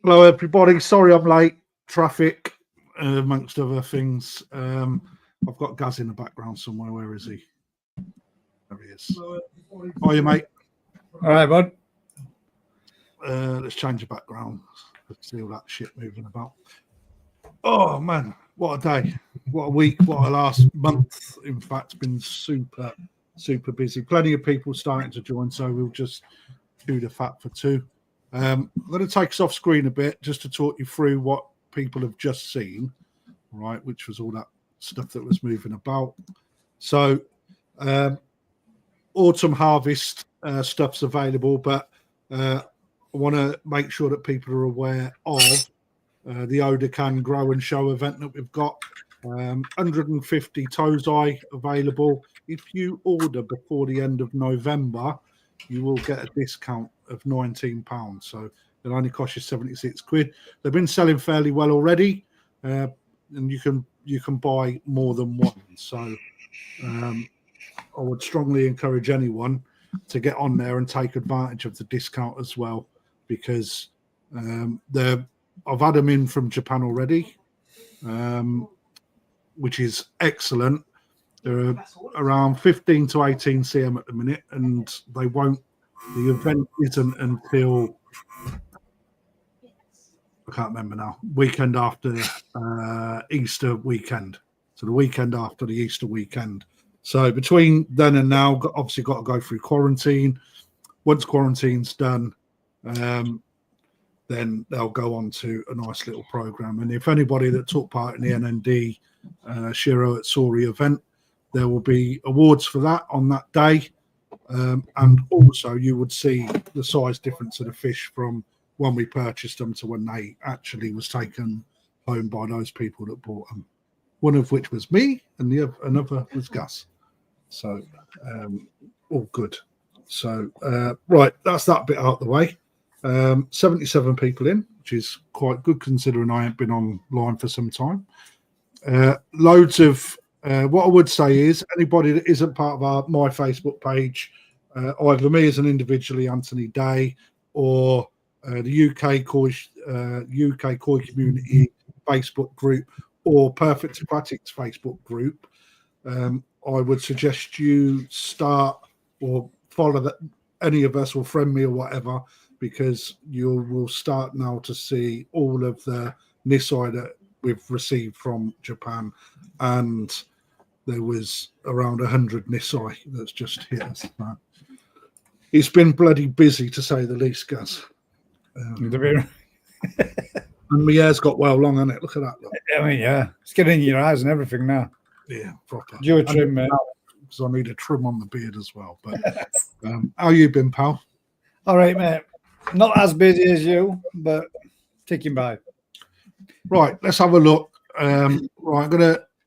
Hello, everybody. Sorry I'm late. Traffic, amongst other things. I've got Gaz in the background somewhere. Where is he? There he is. How are you, mate? All right, bud. Let's change the background. Let's see all that shit moving about. Oh, man. What a day. What a week. What a last month. In fact, been super, super busy. Plenty of people starting to join, so we'll just do the fat for two. I'm going to take us off screen a bit just to talk you through what people have just seen, right, which was all that stuff that was moving about. So autumn harvest stuff's available, but I want to make sure that people are aware of the Odakan Grow and Show event that we've got. 150 Tosai available. If you order before the end of November, you will get a discount of £19. So it'll only cost you 76 quid. They've been selling fairly well already, and you can buy more than one. So I would strongly encourage anyone to get on there and take advantage of the discount as well, because I've had them in from Japan already, which is excellent. They're around 15 to 18 cm at the minute, and they won't. The event isn't until I can't remember now. Weekend after Easter weekend, so the weekend after the Easter weekend. So between then and now, obviously got to go through quarantine. Once quarantine's done, then they'll go on to a nice little program. And if anybody that took part in the NND Shiro Utsuri event, there will be awards for that on that day. And also you would see the size difference of the fish from when we purchased them to when they actually was taken home by those people that bought them. One of which was me, and another was Gus. So all good. So right, that's that bit out of the way. 77 people in, which is quite good considering I ain't been online for some time. Loads of what I would say is anybody that isn't part of my Facebook page, either me as an individually, Anthony Day, or the UK Koi Community Facebook group, or Perfect Aquatics Facebook group, I would suggest you start or follow that any of us, or friend me or whatever, because you will start now to see all of the Nisai that we've received from Japan, and there was around 100 Nisai that's just hit us. It's been bloody busy, to say the least, Gaz. And my hair's got well long, hasn't it? Look at that. Look. I mean, yeah. It's getting in your eyes and everything now. Yeah, proper. Do a trim, mate. Because I need a trim on the beard as well. But how you been, pal? All right, mate. Not as busy as you, but ticking by. Right, let's have a look. Right,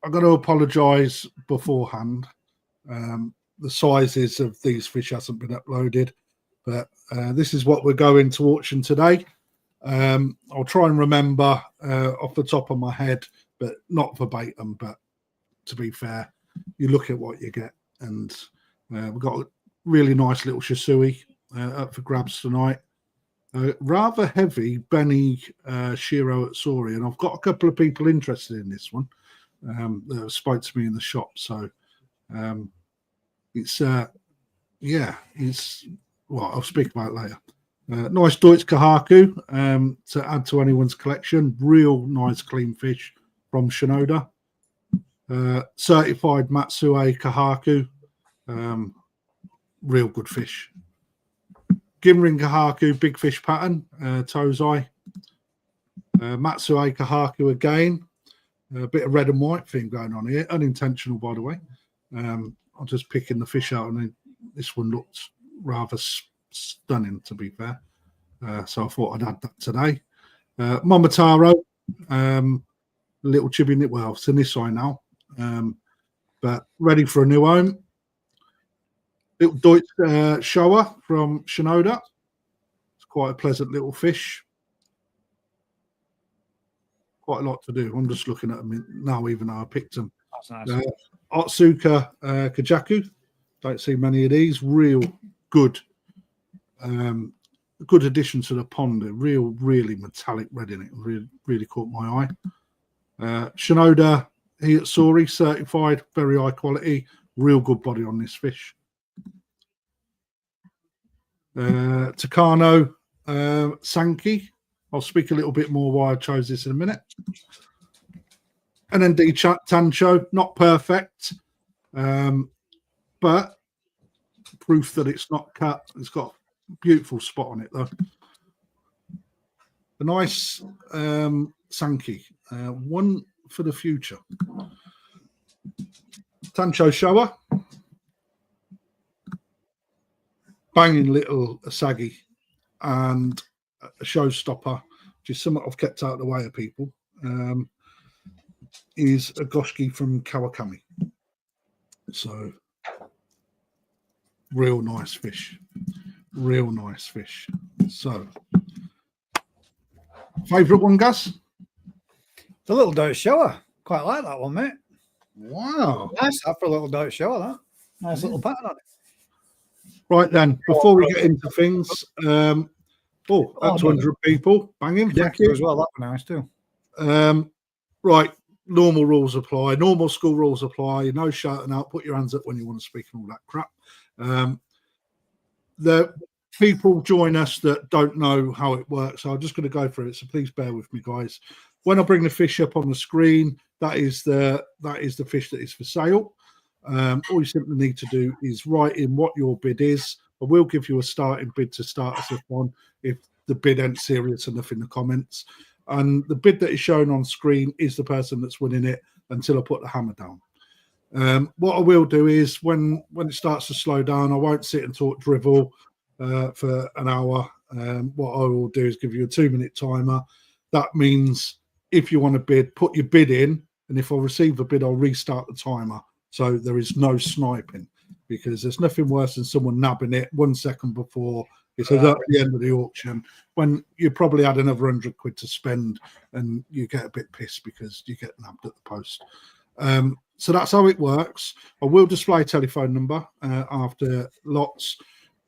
I'm gonna apologise beforehand. The sizes of these fish hasn't been uploaded, but this is what we're going to auction today. I'll try and remember off the top of my head, but not verbatim. But to be fair, you look at what you get, and we've got a really nice little Shusui up for grabs tonight. Rather heavy Benny Shiro Utsuri, and I've got a couple of people interested in this one that spoke to me in the shop. So it's well, I'll speak about it later. Nice Doitsu Kohaku to add to anyone's collection. Real nice clean fish from Shinoda. Certified Matsu Kohaku. Real good fish. Ginrin Kohaku, big fish pattern, Tosai. Matsu Kohaku again. A bit of red and white thing going on here. Unintentional, by the way. I'm just picking the fish out, and this one looks rather stunning, to be fair. So I thought I'd add that today. Mamaro, little chibi, well, it's a Nisai now, but ready for a new home. Little Doitsu Showa from Shinoda. It's quite a pleasant little fish. Quite a lot to do. I'm just looking at them now, even though I picked them. That's nice. Otsuka Kujaku. Don't see many of these. Real good a good addition to the pond. A really metallic red in it. Really caught my eye. Shinoda Utsuri certified, very high quality, real good body on this fish. Takano Sanke. I'll speak a little bit more why I chose this in a minute. And then Tancho, not perfect, but proof that it's not cut. It's got a beautiful spot on it though. A nice Sanke, one for the future. Tancho Showa, banging little Asagi, and a showstopper, which is something I've kept out of the way of people, is a Goshiki from Kawakami. So, real nice fish. Real nice fish. So, favourite one, Gus? The little Doitsu Showa. Quite like that one, mate. Wow. Nice that for a little Doitsu Showa, that. Nice little pattern on it. Right then, before we get into things, that's 200 people. Banging. Thank you. As well, that was nice too. Right. Normal rules apply. Normal school rules apply. No shouting out. Put your hands up when you want to speak and all that crap. The people join us that don't know how it works. So I'm just going to go through it. So please bear with me, guys. When I bring the fish up on the screen, that is the fish that is for sale. All you simply need to do is write in what your bid is. I will give you a starting bid to start us on if the bid ain't serious enough in the comments. And the bid that is shown on screen is the person that's winning it until I put the hammer down. What I will do is when it starts to slow down, I won't sit and talk drivel for an hour. What I will do is give you a 2-minute timer. That means if you want to bid, put your bid in. And if I receive a bid, I'll restart the timer. So there is no sniping, because there's nothing worse than someone nabbing it 1 second before it's at the end of the auction, when you probably had another £100 to spend and you get a bit pissed because you get nabbed at the post. So that's how it works. I will display a telephone number after lots.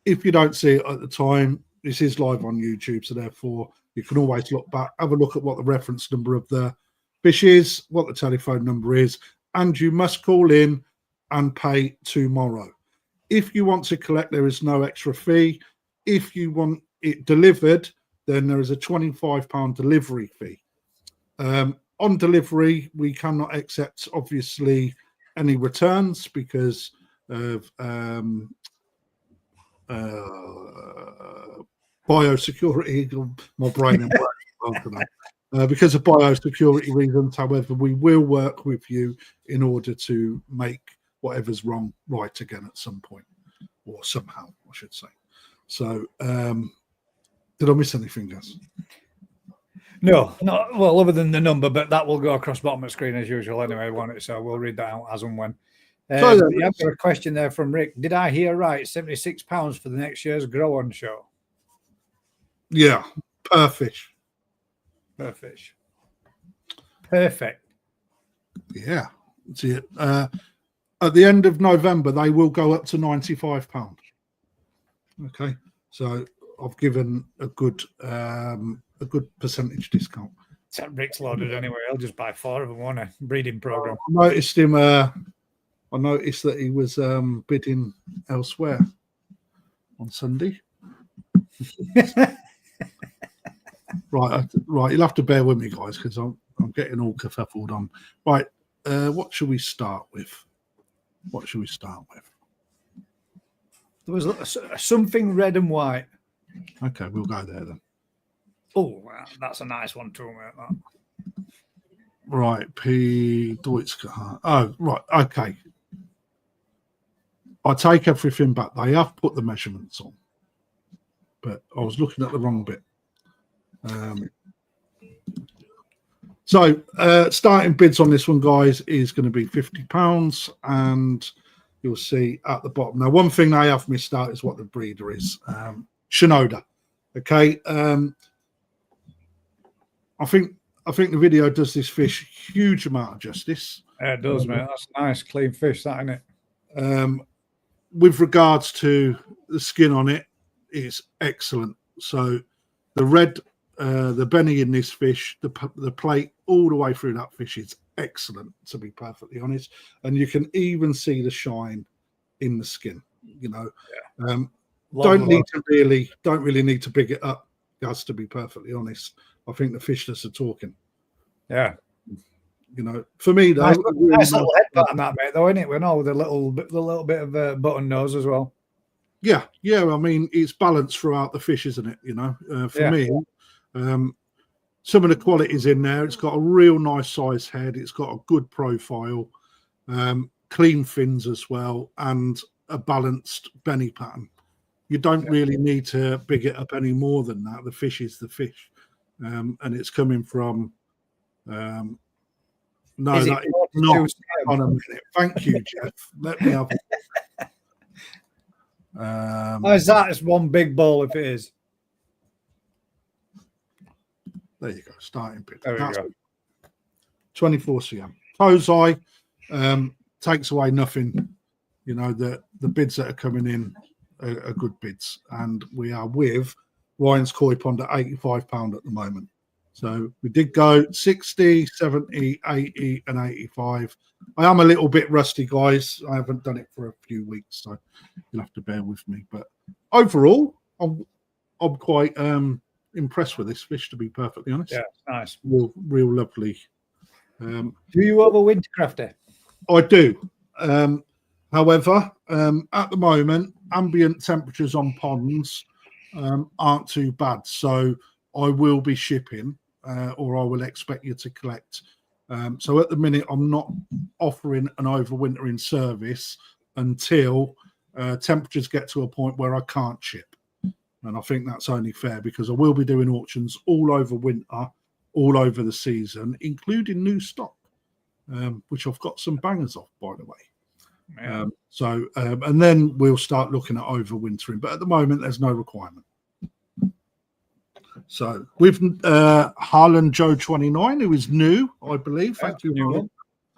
If you don't see it at the time, this is live on YouTube, so therefore you can always look back, have a look at what the reference number of the fish is, what the telephone number is, and you must call in and pay tomorrow. If you want to collect, there is no extra fee. If you want it delivered, then there is a £25 delivery fee. On delivery, we cannot accept, obviously, any returns because of biosecurity. My brain and because of biosecurity reasons. However, we will work with you in order to make whatever's wrong right again at some point, or somehow, I should say. So, did I miss anything, Gus? No, not well, other than the number, but that will go across bottom of the screen as usual anyway, won't it? So we'll read that out as and when. You have got a question there from Rick. Did I hear right? £76 for the next year's Grow On show. Yeah, perfect. Perfect. Yeah, see it. At the end of November, they will go up to £95. Okay, so I've given a good percentage discount. Rick's loaded anyway. I'll just buy 4 of them, won't I? Breeding program. I noticed him. I noticed that he was bidding elsewhere on Sunday. Right. You'll have to bear with me, guys, because I'm getting all kerfuffled on. Right. What should we start with? There was something red and white. Okay, we'll go there then. Oh, that's a nice one too, mate. That. Right, Doitsu Kohaku. Oh, right, okay. I take everything back. They have put the measurements on, but I was looking at the wrong bit. So starting bids on this one, guys, is going to be £50, and you'll see at the bottom. Now, one thing they have missed out is what the breeder is. Shinoda. Okay. I think the video does this fish huge amount of justice. Yeah, it does, mate. That's a nice, clean fish, that, isn't it? With regards to the skin on it, it's excellent. So the red, the Benny in this fish, the plate all the way through that fish is excellent, to be perfectly honest. And you can even see the shine in the skin. You know, don't really need to big it up, guys. To be perfectly honest, I think the fishness are talking. Yeah. You know, for me though, nice little head pattern that, mate, though, isn't it? We know with a little bit of button nose as well. Yeah. I mean, it's balanced throughout the fish, isn't it? You know, for me, some of the qualities in there. It's got a real nice size head. It's got a good profile, clean fins as well, and a balanced Benny pattern. You don't really need to big it up any more than that. The fish is the fish, and it's coming from. No, that is not on a minute. Thank you, Jeff. Let me have. How is that? It's one big ball if it is. There you go. Starting bid. There we go. 24 cm. Tosai takes away nothing. You know, the bids that are coming in are good bids, and we are with Ryan's Koi Pond at £85 at the moment. So we did go 60, 70, 80 and 85. I am a little bit rusty, guys. I haven't done it for a few weeks, so you'll have to bear with me. But overall, I'm quite impressed with this fish, to be perfectly honest. Yeah, nice. Real lovely. Do you have a wintercrafter? I do. However, at the moment, ambient temperatures on ponds aren't too bad. So I will be shipping. Or I will expect you to collect. So at the minute, I'm not offering an overwintering service until temperatures get to a point where I can't ship. And I think that's only fair because I will be doing auctions all over winter, all over the season, including new stock, which I've got some bangers of, by the way. And then we'll start looking at overwintering. But at the moment, there's no requirement. So with Harlan Joe 29, who is new, I believe. Thank you.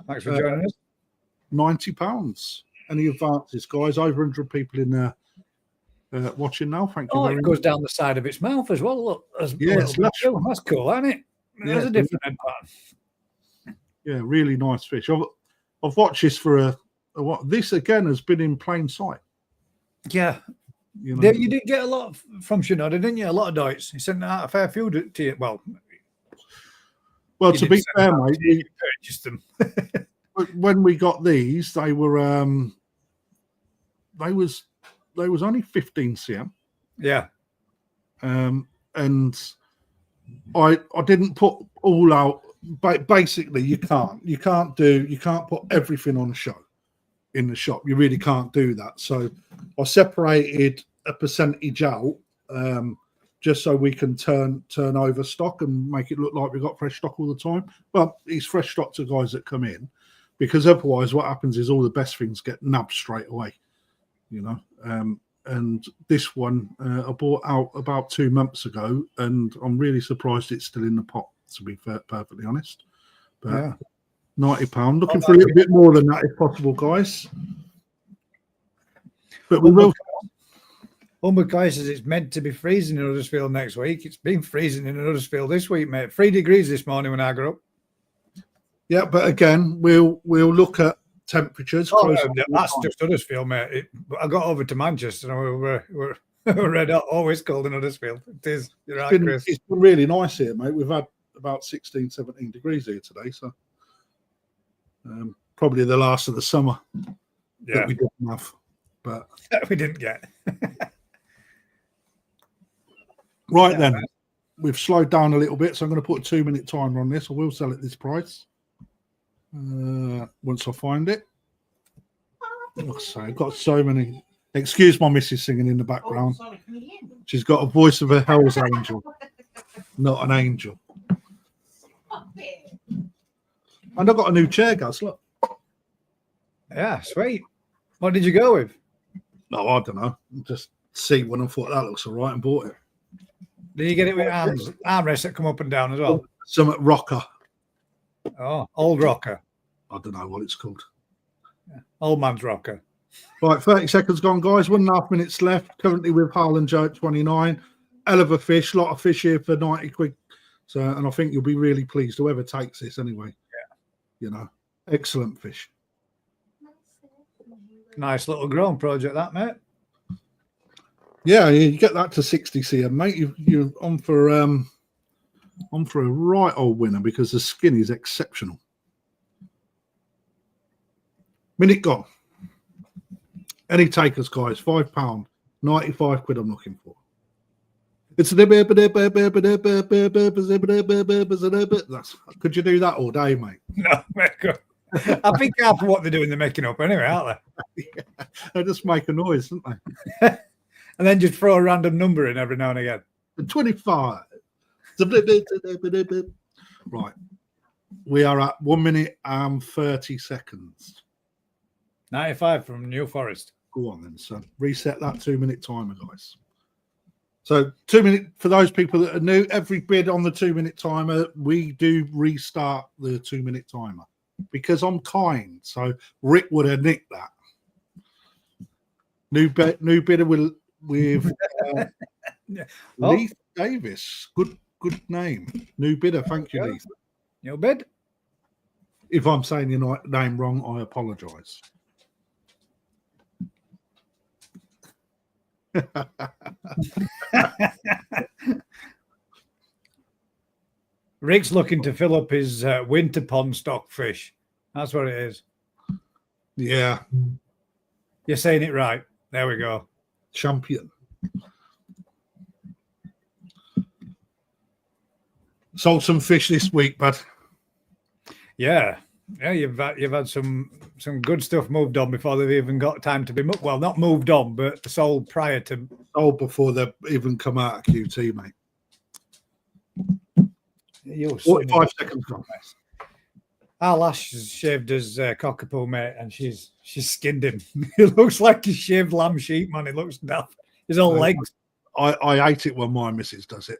Thanks for joining us. £90. Any advances, guys? Over 100 people in there watching now. Thank you very much. It goes down the side of its mouth as well. Look, that's cool, isn't it? There's a different head pattern. Yeah, really nice fish. I've watched this for this again has been in plain sight. Yeah. You know, you did get a lot from Shinoda, didn't you? A lot of Doits. You sent out a fair few to you. Well, to be fair, mate, we purchased them. When we got these, they were they was only 15 cm. Yeah. And I didn't put all out. But basically, you can't put everything on show in the shop. You really can't do that. So I separated a percentage out just so we can turn over stock and make it look like we've got fresh stock all the time. But it's fresh stock to guys that come in, because otherwise what happens is all the best things get nabbed straight away, you know. And this one I bought out about 2 months ago, and I'm really surprised it's still in the pot, to be perfectly honest. But yeah. £90. Looking for a little bit more than that if possible, guys. But we will. Guy says it's meant to be freezing in Huddersfield next week. It's been freezing in Huddersfield this week, mate. 3 degrees this morning when I got up. Yeah, but again, we'll look at temperatures. That's just Huddersfield, mate. I got over to Manchester and we're red hot. Always cold in Huddersfield. It is. You're right, Chris. It's been really nice here, mate. We've had about 16, 17 degrees here today, so probably the last of the summer that we didn't have, but we didn't get. Right then, we've slowed down a little bit, so I'm going to put a 2-minute timer on this. I will sell at this price once I find it. I've got so many. Excuse my missus singing in the background. She's got a voice of a hell's angel, not an angel. And I've got a new chair, guys. Look. Yeah, sweet. What did you go with? No, I don't know. Just see one and thought that looks all right and bought it. Did you get it with armrests that come up and down as well? Some rocker. Oh, old rocker. I don't know what it's called. Yeah. Old man's rocker. Right, 30 seconds gone, guys. 1.5 minutes left. Currently with Harlan Joe at 29. hell of a fish, lot of fish here for 90 quid. So, and I think you'll be really pleased, whoever takes this anyway. Yeah. You know, excellent fish. Nice little growing project, that, mate. Yeah, you get that to 60 cm, mate. You're on for a right old winner because the skin is exceptional. Minute gone. Any takers, guys? £5, 95 quid. I'm looking for. It's could you do that all day, mate? No, I think half of what they're doing, they're making up anyway, aren't they? Yeah, they just make a noise, don't they? And then just throw a random number in every now and again. 25. Right. We are at 1 minute and 30 seconds. 95 from New Forest. Go on then, son. Reset that 2 minute timer, guys. So 2 minute for those people that are new, every bid on the 2 minute timer, we do restart the 2 minute timer because I'm kind. So Rick would have nicked that. New bidder with Leith Davis. Good name. New bidder. Thank you, Leith. New bid. If I'm saying your name wrong, I apologise. Rick's looking to fill up his winter pond stock fish. That's what it is. Yeah. You're saying it right. There we go. Champion. Sold some fish this week, bud. Yeah. Yeah, you've had some good stuff moved on before they've even got time to be not moved on, but sold prior to sold before they've even come out of QT, mate. 45 seconds gone. Our lash has shaved his cockapoo, mate, and she's skinned him. It looks like he shaved lamb sheep, man. It looks daft. His whole legs. I hate it when my missus does it.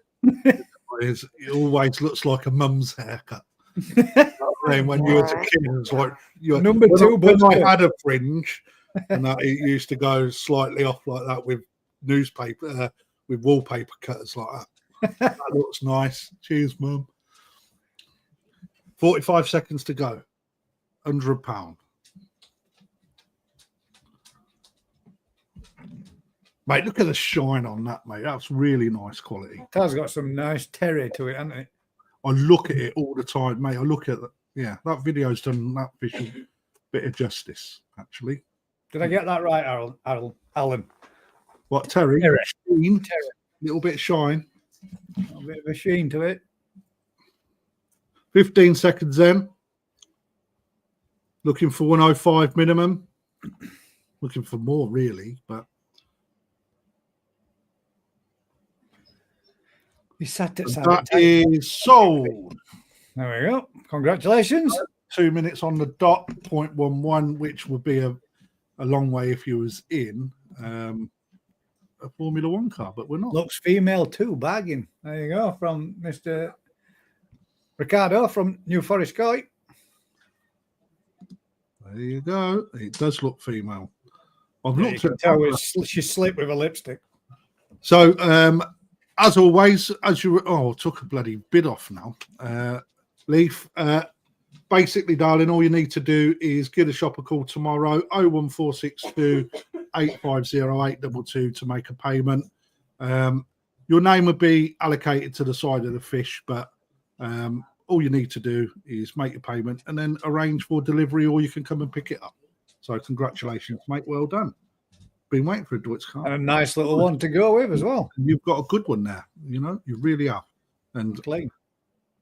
It always looks like a mum's haircut. When you were a kid, it's like number two. When I had a fringe, and that it used to go slightly off like that with newspaper, with wallpaper cutters like that. That looks nice. Cheers, mum. 45 seconds to go. £100. Mate, look at the shine on that, mate. That's really nice quality. It has got some nice terry to it, hasn't it? I look at it all the time, mate. I look at that video's done that fish a bit of justice, actually. Did I get that right, Alan? What, terry? Terry. Sheen, little bit of shine. A bit of a sheen to it. 15 seconds then. Looking for 105 minimum. Looking for more, really, but. That is sold. There we go. Congratulations. 2 minutes on the dot, 0.11, which would be a long way if you was in a Formula One car, but we're not. Looks female too, bagging. There you go, from Mr. Ricardo from New Forest Guy. There you go. It does look female. I've looked at she slipped with a lipstick. So, as always, took a bloody bid off now. Leaf, basically, darling, all you need to do is give the shop a call tomorrow, 01462 850 822 to make a payment. Your name will be allocated to the side of the fish, but all you need to do is make your payment and then arrange for delivery, or you can come and pick it up. So, congratulations, mate. Well done. Been waiting for a Doitsu car. And a nice little one to go with as well. And you've got a good one there. You know, you really have. And clean.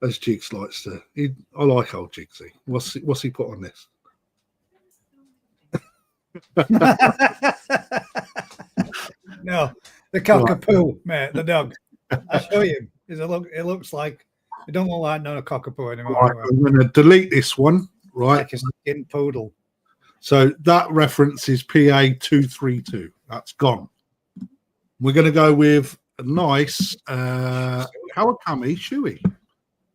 As Jigs likes to, I like old Jigsy. What's he put on this? No, the cockapoo, mate, the dog. I'll show you. It looks like it don't look like no cockapoo anymore. Right, I'm going to delete this one. Right, like a skin poodle. So that reference is PA232. That's gone. We're going to go with a nice Kawakami Shusui.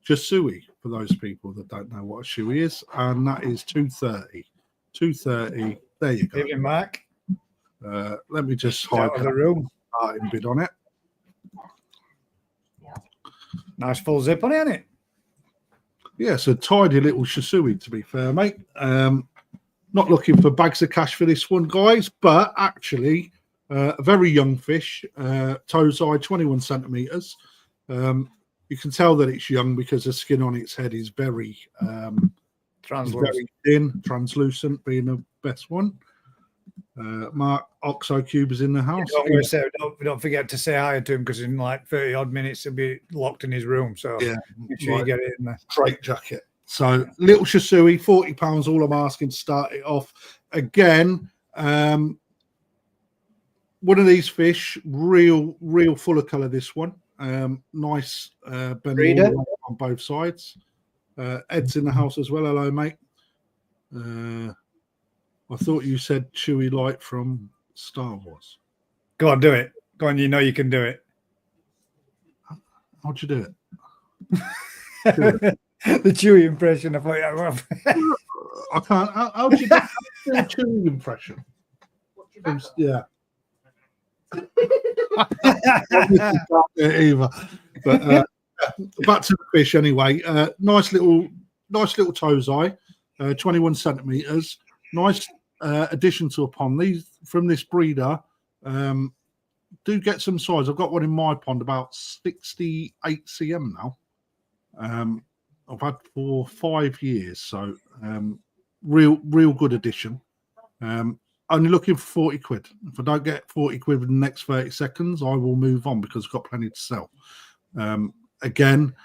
Shusui, for those people that don't know what a Shusui is. And that is 230. 230. There you go. Give him back. Let me just hide the room. Starting bid on it. Nice full zip on it, isn't it? Yeah, it's a tidy little Shusui, to be fair, mate. Not looking for bags of cash for this one, guys, but actually a very young fish, Tosai, 21 centimeters. You can tell that it's young because the skin on its head is very thin, translucent, being the best one. Mark Oxo Cube is in the house. Don't forget to say hi to him because in like 30 odd minutes he'll be locked in his room. So yeah, make sure you get it in there. Straight jacket. So little Shusui, £40, all I'm asking to start it off. Again, one of these fish, real full of colour, this one. Nice bend on both sides. Ed's in the house as well. Hello, mate. I thought you said Chewie Light from Star Wars. Go on, do it. Go on, you know you can do it. How'd you do it? The Chewie impression. I can't. How'd you do a Chewie impression? Yeah. Either. But back to the fish anyway. Nice little Tosai, 21 centimeters. Nice addition to a pond. These from this breeder do get some size. I've got one in my pond about 68 cm now. I've had for 5 years, so real good addition. Only looking for 40 quid. If I don't get 40 quid in the next 30 seconds, I will move on because I've got plenty to sell. Again,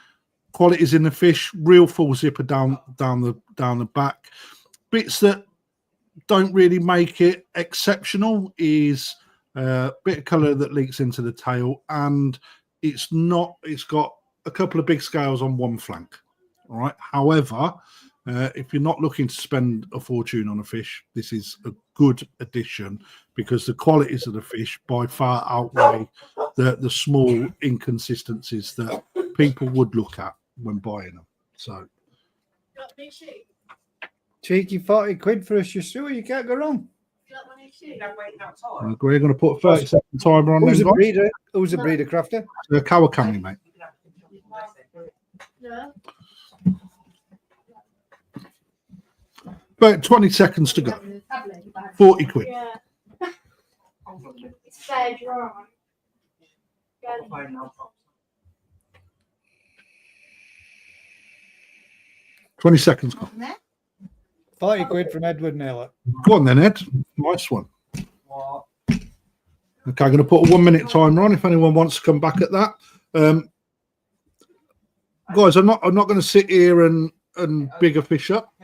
qualities in the fish, real full zipper down the back. Bits that don't really make it exceptional is a bit of colour that leaks into the tail, and it's got a couple of big scales on one flank. All right. However, if you're not looking to spend a fortune on a fish, this is a good addition because the qualities of the fish by far outweigh the small inconsistencies that people would look at when buying them. So, cheeky 40 quid for a Shusui, you can't go wrong. We're going to put a 30-second timer on. Who's a breeder? Who's a breeder crafter? Kawakami, mate. Yeah. About 20 seconds to go. 40 quid. Yeah. It's fair dry. 20 seconds gone. 40 quid from Edward Naylor. Go on then, Ed. Nice one. Okay, I'm going to put a 1 minute timer on if anyone wants to come back at that. Guys, I'm not going to sit here and big a fish up.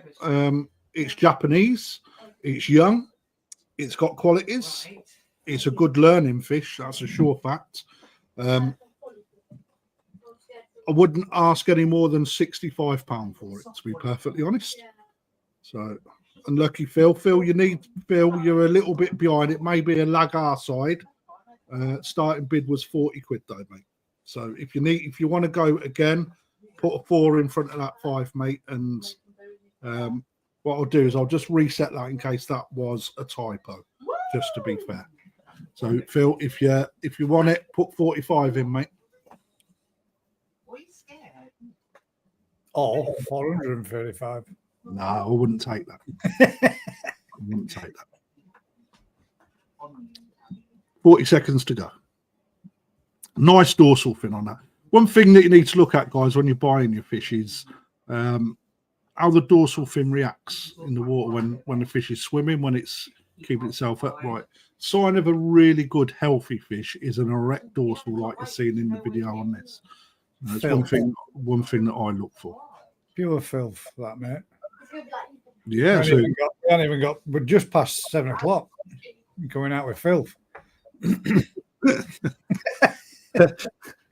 It's Japanese. It's young. It's got qualities. It's a good learning fish. That's a sure fact. I wouldn't ask any more than £65 for it, to be perfectly honest. So, unlucky Phil. Phil, you're a little bit behind. It may be a lag our side. Starting bid was 40 quid though, mate. So if you want to go again, put a 4 in front of that 5, mate. And what I'll do is I'll just reset that in case that was a typo, just to be fair. So Phil, if you want it, put 45 in, mate. Oh, 435. No, I wouldn't take that. I wouldn't take that. 40 seconds to go. Nice dorsal fin on that. One thing that you need to look at, guys, when you're buying your fish is how the dorsal fin reacts in the water when the fish is swimming, when it's keeping itself upright. Sign of a really good, healthy fish is an erect dorsal like you're seeing in the video on this. That's one thing that I look for. Pure filth, that, mate. Yeah, we're just past 7 o'clock. Going out with filth.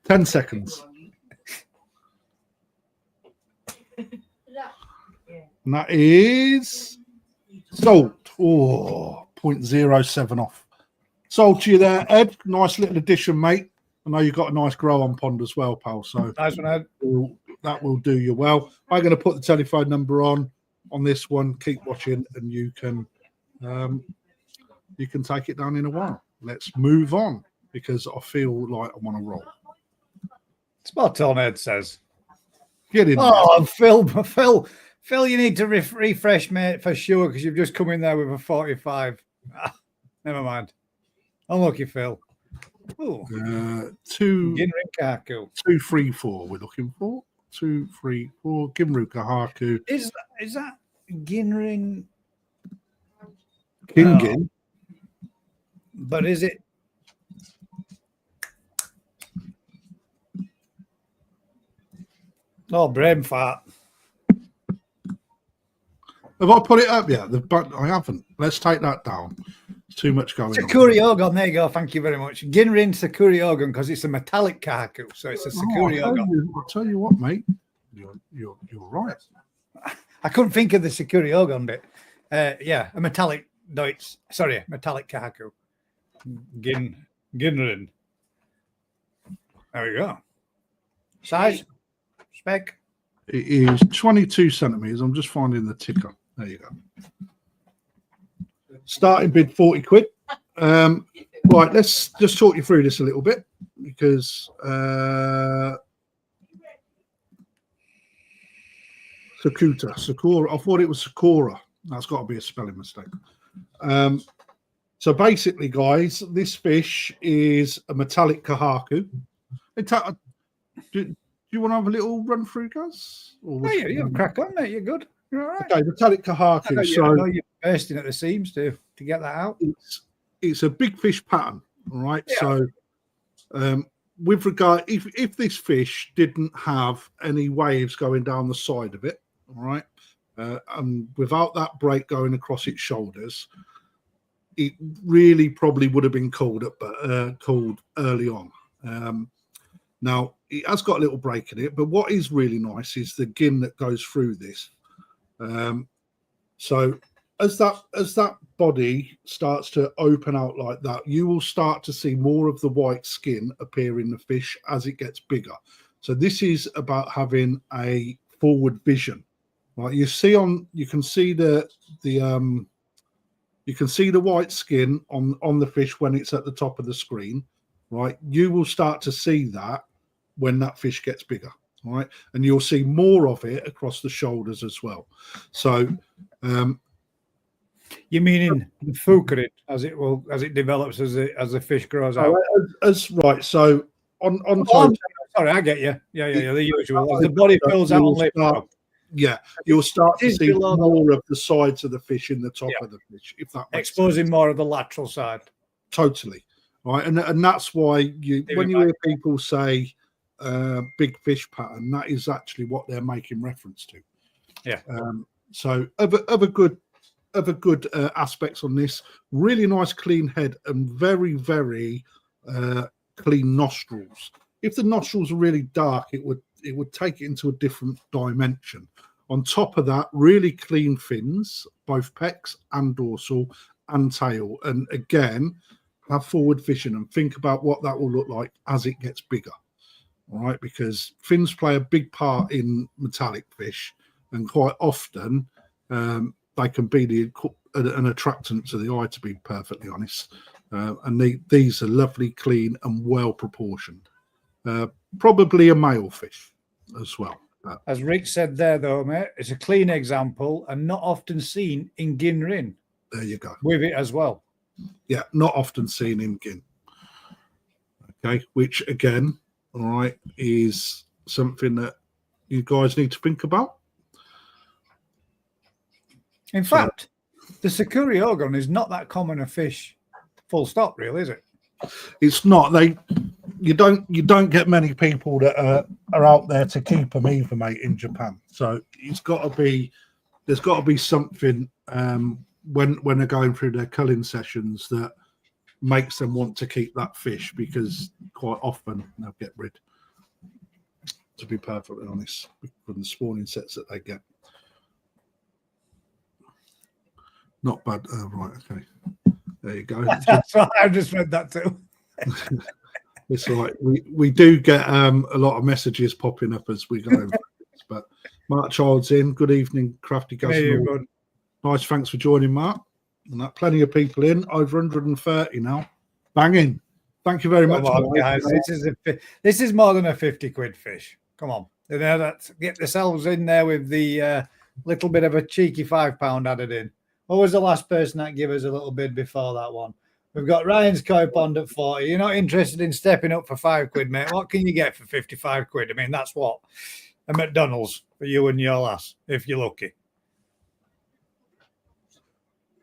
10 seconds. And that is sold. Oh, 0.07 off. Sold to you there, Ed. Nice little addition, mate. I know you've got a nice grow on pond as well, pal. So nice one, Ed. That will do you well. I'm going to put the telephone number on this one. Keep watching, and you can take it down in a while. Let's move on because I feel like I want to roll. Spot on, Ed says. Get in there. Phil, you need to refresh, mate, for sure, because you've just come in there with a 45. Never mind. Unlucky, Phil. Two Ginrin Kohaku. 2, 3, 4 we're looking for. 2, 3, 4. Ginrin Kohaku. Is that Ginrin? Kingin. But is it? Oh, brain fart. Have I put it up yet? I haven't. Let's take that down. There's too much going Sakuri on. Ogon. There you go. Thank you very much. Ginrin Sakuri Ogon, because it's a metallic Kohaku, so it's a Sakuri Ogon. I'll tell you what, mate. You're right. I couldn't think of the Sakuri Ogon bit. Yeah, a metallic Doitsu. Sorry, metallic Kohaku. Ginrin. There we go. Size, spec. It is 22 centimeters. I'm just finding the ticker. There you go. Starting bid 40 quid. Right, let's just talk you through this a little bit because Sakura. I thought it was Sakura. That's got to be a spelling mistake. So basically, guys, this fish is a metallic Kohaku. Do you want to have a little run through, guys? Yeah, you crack on, mate. You're good. You're all right. Okay, metallic Kohaku. I know you're bursting at the seams to get that out. It's a big fish pattern, all right? Yeah. So with regard, if this fish didn't have any waves going down the side of it, all right, and without that break going across its shoulders, it really probably would have been called early on. Now it has got a little break in it, but what is really nice is the gin that goes through this. So as that body starts to open out like that, you will start to see more of the white skin appear in the fish as it gets bigger. So this is about having a forward vision. Right, you can see the white skin on the fish when it's at the top of the screen. Right, you will start to see that when that fish gets bigger. All right, and you'll see more of it across the shoulders as well. So you mean in the fukurin as it develops as the fish grows out? Right. So on sorry, I get you. Yeah. The usual. As the body fills out and lifts up. Yeah, you'll start to see more of the sides of the fish in the top of the fish, if that makes exposing sense. more of the lateral side. Totally. Right, and that's why when you hear people say big fish pattern, that is actually what they're making reference to. Yeah. So other good aspects on this, really nice clean head and very, very clean nostrils. If the nostrils are really dark, it would take it into a different dimension. On top of that, really clean fins, both pecs and dorsal and tail. And again, have forward vision and think about what that will look like as it gets bigger. All right, because fins play a big part in metallic fish, and quite often they can be an attractant to the eye, to be perfectly honest. And these are lovely, clean, and well proportioned. Probably a male fish as well. As Rick said there, though, mate, it's a clean example and not often seen in Ginrin. There you go. With it as well. Yeah, not often seen in Gin. Okay, which again, all right, is something that you guys need to think about. In fact, the Sakuri Ogon is not that common a fish, full stop, really, is it? It's not. You don't get many people that are out there to keep them either, mate, in Japan. So there's got to be something when they're going through their culling sessions that makes them want to keep that fish, because quite often they'll get rid, to be perfectly honest, from the spawning sets that they get. Not bad. Right, okay. There you go. That's right. I just read that too. It's all right. We do get a lot of messages popping up as we go over this, but Mark Child's in. Good evening, Crafty Gus. Nice, thanks for joining, Mark. And that plenty of people in, over 130 now. Banging. Thank you very much, guys. This is more than a 50 quid fish. Come on, get themselves in there with the little bit of a cheeky £5 added in. What was the last person that gave us a little bid before that one? We've got Ryan's Koi Pond at 40. You're not interested in stepping up for £5, mate? What can you get for 55 quid? I mean, that's what a McDonald's for you and your lass, if you're lucky.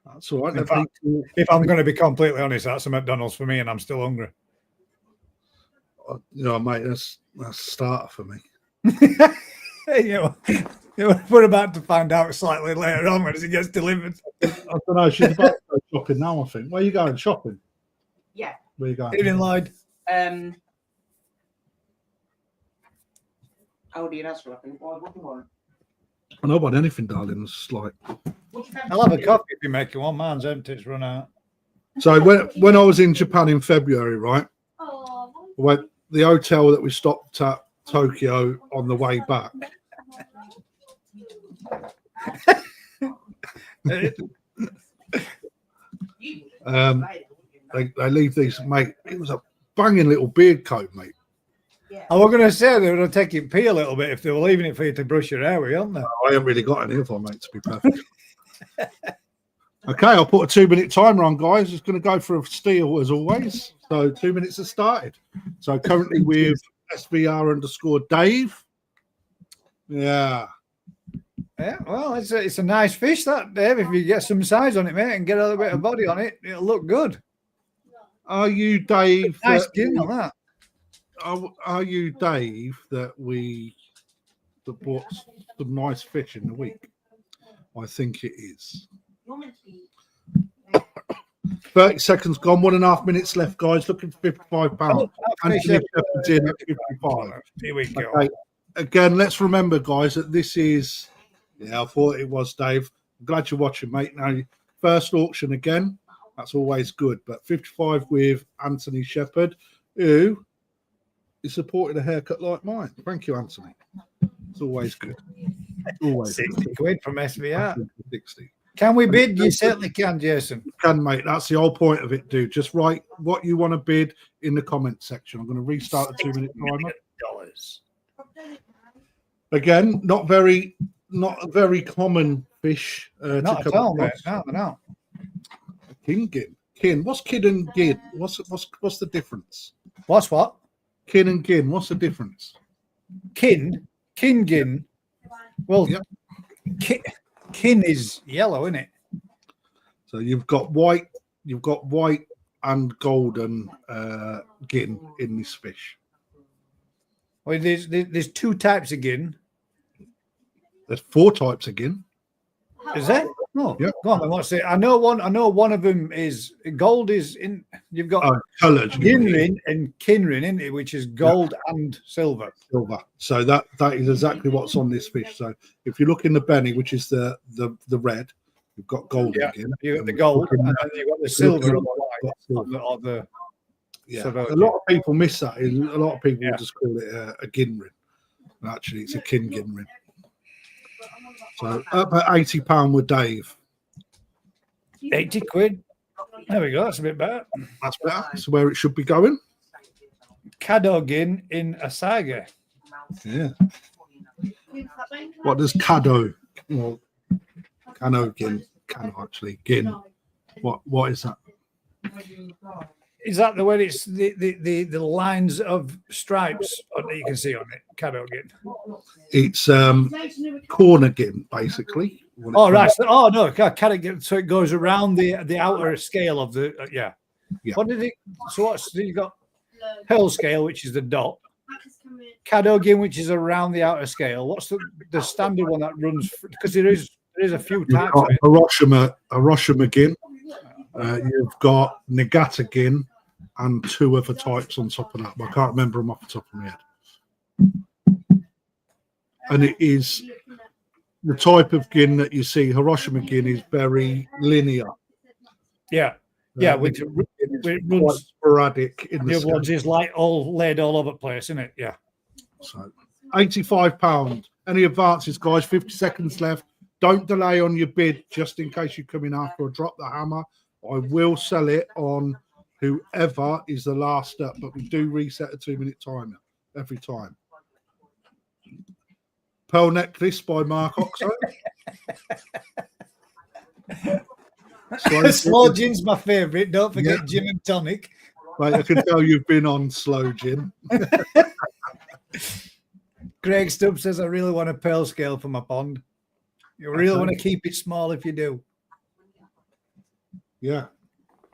That's all right. If I'm going to be completely honest, that's a McDonald's for me, and I'm still hungry. You know, mate, that's a starter for me. We're about to find out slightly later on when it gets delivered. I don't know. She's about to go shopping now, I think. Where are you going? Shopping? Yeah. Where are you going? Evening, Lloyd. How do you ask for? What do you want? I know about anything, darling. It's like I'll have a coffee if you make one. Mine's empty. It's run out. So when I was in Japan in February, right? When the hotel that we stopped at Tokyo on the way back. They leave these, mate. It was a banging little beard coat, mate. I was going to say they were going to take it pee a little bit if they were leaving it for you to brush your hair with, aren't they? I haven't really got any of them, mate, to be perfect. Okay, I'll put a 2-minute timer on, guys. It's going to go for a steal as always. So 2 minutes has started. So currently with SVR_Dave. Yeah. Yeah, well, it's a nice fish, that, Dave. If you get some size on it, mate, and get a little bit of body on it, it'll look good. Are you, Dave? Nice skin on that. Are you, Dave, that bought some nice fish in the week? I think it is. 30 seconds gone, 1.5 minutes left, guys. Looking for £55. Anthony Shepherd's in at 55. Here we go. Okay. Again, let's remember, guys, that this is. Yeah, I thought it was, Dave. I'm glad you're watching, mate. Now, first auction again. That's always good. But 55 with Anthony Shepherd, who is supporting a haircut like mine. Thank you, Anthony. It's always good. Always 60 quid from SVR. 60. Can we bid? You certainly can, Jason. Can, mate. That's the whole point of it, dude. Just write what you want to bid in the comment section. I'm going to restart the 2-minute timer. Again, not a very common fish. Not at all, mate. No. Kin. What's kin and gin? What's the difference? What's what? Kin and gin. What's the difference? Kin, gin. Well, yep. Kin is yellow, isn't it? So you've got white and golden gin in this fish. Well, there's 2 types of gin. There's 4 types of gin. Is there? No. Yep. Go on, then. What's it? I know one of them is gold. Is in. You've got coloured Ginrin and Kinrin, isn't it? Which is gold and silver. So that is exactly what's on this fish. So if you look in the belly, which is the red, you've got gold again. You've got the gold, and then you've got the silver or the yeah. Sort of, a lot of people miss that. A lot of people just call it a Ginrin. Actually, it's a kin Ginrin. So up at £80 with Dave. 80 quid. There we go. That's a bit better. That's better. That's where it should be going. Kadogin in Asage. Yeah. What does Kado? Well, Kanogin. Gin. What is that? Is that the way it's the lines of stripes that you can see on it? Kadogin. It's corner gin, basically. Oh, right. Oh, no. Kadogin. So it goes around the outer scale of the yeah. What did it? So what's you got? Pearl scale, which is the dot. Kadogin, which is around the outer scale. What's the standard one that runs? Because there is a few types of it. Hiroshima gin. You've got Niigata gin and 2 other types on top of that, but I can't remember them off the top of my head. And it is the type of gin that you see. Hiroshima gin is very linear. Yeah. Yeah, which runs sporadic in the other ones is like all laid all over the place, isn't it? Yeah. So £85. Any advances, guys? 50 seconds left. Don't delay on your bid just in case you come in after or drop the hammer. I will sell it on whoever is the last up, but we do reset a 2-minute timer every time. Pearl Necklace by Mark Oxo. Slow gin's my favourite. Don't forget gin and tonic. Right, I can tell you've been on slow gin. Craig Stubb says, I really want a pearl scale for my pond. You really want to keep it small if you do. Yeah,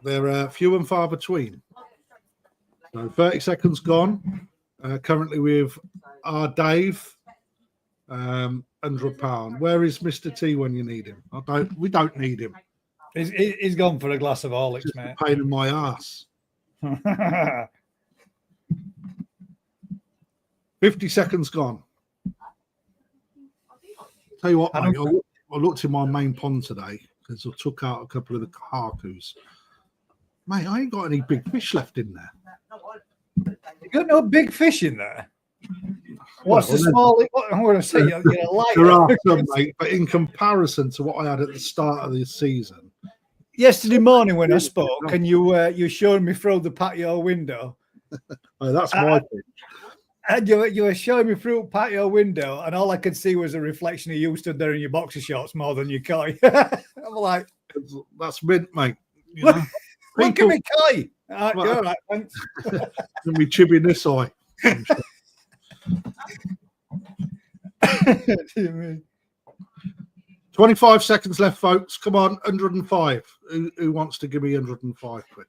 they're few and far between. So 30 seconds gone. Currently with our Dave, £100. Where is Mr. T when you need him? We don't need him. He's gone for a glass of Horlicks, Just mate. a pain in my ass. 50 seconds gone. Tell you what, mate, I looked in my main pond today because I took out a couple of the Kohakus. Mate, I ain't got any big fish left in there. You got no big fish in there? What's the small? I'm going to say you're light. There are some, mate, but in comparison to what I had at the start of the season. Yesterday morning when I spoke, and you showed me through the patio window. Oh, that's my fish. And you were showing me through the patio window, and all I could see was a reflection of you stood there in your boxer shorts more than your koi. I'm like, that's mint, mate. You look, know? look at me koi. You're right, thanks. Let me chibbing this eye. 25 seconds left, folks. Come on, 105. Who wants to give me 105 quid?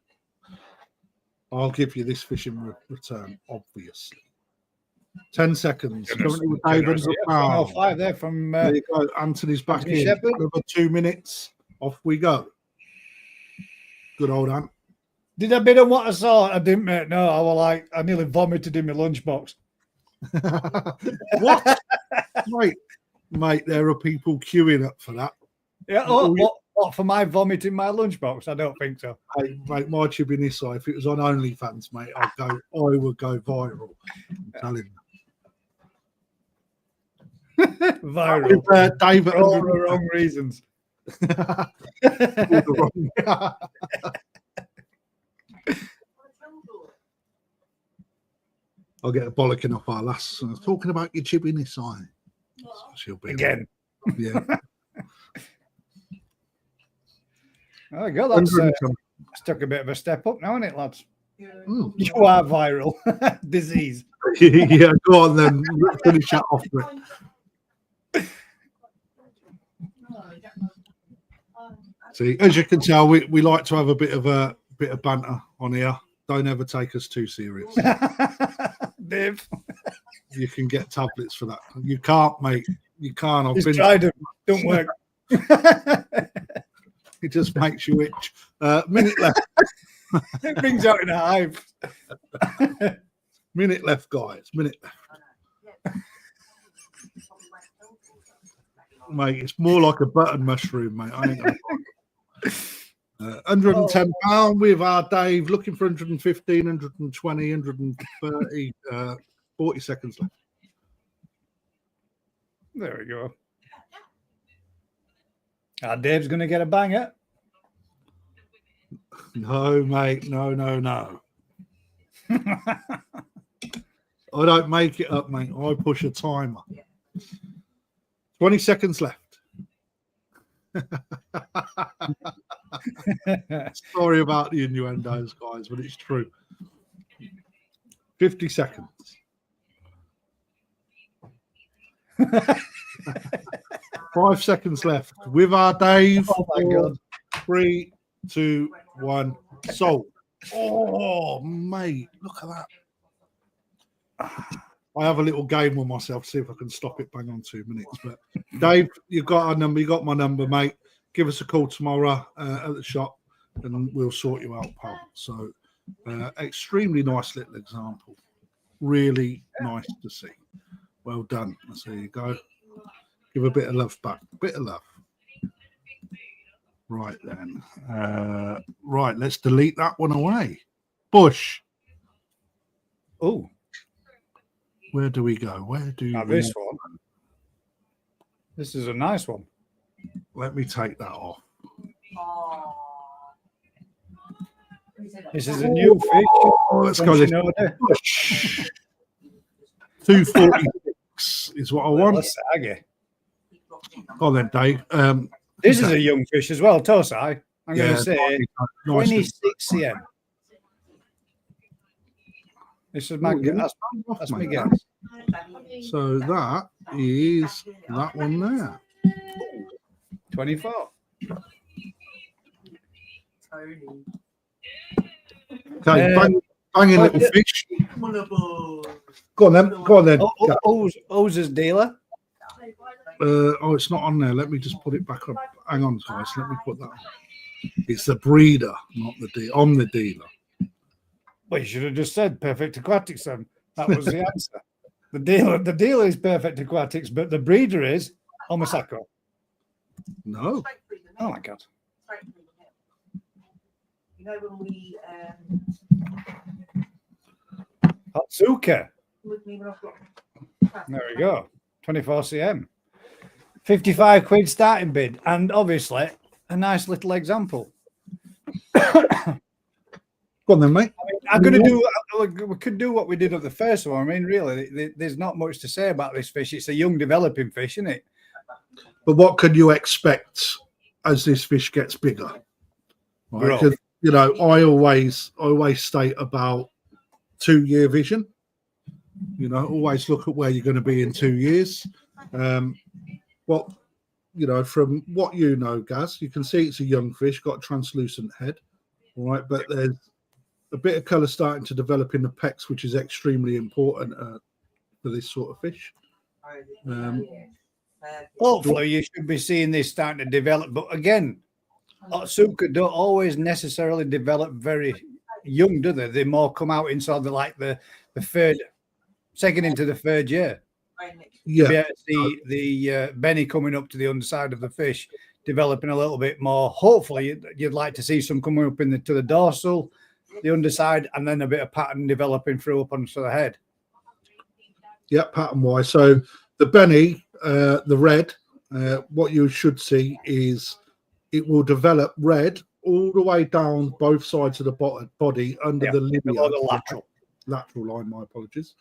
I'll give you this fish in return, obviously. 10 seconds. Currently with David. 105 there from. There you go. Anthony's back in. Over 2 minutes. Off we go. Good old Ant. Did I bid on what I saw? I didn't, mate. No, I was like, I nearly vomited in my lunchbox. What? Mate, there are people queuing up for that. Yeah, what for my vomit in my lunchbox? I don't think so. Hey, mate, my chibbing this side. If it was on OnlyFans, mate, I would go viral. I'm telling you. Viral. With, David, for all the wrong reasons. I'll get a bollocking off our lass. I was talking about your chibbing this side. So she'll be again. Yeah. Oh, God, that's took a bit of a step up now, isn't it, lads? Mm. You are viral. Disease. Yeah, go on then. Finish that off with. See, as you can tell, we like to have a bit of banter on here. Don't ever take us too serious. Dave. You can get tablets for that. You can't, mate. You can't. I've tried them. Don't work. It just makes you itch. Minute left. It brings out in a hive. Minute left, guys. Minute left. Mate, it's more like a button mushroom, mate. I ain't gonna £110 with our Dave, looking for 115, 120, 130, 40 seconds left. There we go. Dave's going to get a banger. No, mate. No. I don't make it up, mate. I push a timer. 20 seconds left. Sorry about the innuendos, guys, but it's true. 50 seconds. 5 seconds left with our Dave. Oh my God. 3, 2, 1. Sold. Oh, mate, look at that. I have a little game with myself, see if I can stop it bang on 2 minutes. But Dave, you've got our number, you got my number, mate. Give us a call tomorrow at the shop and we'll sort you out, pal. So extremely nice little example. Really nice to see. Well done. So there you go. Give a bit of love back. Bit of love. Right then. Right, let's delete that one away. Bush. Oh. Where do we go? Where do now we this one? This is a nice one. Let me take that off. This is a new fish. Let's go this. 246 is what I want. Go on then, Dave. This is a young fish as well, Tosai. I'm going to say nice 26 cm. This is my guess. That's my guess. So that is that one there. 24. Okay, banging little fish. Go on then. Go on then. Oza's dealer. It's not on there. Let me just put it back up. Hang on, guys. Let me put that on. It's the breeder, not the dealer. I'm the dealer. Well, you should have just said Perfect Aquatics then. That was the answer. The dealer is Perfect Aquatics, but the breeder is Omasako. No. Oh my God. You know when we Hatsuka. There we go. 24 cm. 55 quid starting bid. And obviously a nice little example. Go on then, mate. I'm going to do. We could do what we did at the first one. I mean, really, there's not much to say about this fish. It's a young developing fish, isn't it? But what can you expect as this fish gets bigger? Right? 'Cause, you know, I always state about 2-year vision. You know, always look at where you're going to be in 2 years. Well, you know, from what you know, Gaz, you can see it's a young fish, got a translucent head, all right, but there's a bit of colour starting to develop in the pecs, which is extremely important for this sort of fish. Hopefully, you should be seeing this starting to develop. But again, Otsuka don't always necessarily develop very young, do they? They more come out in sort of like the third, second into the third year. Yeah. Be able to see the Benny coming up to the underside of the fish, developing a little bit more. Hopefully, you'd like to see some coming up to the dorsal, the underside, and then a bit of pattern developing through up onto the head. Yeah, pattern wise. So the Benny, the red, what you should see is it will develop red all the way down both sides of the body under the libya, the lateral line. My apologies.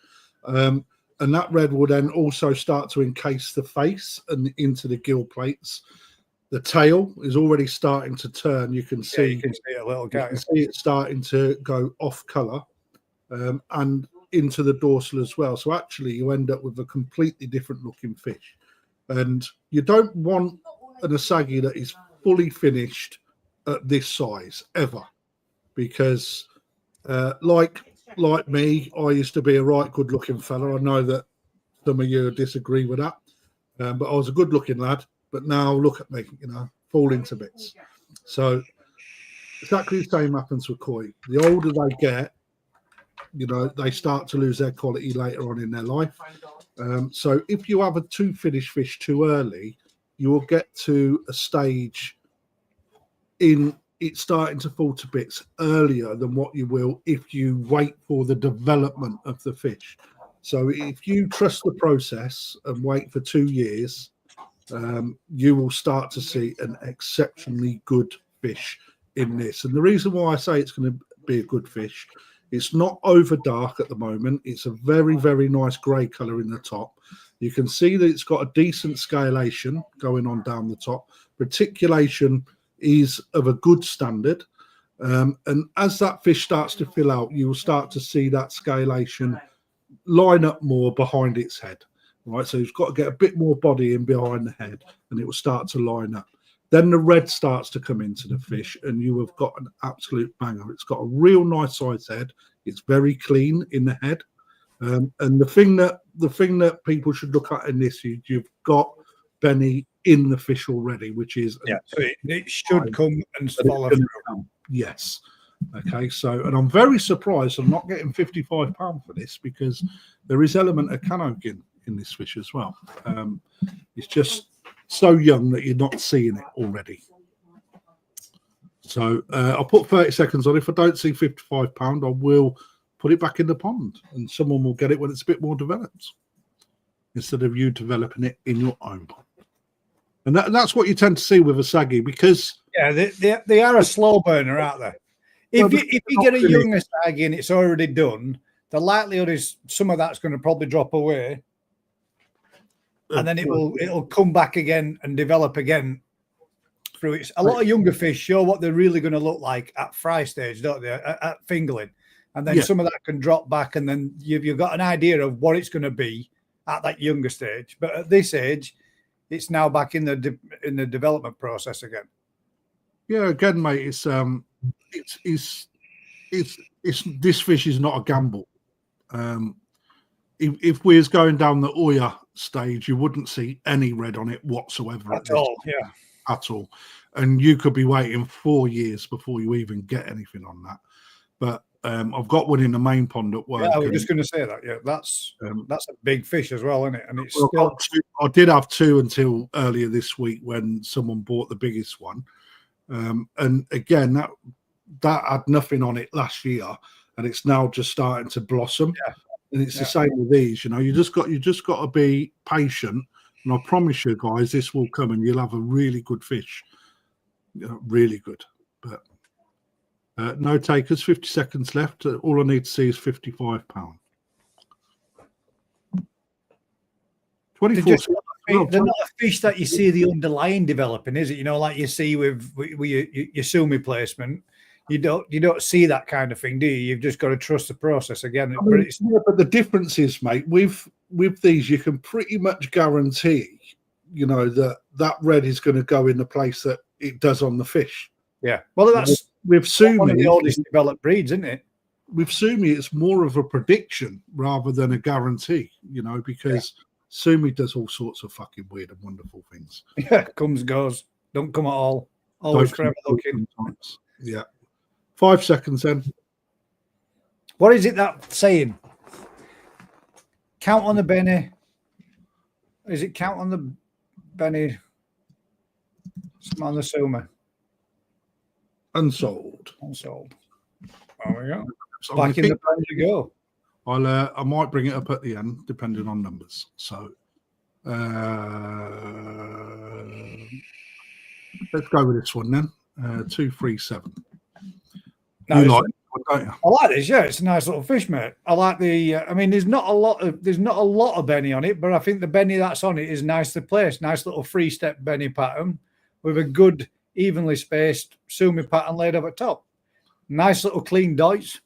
And that red will then also start to encase the face and into the gill plates. The tail is already starting to turn. You can see, a little guy. You can see it starting to go off color and into the dorsal as well. So actually, you end up with a completely different looking fish. And you don't want an asagi that is fully finished at this size ever, because like me, I used to be a right good looking fella. I know that some of you disagree with that, but I was a good looking lad. But now look at me, you know, falling to bits. So exactly the same happens with koi. The older they get, you know, they start to lose their quality later on in their life. So if you have a too finished fish too early, you will get to a stage in it's starting to fall to bits earlier than what you will if you wait for the development of the fish. So if you trust the process and wait for 2 years, you will start to see an exceptionally good fish in this. And the reason why I say it's going to be a good fish, it's not over dark at the moment. It's a very, very nice grey colour in the top. You can see that it's got a decent scalation going on down the top. Reticulation is of a good standard. And as that fish starts to fill out, you will start to see that scalation line up more behind its head. Right, so you've got to get a bit more body in behind the head and it will start to line up. Then the red starts to come into the fish and you have got an absolute banger. It's got a real nice size head. It's very clean in the head. And the thing that people should look at in this is you've got Benny in the fish already, which is so it should come and follow through. Yes. Okay, so, and I'm very surprised I'm not getting £55 for this, because there is element of canogin in this fish as well. It's just so young that you're not seeing it already. So I'll put 30 seconds on. If I don't see £55, I will put it back in the pond and someone will get it when it's a bit more developed, instead of you developing it in your own pond. And that's what you tend to see with asagi, because they are a slow burner, aren't they? If you get a younger stag in, it's already done. The likelihood is some of that's going to probably drop away, and then it'll come back again and develop again through its. A lot of younger fish show what they're really going to look like at fry stage, don't they? At fingerling, and then some of that can drop back, and then you've got an idea of what it's going to be at that younger stage. But at this age, it's now back in the development process again. Yeah, again, mate, it's this fish is not a gamble. If we was going down the Oya stage, you wouldn't see any red on it whatsoever at all. Yeah, at all, and you could be waiting 4 years before you even get anything on that. But I've got one in the main pond at work. Yeah, I was just going to say that. Yeah, that's a big fish as well, isn't it? And it's I did have two until earlier this week when someone bought the biggest one. And again, that had nothing on it last year, and it's now just starting to blossom. Yeah. And it's the same with these. You just got to be patient, and I promise you guys, this will come, and you'll have a really good fish. Really good. But no takers. 50 seconds left. All I need to see is £55. 24. They're not a fish that you see the underlying developing, is it? Like you see with your sumi placement, you don't see that kind of thing, do you? You've just got to trust the process again. But the difference is, mate, with these, you can pretty much guarantee, that red is going to go in the place that it does on the fish. Yeah, well, that's with sumi, one of the oldest developed breeds, isn't it? With sumi, it's more of a prediction rather than a guarantee, because. Yeah. Sumi does all sorts of fucking weird and wonderful things. Yeah, comes, goes, don't come at all. Always forever looking. Yeah. 5 seconds then. What is it that saying? Count on the Benny. Is it count on the Benny? Some on the Sumi. Unsold. There we go. Back in the pen you go. I might bring it up at the end, depending on numbers. So let's go with this one then. 237. You like it, don't you? I like this. Yeah, it's a nice little fish, mate. I like the. I mean, there's not a lot of Benny on it, but I think the Benny that's on it is nicely placed. Nice little 3-step Benny pattern with a good, evenly spaced sumi pattern laid up at top. Nice little clean Doitsu.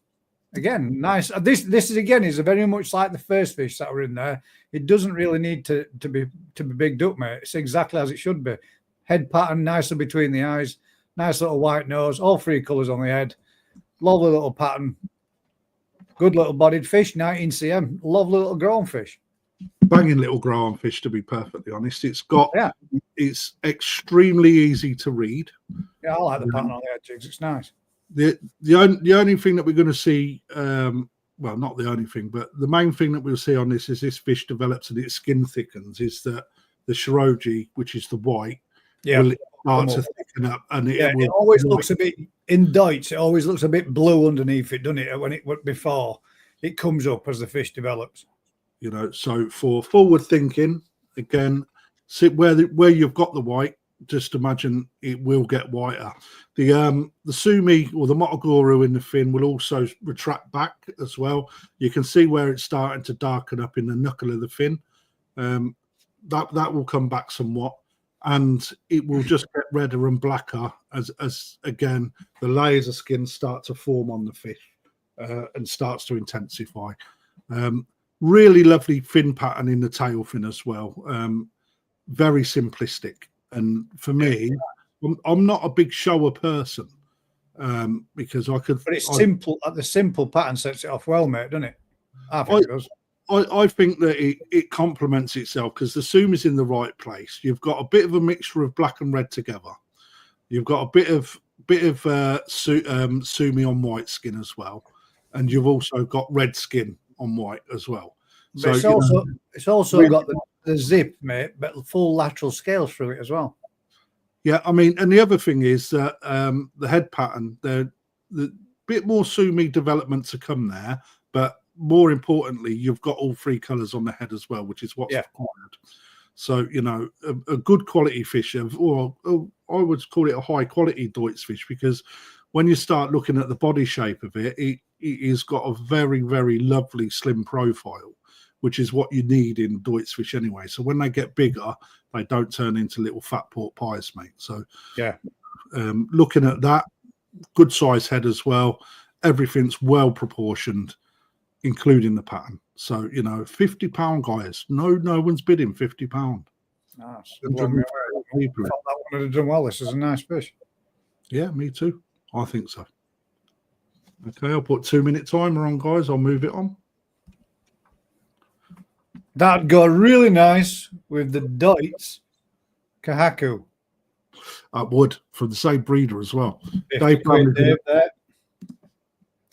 Again, nice. This is very much like the first fish that were in there. It doesn't really need to be bigged up, mate. It's exactly as it should be. Head pattern nicely between the eyes. Nice little white nose. All 3 colours on the head. Lovely little pattern. Good little bodied fish. 19 cm. Lovely little grown fish. Banging little grown fish, to be perfectly honest. It's extremely easy to read. Yeah, I like the pattern on the head, Jigs. It's nice. The only thing that we're going to see, well, not the only thing, but the main thing that we'll see on this is this fish develops and its skin thickens, is that the shiroji, which is the white, will start to thicken up, and it always looks a bit in Doitsu. It always looks a bit blue underneath it, doesn't it? Before it comes up as the fish develops. So for forward thinking, again, sit where you've got the white. Just imagine it will get whiter. The sumi or the motoguru in the fin will also retract back as well. You can see where it's starting to darken up in the knuckle of the fin. That will come back somewhat, and it will just get redder and blacker as again the layers of skin start to form on the fish and starts to intensify. Really lovely fin pattern in the tail fin as well. Very simplistic. And for me, I'm not a big shower person because I could. But it's simple. The simple pattern sets it off well, mate, doesn't it? I think it does. I think that it complements itself because the sumi's in the right place. You've got a bit of a mixture of black and red together. You've got a bit of sumi on white skin as well, and you've also got red skin on white as well. But it's also got the zip, mate, but full lateral scales through it as well. Yeah, I mean, and the other thing is that the head pattern, the bit more sumi development to come there, but more importantly, you've got all 3 colours on the head as well, which is what's required. So, a good quality fish, or I would call it a high quality Doitsu fish, because when you start looking at the body shape of it, it has got a very, very lovely slim profile, which is what you need in Doitsu fish anyway. So when they get bigger, they don't turn into little fat pork pies, mate. So yeah, looking at that, good size head as well. Everything's well proportioned, including the pattern. So, you know, £50, guys. No one's bidding £50. Nice. I thought that one would have done well. This is a nice fish. Yeah, me too. I think so. Okay, I'll put 2-minute timer on, guys. I'll move it on. That'd go really nice with the Doitsu Kohaku. I would, from the same breeder as well. Dave there.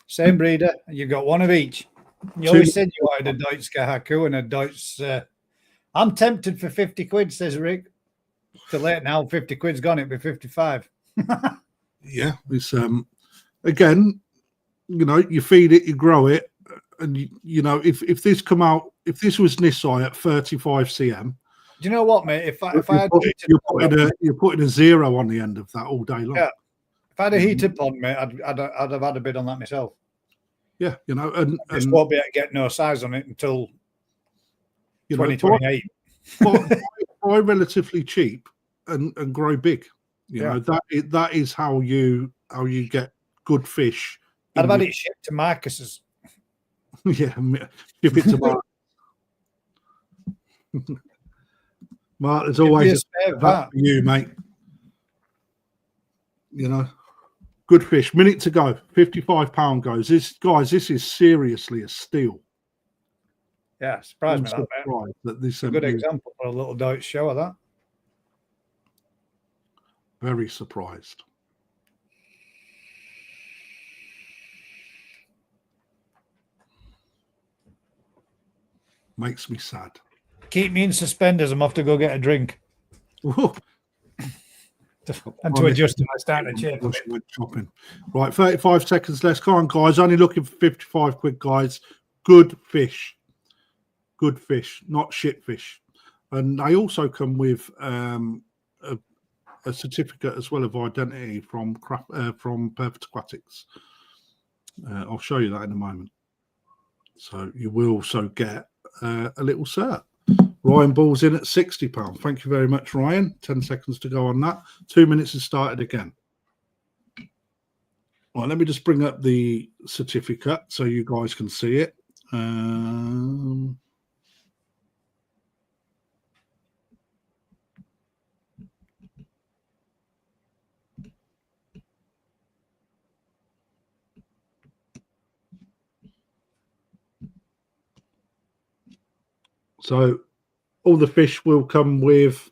Same breeder. You got one of each. You always said you wanted a Doitsu Kohaku and a Doitsu. I'm tempted for 50 quid, says Rick. Too late now. 50 quid's gone. It'd be 55. Yeah, it's again, you know, you feed it, you grow it, and you know, if this come out, if this was Nisai at 35 cm, do you know what, mate? If I had you're putting a 0 on the end of that all day long. Yeah. If I had a heated pond, mate, I'd have had a bid on that myself. Yeah, you know, and just won't be able to get no size on it until 2028. Buy relatively cheap and grow big. You know, that is how you get good fish. I'd have had it shipped to Marcus's. Yeah, ship it to Mark. Mark, there's always a for you, mate. You know, good fish. Minute to go. £55 goes. This is seriously a steal. Yeah, surprised me that this a good example for a little Doitsu Showa, that. Very surprised. Makes me sad. Keep me in suspenders. I'm off to go get a drink. And to adjust to my starting chair. Chopping. Right, 35 seconds left. Come on, guys. Only looking for 55 quid, guys. Good fish. Good fish, not shit fish. And they also come with a certificate as well of identity from Perfect Aquatics. I'll show you that in a moment. So you will also get a little cert. Ryan Ball's in at £60. Thank you very much, Ryan. 10 seconds to go on that. 2 minutes has started again. Right, let me just bring up the certificate so you guys can see it. So all the fish will come with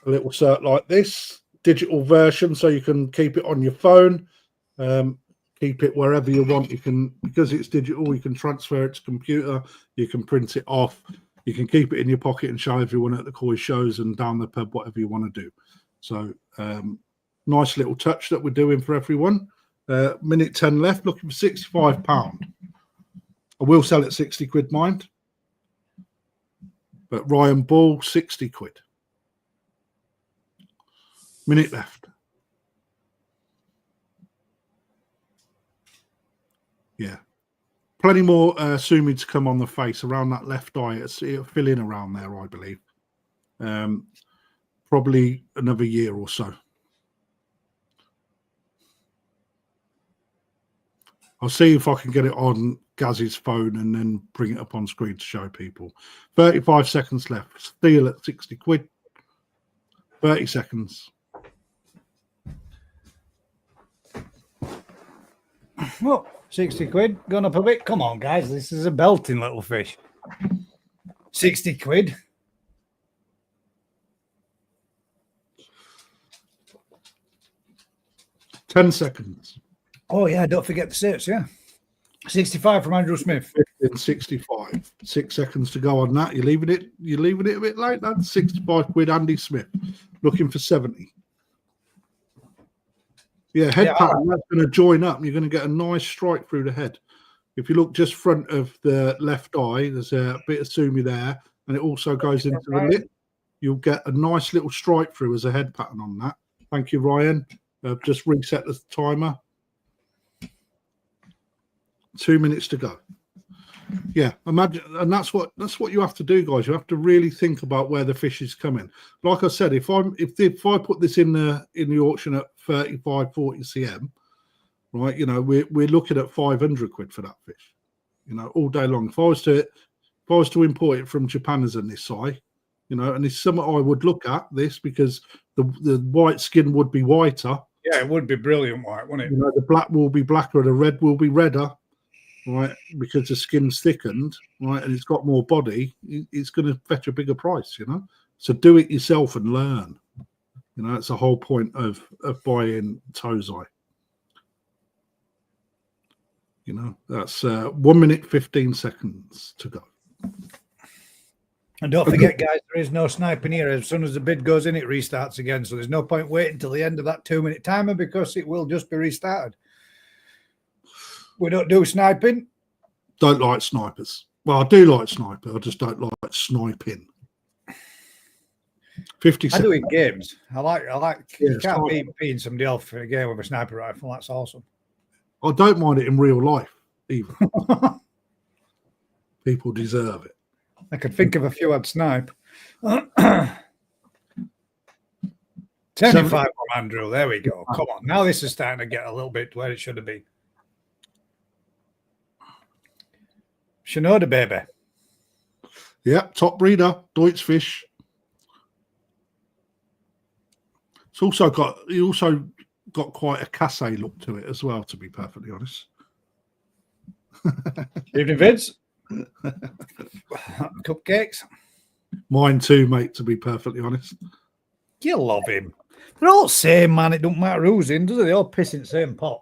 a little cert like this, digital version, so you can keep it on your phone, keep it wherever you want. You can, because it's digital, you can transfer it to computer, you can print it off, you can keep it in your pocket and show everyone at the koi shows and down the pub, whatever you want to do. So nice little touch that we're doing for everyone. Minute 10 left, looking for £65. I will sell it 60 quid, mind. But Ryan Ball, 60 quid. Minute left. Yeah. Plenty more sumi to come on the face around that left eye. It'll fill in around there, I believe. Probably another year or so. I'll see if I can get it on Gaz's phone and then bring it up on screen to show people. 35 seconds left. Steal at 60 quid. 30 seconds. Well, 60 quid. Gone up a bit. Come on, guys. This is a belting little fish. 60 quid. Ten seconds. Oh, yeah. Don't forget the search, yeah. 65 from Andrew Smith. 65. 6 seconds to go on that. You're leaving it a bit late. That's 65 quid. Andy Smith looking for 70. Yeah, head pattern. That's going to join up. You're going to get a nice strike through the head. If you look just front of the left eye, there's a bit of sumi there, and it also goes into the lip. You'll get a nice little strike through as a head pattern on that. Thank you, Ryan. Just reset the timer. 2 minutes to go. Yeah, imagine, and that's what you have to do, guys. You have to really think about where the fish is coming. Like I said, if I put this in the auction at 35, 40 cm, right? You know, we're looking at 500 quid for that fish. You know, all day long. If I was to import it from Japan as an Isai, you know, and it's something I would look at this because the white skin would be whiter. Yeah, it would be brilliant white, wouldn't it? You know, the black will be blacker and the red will be redder. Right, because the skin's thickened, right, and it's got more body, it's going to fetch a bigger price, you know. So do it yourself and learn. You know, that's the whole point of buying Tosai. You know, that's 1 minute 15 seconds to go. And don't forget, guys, there is no sniping here. As soon as the bid goes in, it restarts again. So there's no point waiting until the end of that 2 minute timer because it will just be restarted. We don't do sniping. Don't like snipers. Well, I do like sniper. I just don't like sniping. 50 I do in games. I like. Yeah, you can't beat beating somebody off for a game with a sniper rifle. That's awesome. I don't mind it in real life either. People deserve it. I could think of a few I'd snipe. 75 from Andrew. There we go. Come on. Now this is starting to get a little bit where it should have been. Shinoda baby. Yeah, top breeder, Doitsu fish. He also got quite a casse look to it as well, to be perfectly honest. Evening, Vince. Cupcakes. Mine too, mate, to be perfectly honest. You love him. They're all the same, man. It don't matter who's in, does it? They all piss in the same pot.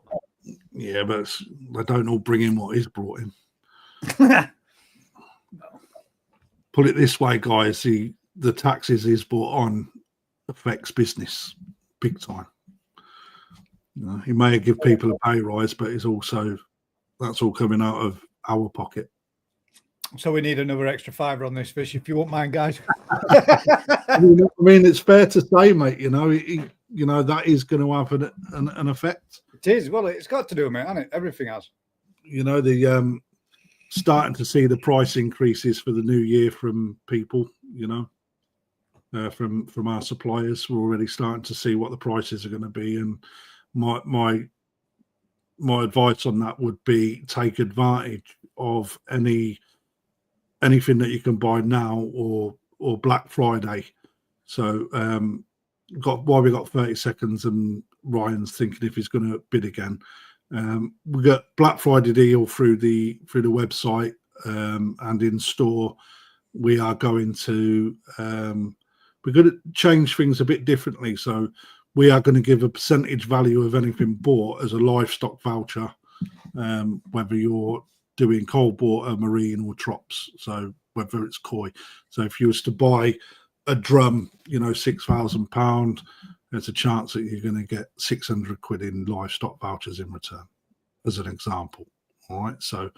Yeah, but they don't all bring in what is brought in. Put it this way, guys, the taxes is brought on affects business big time. You know, he may give people a pay rise, but it's also that's all coming out of our pocket. So we need another extra $5 on this fish, if you won't mind, guys. I mean, it's fair to say, mate. You know, you know that is going to have an effect. It is. Well, it's got to do, mate, hasn't it? Everything has. You know, the starting to see the price increases for the new year from people. You know, from our suppliers, we're already starting to see what the prices are going to be. And my advice on that would be take advantage of anything that you can buy now or Black Friday. So while we got 30 seconds and Ryan's thinking if he's going to bid again. We got Black Friday deal through the website and in store. We are going to we're going to change things a bit differently. So we are going to give a percentage value of anything bought as a livestock voucher, whether you're doing cold water, marine, or trops. So whether it's koi. So if you was to buy a drum, you know, £6,000, there's a chance that you're going to get 600 quid in livestock vouchers in return, as an example. All right. So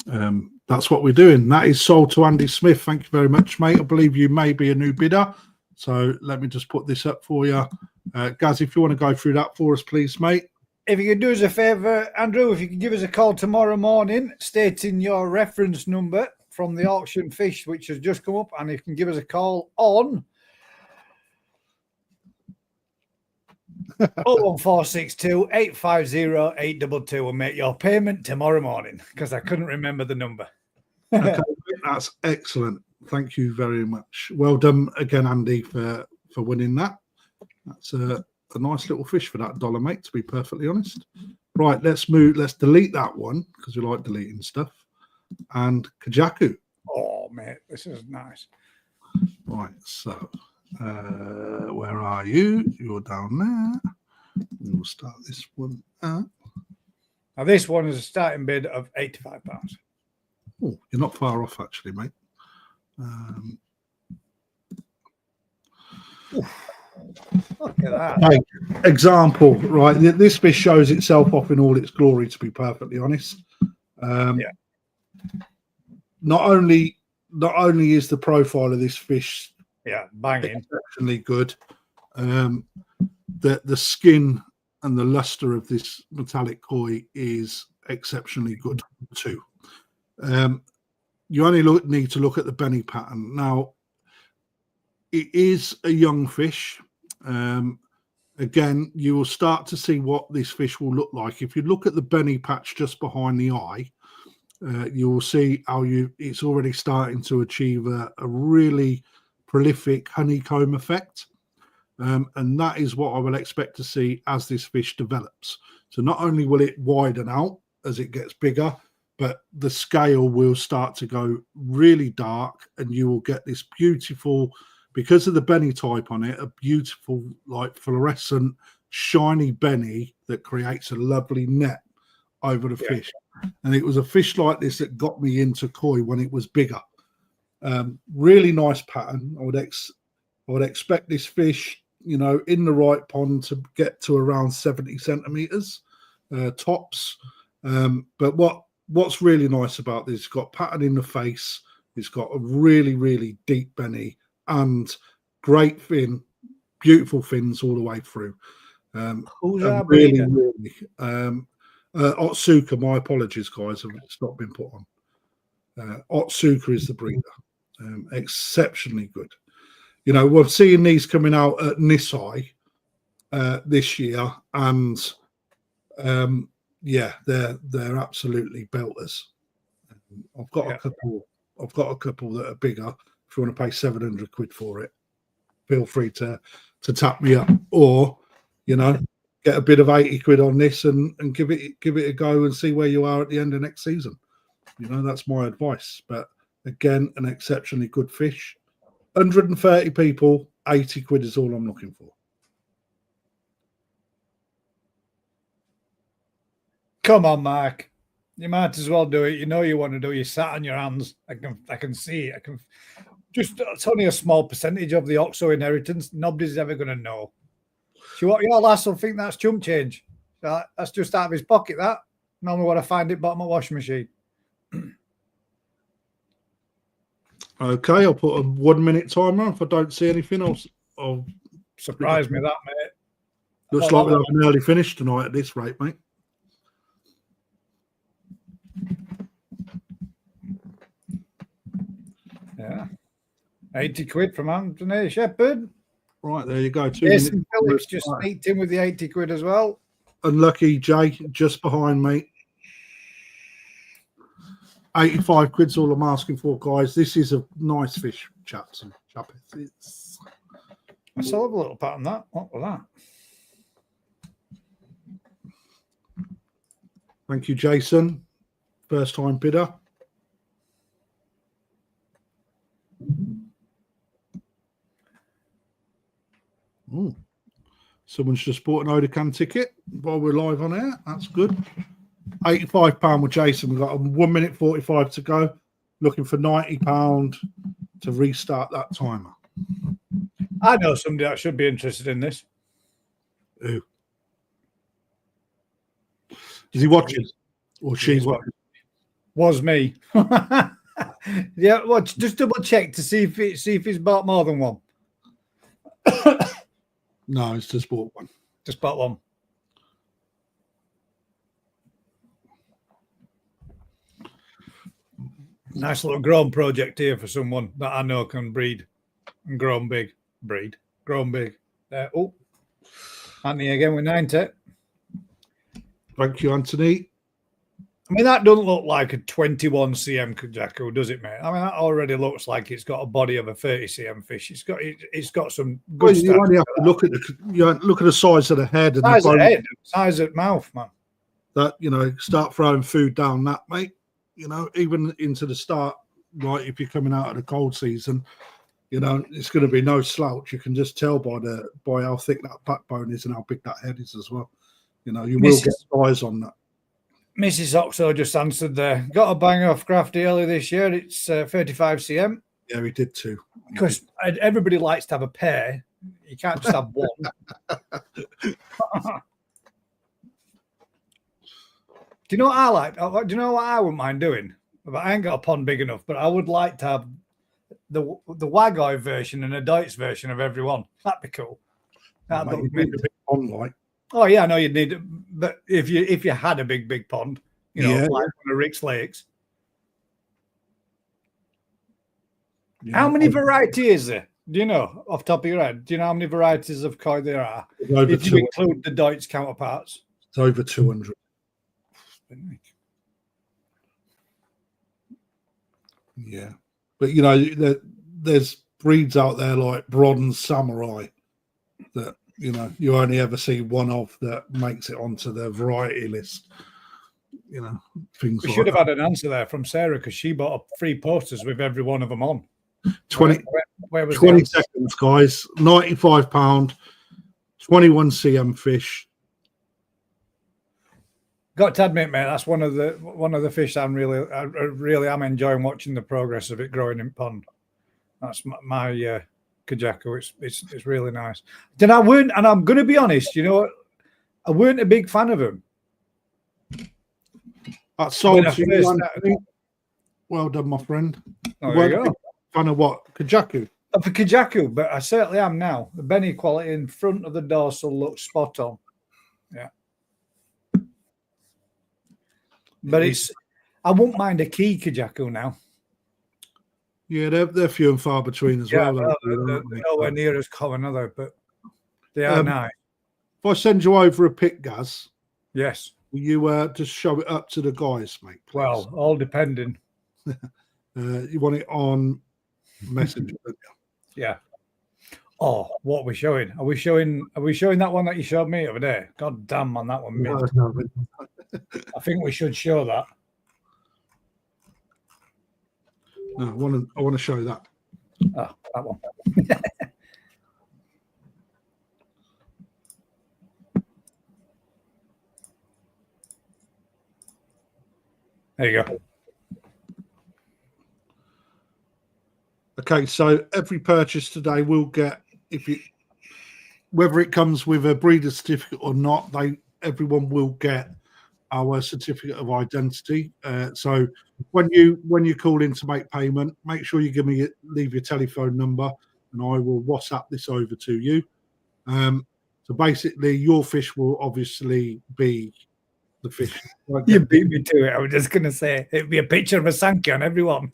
that's what we're doing. That is sold to Andy Smith. Thank you very much, mate. I believe you may be a new bidder. So let me just put this up for you. Gaz, if you want to go through that for us, please, mate. If you could do us a favour, Andrew, if you could give us a call tomorrow morning, stating your reference number from the auction fish, which has just come up, and if you can give us a call on 01462 850 822 and make your payment tomorrow morning, because I couldn't remember the number. Okay, that's excellent. Thank you very much. Well done again, Andy, for winning that. That's a nice little fish for that $1, mate, to be perfectly honest. Right, let's delete that one because we like deleting stuff. And Kujaku. Oh, mate, this is nice. Right, so where are you? You're down there. We'll start this one up. Now, this one is a starting bid of £85. Oh, you're not far off, actually, mate. Look at that. Okay, example, right? This fish shows itself off in all its glory, to be perfectly honest. Yeah. Not only is the profile of this fish banging, exceptionally good, the skin and the luster of this metallic koi is exceptionally good too. You only need to look at the Benny pattern. Now, it is a young fish. Again, you will start to see what this fish will look like. If you look at the Benny patch just behind the eye, you will see how it's already starting to achieve a really prolific honeycomb effect. And that is what I will expect to see as this fish develops. So not only will it widen out as it gets bigger, but the scale will start to go really dark, and you will get this beautiful, because of the Benny type on it, a beautiful like fluorescent shiny Benny that creates a lovely net over the fish. And it was a fish like this that got me into koi when it was bigger. Really nice pattern. I would expect this fish, you know, in the right pond to get to around 70 centimeters tops. But what's really nice about this, it's got pattern in the face, it's got a really, really deep Benny and great fin, beautiful fins all the way through. Who's our really, breeder? really, Otsuka, my apologies, guys, it's not been put on. Otsuka is the breeder. Exceptionally good. You know, we're seeing these coming out at Nisai this year, and yeah, they're absolutely belters. I've got a couple that are bigger. If you want to pay 700 quid for it, feel free to tap me up, or you know, get a bit of 80 quid on this and give it a go and see where you are at the end of next season. You know, that's my advice. But again, an exceptionally good fish. 130 people, 80 quid is all I'm looking for. Come on, Mark. You might as well do it. You know you want to do it. You sat on your hands. I can see it. It's only a small percentage of the OXO inheritance. Nobody's ever going to know. So what your lass will think that's chump change. That's just out of his pocket, that. Normally what I find it bottom of washing machine. Okay, I'll put a 1 minute timer. If I don't see anything else, I'll surprise me, that, mate. Looks like we'll have an early finish tonight at this rate, mate. Yeah. 80 quid from Anthony Shepherd. Right, there you go. Jason Phillips just sneaked in with the 80 quid as well. Unlucky Jay, just behind me. 85 quid's all I'm asking for, guys. This is a nice fish, chaps and chappets. I saw a little pattern that. What was that? Thank you, Jason. First time bidder. Ooh. Someone's just bought an Odacan ticket while we're live on air. That's good. £85 with Jason. We've got a 1 minute 45 to go. Looking for £90 to restart that timer. I know somebody that should be interested in this. Who? Is he watching? Or she's watching? Was me. Yeah, well, just double check to see if he's bought more than one. No, it's just bought one. Just bought one. Nice little grown project here for someone that I know can breed and grown big. Grown big. Oh, Anthony again with 90. Thank you, Anthony. I mean, that doesn't look like a 21 cm Kujaku, does it, mate? I mean, that already looks like it's got a body of a 30 cm fish. It's got some good well, you only have to look at the size of the head and size of head, size of mouth, man. That, you know, start throwing food down that, mate. You know, even into the start, right? If you're coming out of the cold season, you know, it's going to be no slouch. You can just tell by how thick that backbone is and how big that head is as well. You know, you will get eyes on that. Mrs. Oxo just answered there. Got a bang off Crafty earlier this year. It's 35 cm. Yeah, we did too. Because everybody likes to have a pair. You can't just have one. Do you know what I like? Do you know what I wouldn't mind doing? I ain't got a pond big enough, but I would like to have the Wagoi version and a Doitsu version of every one. That'd be cool. That'd look a big pond, like. Oh yeah, I know you'd need it, but if you had a big pond, like one of Rick's lakes. Yeah. How many varieties is there? Do you know off the top of your head? Do you know how many varieties of koi there are? If you include the Deutsch counterparts, it's over 200. Yeah, but there's breeds out there like Bronze Samurai that you only ever see one of that makes it onto the variety list. Things. We should have had an answer there from Sarah because she bought up 3 posters with every one of them on. 20 was 20 seconds, guys. £95, 21 cm fish. Got to admit, mate, that's one of the fish I really am enjoying watching the progress of it growing in pond. That's my Kujaku. It's really nice. Then I'm going to be honest. I weren't a big fan of him. That's sold to you. Well done, my friend. Oh, there you go. Fan of what? Kujaku? For Kujaku, but I certainly am now. The Benny quality in front of the dorsal looks spot on. Yeah. But I won't mind a key Kujaku now. Yeah, they're few and far between as well. They're nowhere near as common, are they? But they are nice. If I send you over a pic, Gaz, yes, will you just show it up to the guys, mate? Please? Well, all depending. You want it on Messenger? Yeah. Oh, what are we showing? Are we showing that one that you showed me over there? God damn, on that one. No. I think we should show that. No, I want to show that. Oh, that one. There you go. Okay, so every purchase today will get, whether it comes with a breeder certificate or not, everyone will get our certificate of identity. So when you call in to make payment, make sure you leave your telephone number, and I will WhatsApp this over to you. So basically, your fish will obviously be the fish. You beat me to it. I was just going to say it'd be a picture of a Sanke on everyone.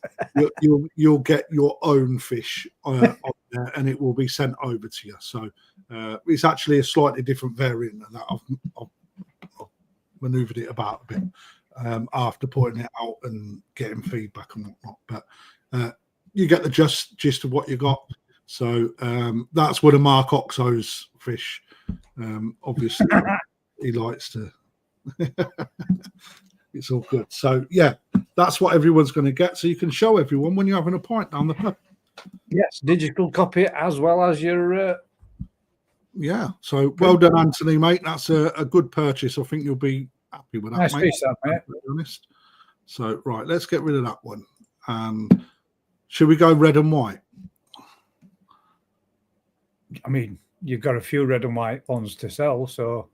You'll get your own fish on there, and it will be sent over to you. So it's actually a slightly different variant of that. I've maneuvered it about a bit after putting it out and getting feedback and whatnot. But you get the gist of what you got. So that's one of Mark Oxo's fish. Obviously, he likes to. It's all good. So yeah, that's what everyone's going to get. So you can show everyone when you're having a pint down the pub. Yes, digital copy as well as your. Yeah. So well done, Anthony, mate. That's a good purchase. I think you'll be happy with that. Nice mate. piece, that, mate. To be honest. So right, let's get rid of that one. And should we go red and white? I mean, you've got a few red and white ones to sell, so.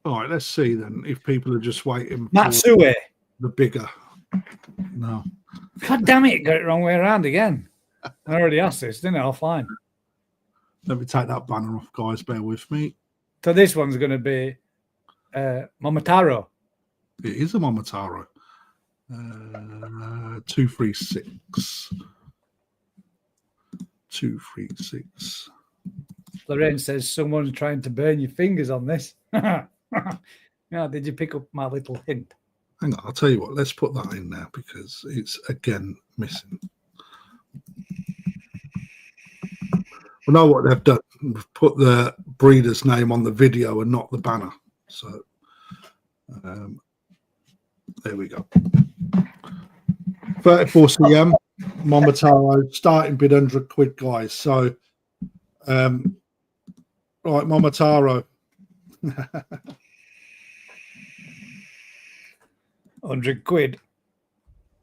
All right, let's see then if people are just waiting for Matsu, the bigger. No. God damn it, got it wrong way around again. I already asked this, didn't I? Offline. Let me take that banner off, guys. Bear with me. So this one's going to be Momotaro. It is a Momotaro. 236. 236. Lorraine says someone's trying to burn your fingers on this. Yeah, did you pick up my little hint? Hang on, I'll tell you what. Let's put that in there because it's again missing. I know what they've done. They've put the breeder's name on the video and not the banner. So there we go. 34 cm Momotaro, starting bid £100, guys. So right, Momotaro. 100 quid.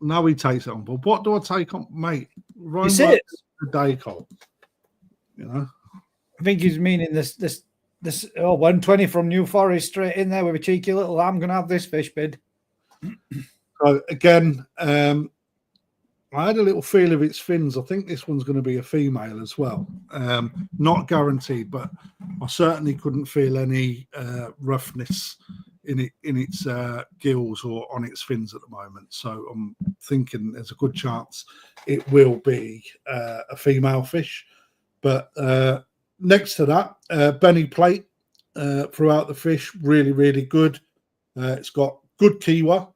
Now he takes it on board. What do I take on, mate? You see it? The day call. You know, I think he's meaning this 120 from New Forest straight in there with a cheeky little. I'm going to have this fish bid. So again, I had a little feel of its fins. I think this one's going to be a female as well. Not guaranteed, but I certainly couldn't feel any roughness in its gills or on its fins at the moment. So I'm thinking there's a good chance it will be a female fish. But next to that, Benny plate throughout the fish, really, really good. It's got good kiwa.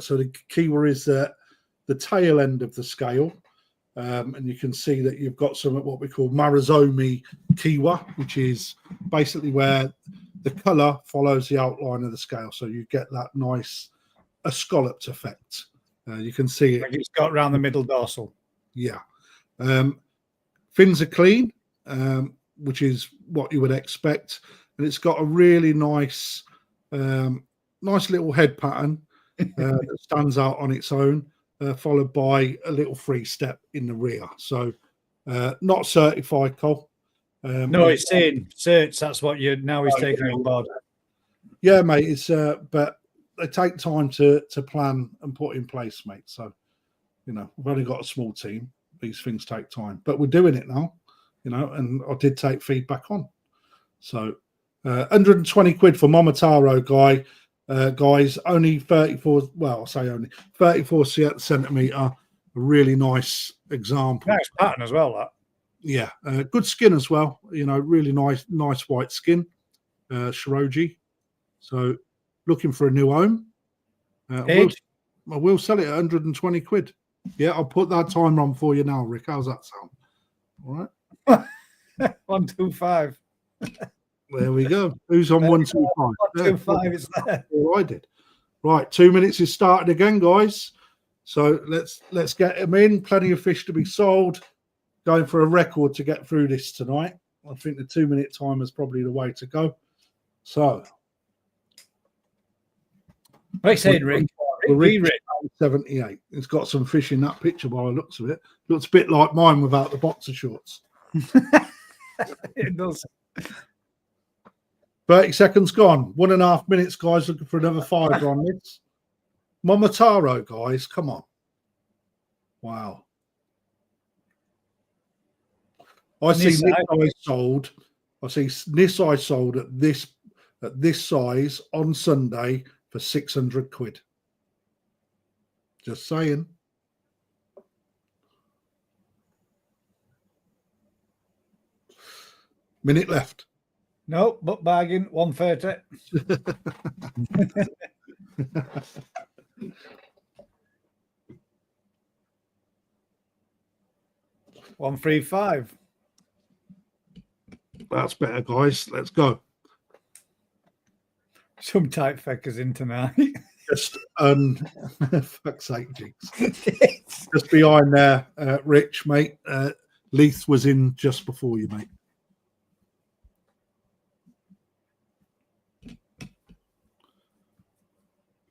So the kiwa is the tail end of the scale. And you can see that you've got some what we call Marizomi kiwa, which is basically where the colour follows the outline of the scale. So you get that nice escalloped effect. You can see it. Like it's got around the middle dorsal. Yeah. Fins are clean, which is what you would expect. And it's got a really nice little head pattern that stands out on its own, followed by a little free step in the rear. So not certified, Cole. No, it's saying certs. That's what he's taking on board. Yeah, mate. It's but they take time to plan and put in place, mate. So we've only got a small team. These things take time, but we're doing it now. And I did take feedback on. So 120 quid for Momotaro guys, only 34. Well, I'll say only 34 centimeter. A really nice example. Nice pattern as well. That. Yeah, good skin as well. Really nice white skin. Shiroji. So looking for a new home. I will sell it at 120 quid. Yeah, I'll put that timer on for you now, Rick. How's that sound? All right. 125. There we go. Who's on 125? 125 is there. I did. Right, 2 minutes is started again, guys. So let's get them in. Plenty of fish to be sold. Going for a record to get through this tonight. I think the 2 minute timer is probably the way to go. So, what are you saying, Rick? Rick 78. It's got some fish in that picture by the looks of it. Looks a bit like mine without the boxer shorts. It does. 30 seconds gone. 1.5 minutes, guys. Looking for another fiver on this. Momotaro, guys. Come on. Wow. I see Nisai sold. I see Nisai sold at this size on Sunday for 600 quid. Just saying. Minute left. No, but bargain 130. 135. That's better, guys. Let's go. Some tight feckers in tonight. Just fuck's sake, Jigs. Just behind there, Rich, mate. Leith was in just before you, mate.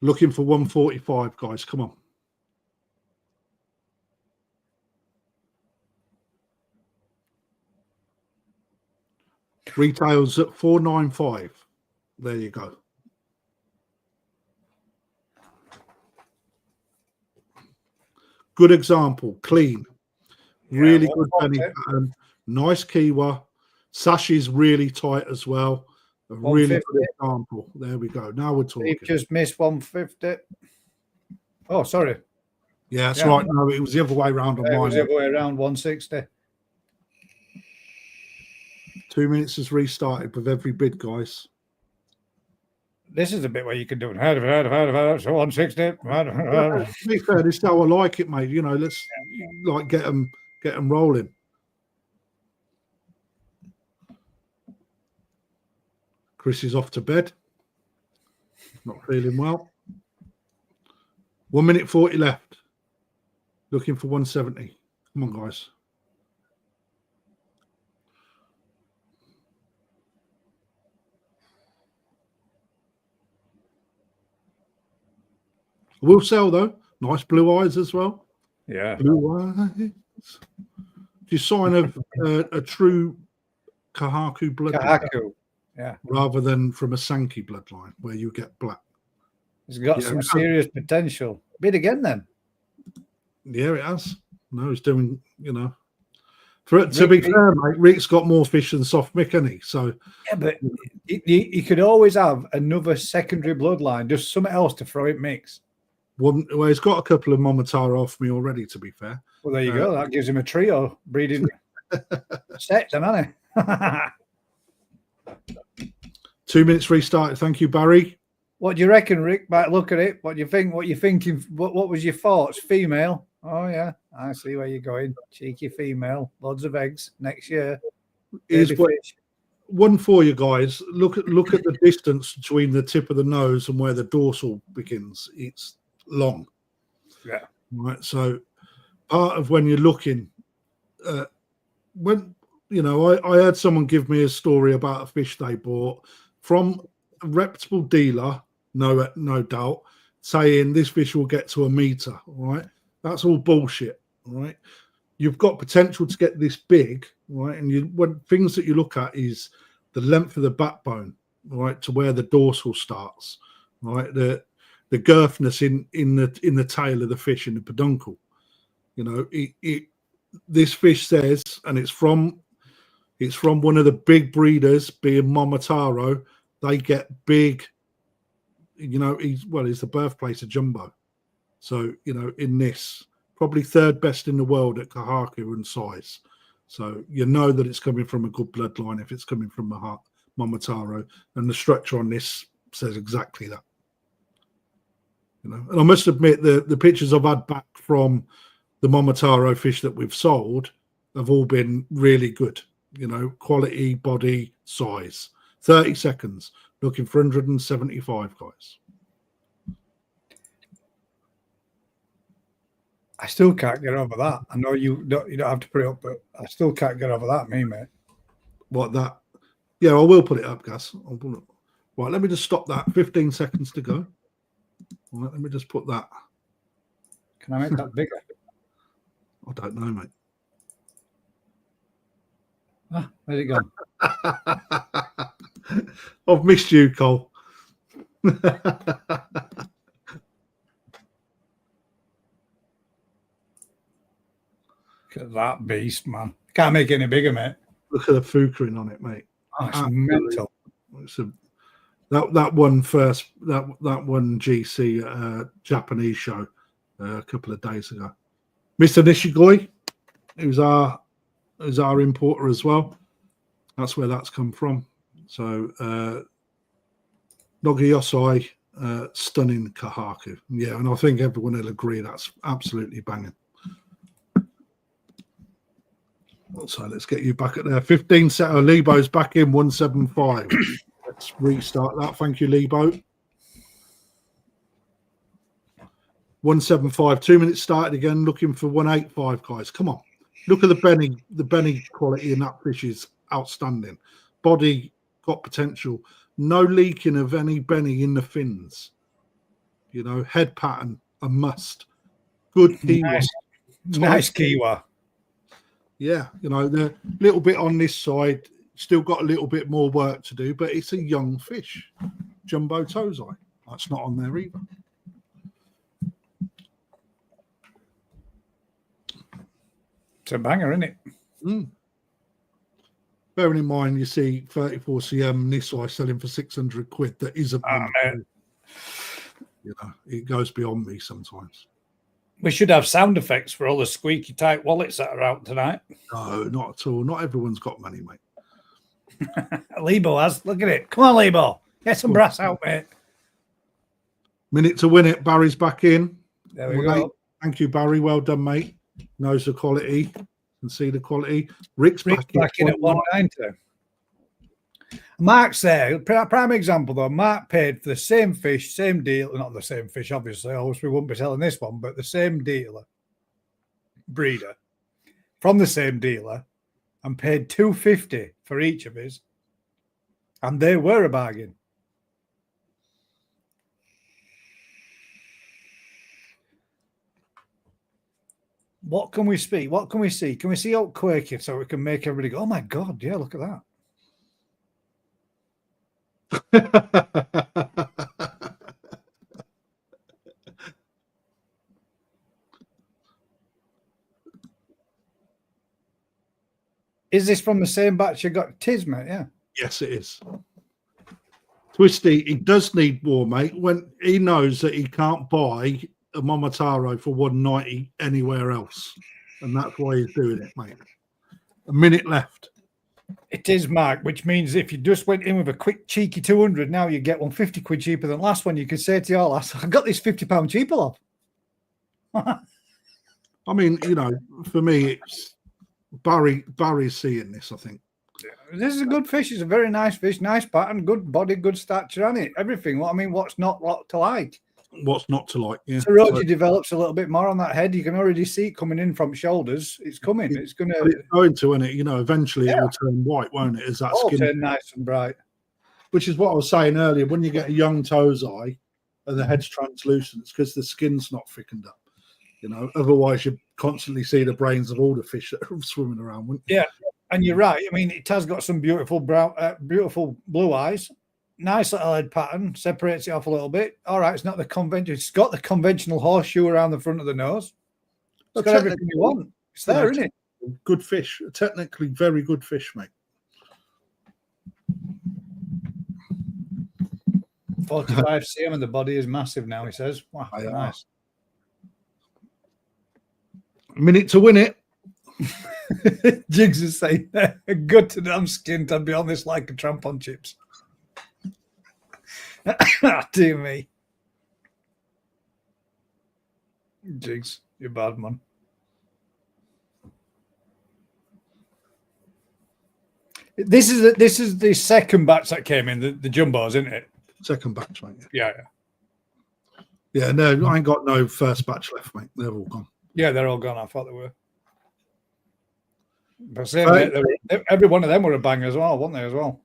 Looking for 145, guys. Come on. Retails at 495. There you go. Good example. Clean. Really good penny pattern. Nice kiwa. Sash is really tight as well. A really good example. There we go. Now we're talking. You've just missed 150. Oh, sorry. Yeah, that's right. No, it was the other way around on mine. It was the other way around, 160. 2 minutes has restarted with every bid, guys. This is a bit where you can do it. So 160. To be fair, this is how I like it, mate. Let's get them rolling. Chris is off to bed. Not feeling well. 1 minute 40 left. Looking for 170. Come on, guys. Will sell though. Nice blue eyes as well. Yeah. Blue eyes. Just sign of a true Kohaku bloodline. Kohaku. Yeah. Rather than from a Sanke bloodline where you get black. It's got some serious potential. Bid again then. Yeah, it has. No, it's doing, To be fair, mate, Rick's got more fish than Soft Mick, hasn't he? So yeah, but you could always have another secondary bloodline, just something else to throw in mix. Well, he's got a couple of Momotaro off me already, to be fair. Well, there you go. That gives him a trio breeding set, then, hasn't it? 2 minutes restarted. Thank you, Barry. What do you reckon, Rick? Back, look at it. What do you think? What you thinking? What was your thoughts? Female? Oh yeah, I see where you're going. Cheeky female, loads of eggs next year. Is one for you guys. Look at the distance between the tip of the nose and where the dorsal begins. It's long. Yeah. Right. So part of when you're looking, when I had someone give me a story about a fish they bought from a reputable dealer, no doubt, saying this fish will get to 1 meter. Right. That's all bullshit. Right. You've got potential to get this big, right? And when things that you look at is the length of the backbone, right, to where the dorsal starts, right? The girthness in the tail of the fish, in the peduncle. This fish says, and it's from one of the big breeders, being Momotaro. They get big. He's the birthplace of jumbo. So in this. Probably third best in the world at Kohaku and size. So you know that it's coming from a good bloodline if it's coming from a Momotaro. And the structure on this says exactly that. And I must admit the pictures I've had back from the Momotaro fish that we've sold have all been really good. Quality, body, size. 30 seconds, looking for 175, guys. I still can't get over that. I know you don't have to put it up, but I still can't get over that, mate. What, that? Yeah, I will put it up, Gus. Right, let me just stop that. 15 seconds to go. Right, let me just put that. Can I make that bigger? I don't know, mate. Where's it gone? I've missed you, Cole. Look at that beast, man. Can't make it any bigger, mate. Look at the fukurin on it, mate. Oh, it's mental. That one GC Japanese show a couple of days ago. Mr. Nishigoi, who's our importer as well. That's where that's come from. So Nogiyosai, stunning Kohaku. Yeah, and I think everyone will agree that's absolutely banging. So let's get you back at there. 15 setter. Lebo's back in 175. Let's restart that. Thank you, Lebo. 175. 2 minutes started again. Looking for 185, guys. Come on. Look at the benny. The benny quality in that fish is outstanding. Body got potential. No leaking of any benny in the fins. Head pattern a must. Good kiwa. Nice kiwa. Yeah, the little bit on this side, still got a little bit more work to do, but it's a young fish. Jumbo Tosai. That's not on there either. It's a banger, isn't it? Bearing in mind, you see 34 cm Nisai selling for 600 quid. That isn't. It goes beyond me sometimes. We should have sound effects for all the squeaky tight wallets that are out tonight. No, not at all. Not everyone's got money, mate. Lebo has. Look at it. Come on, Lebo. Get some brass out, mate. Minute to win it. Barry's back in. There we go. Thank you, Barry. Well done, mate. Knows the quality. Can see the quality. Rick's back in at 190. Mark's there. Prime example, though. Mark paid for the same fish, same deal. Not the same fish, obviously. We wouldn't be selling this one, but the same dealer, breeder, from the same dealer, and paid $250 for each of his. And they were a bargain. What can we speak? What can we see? Can we see out quaking so we can make everybody go, oh my God, yeah, look at that. Is this from the same batch you got? Tis, mate, yeah. Yes, it is. Twisty, he does need more, mate, when he knows that he can't buy a Momotaro for 190 anywhere else. And that's why he's doing it, mate. A minute left. It is, Mark, which means if you just went in with a quick, cheeky 200, now you get 150 quid cheaper than last one. You could say to your lass, I got this £50 cheaper off. I mean, you know, for me, it's Barry's seeing this, I think. This is a good fish. It's a very nice fish, nice pattern, good body, good stature on it. Everything. What I mean, what's not to like? What's not to like? Yeah. So Roji develops a little bit more on that head. You can already see it coming in from shoulders. It's coming. It's going to. It's going to, and it, you know, eventually it will turn white, won't it? As that skin turn nice and bright. Which is what I was saying earlier. When you get a young Tosai and the head's translucent, it's because the skin's not thickened up. You know, otherwise you constantly see the brains of all the fish that are swimming around, wouldn't you? Yeah, and you're right. I mean, it has got some beautiful brown, beautiful blue eyes. Nice little head pattern, separates it off a little bit. All right, it's not the conventional. It's got the conventional horseshoe around the front of the nose. It's got everything you want. It's there, isn't it? Good fish. Technically very good fish, mate. 45 cm and the body is massive now, he says. Wow, nice. A minute to win it. Jigs is saying, good to know I'm skinned. I'd be on this like a tramp on chips. Dear me. Jigs, you're bad, man. This is the second batch that came in, the jumbos, isn't it? Second batch, mate. Yeah. Yeah, no, I ain't got no first batch left, mate. They're all gone. Yeah, they're all gone. I thought they were. But same, every one of them were a banger as well, weren't they, as well?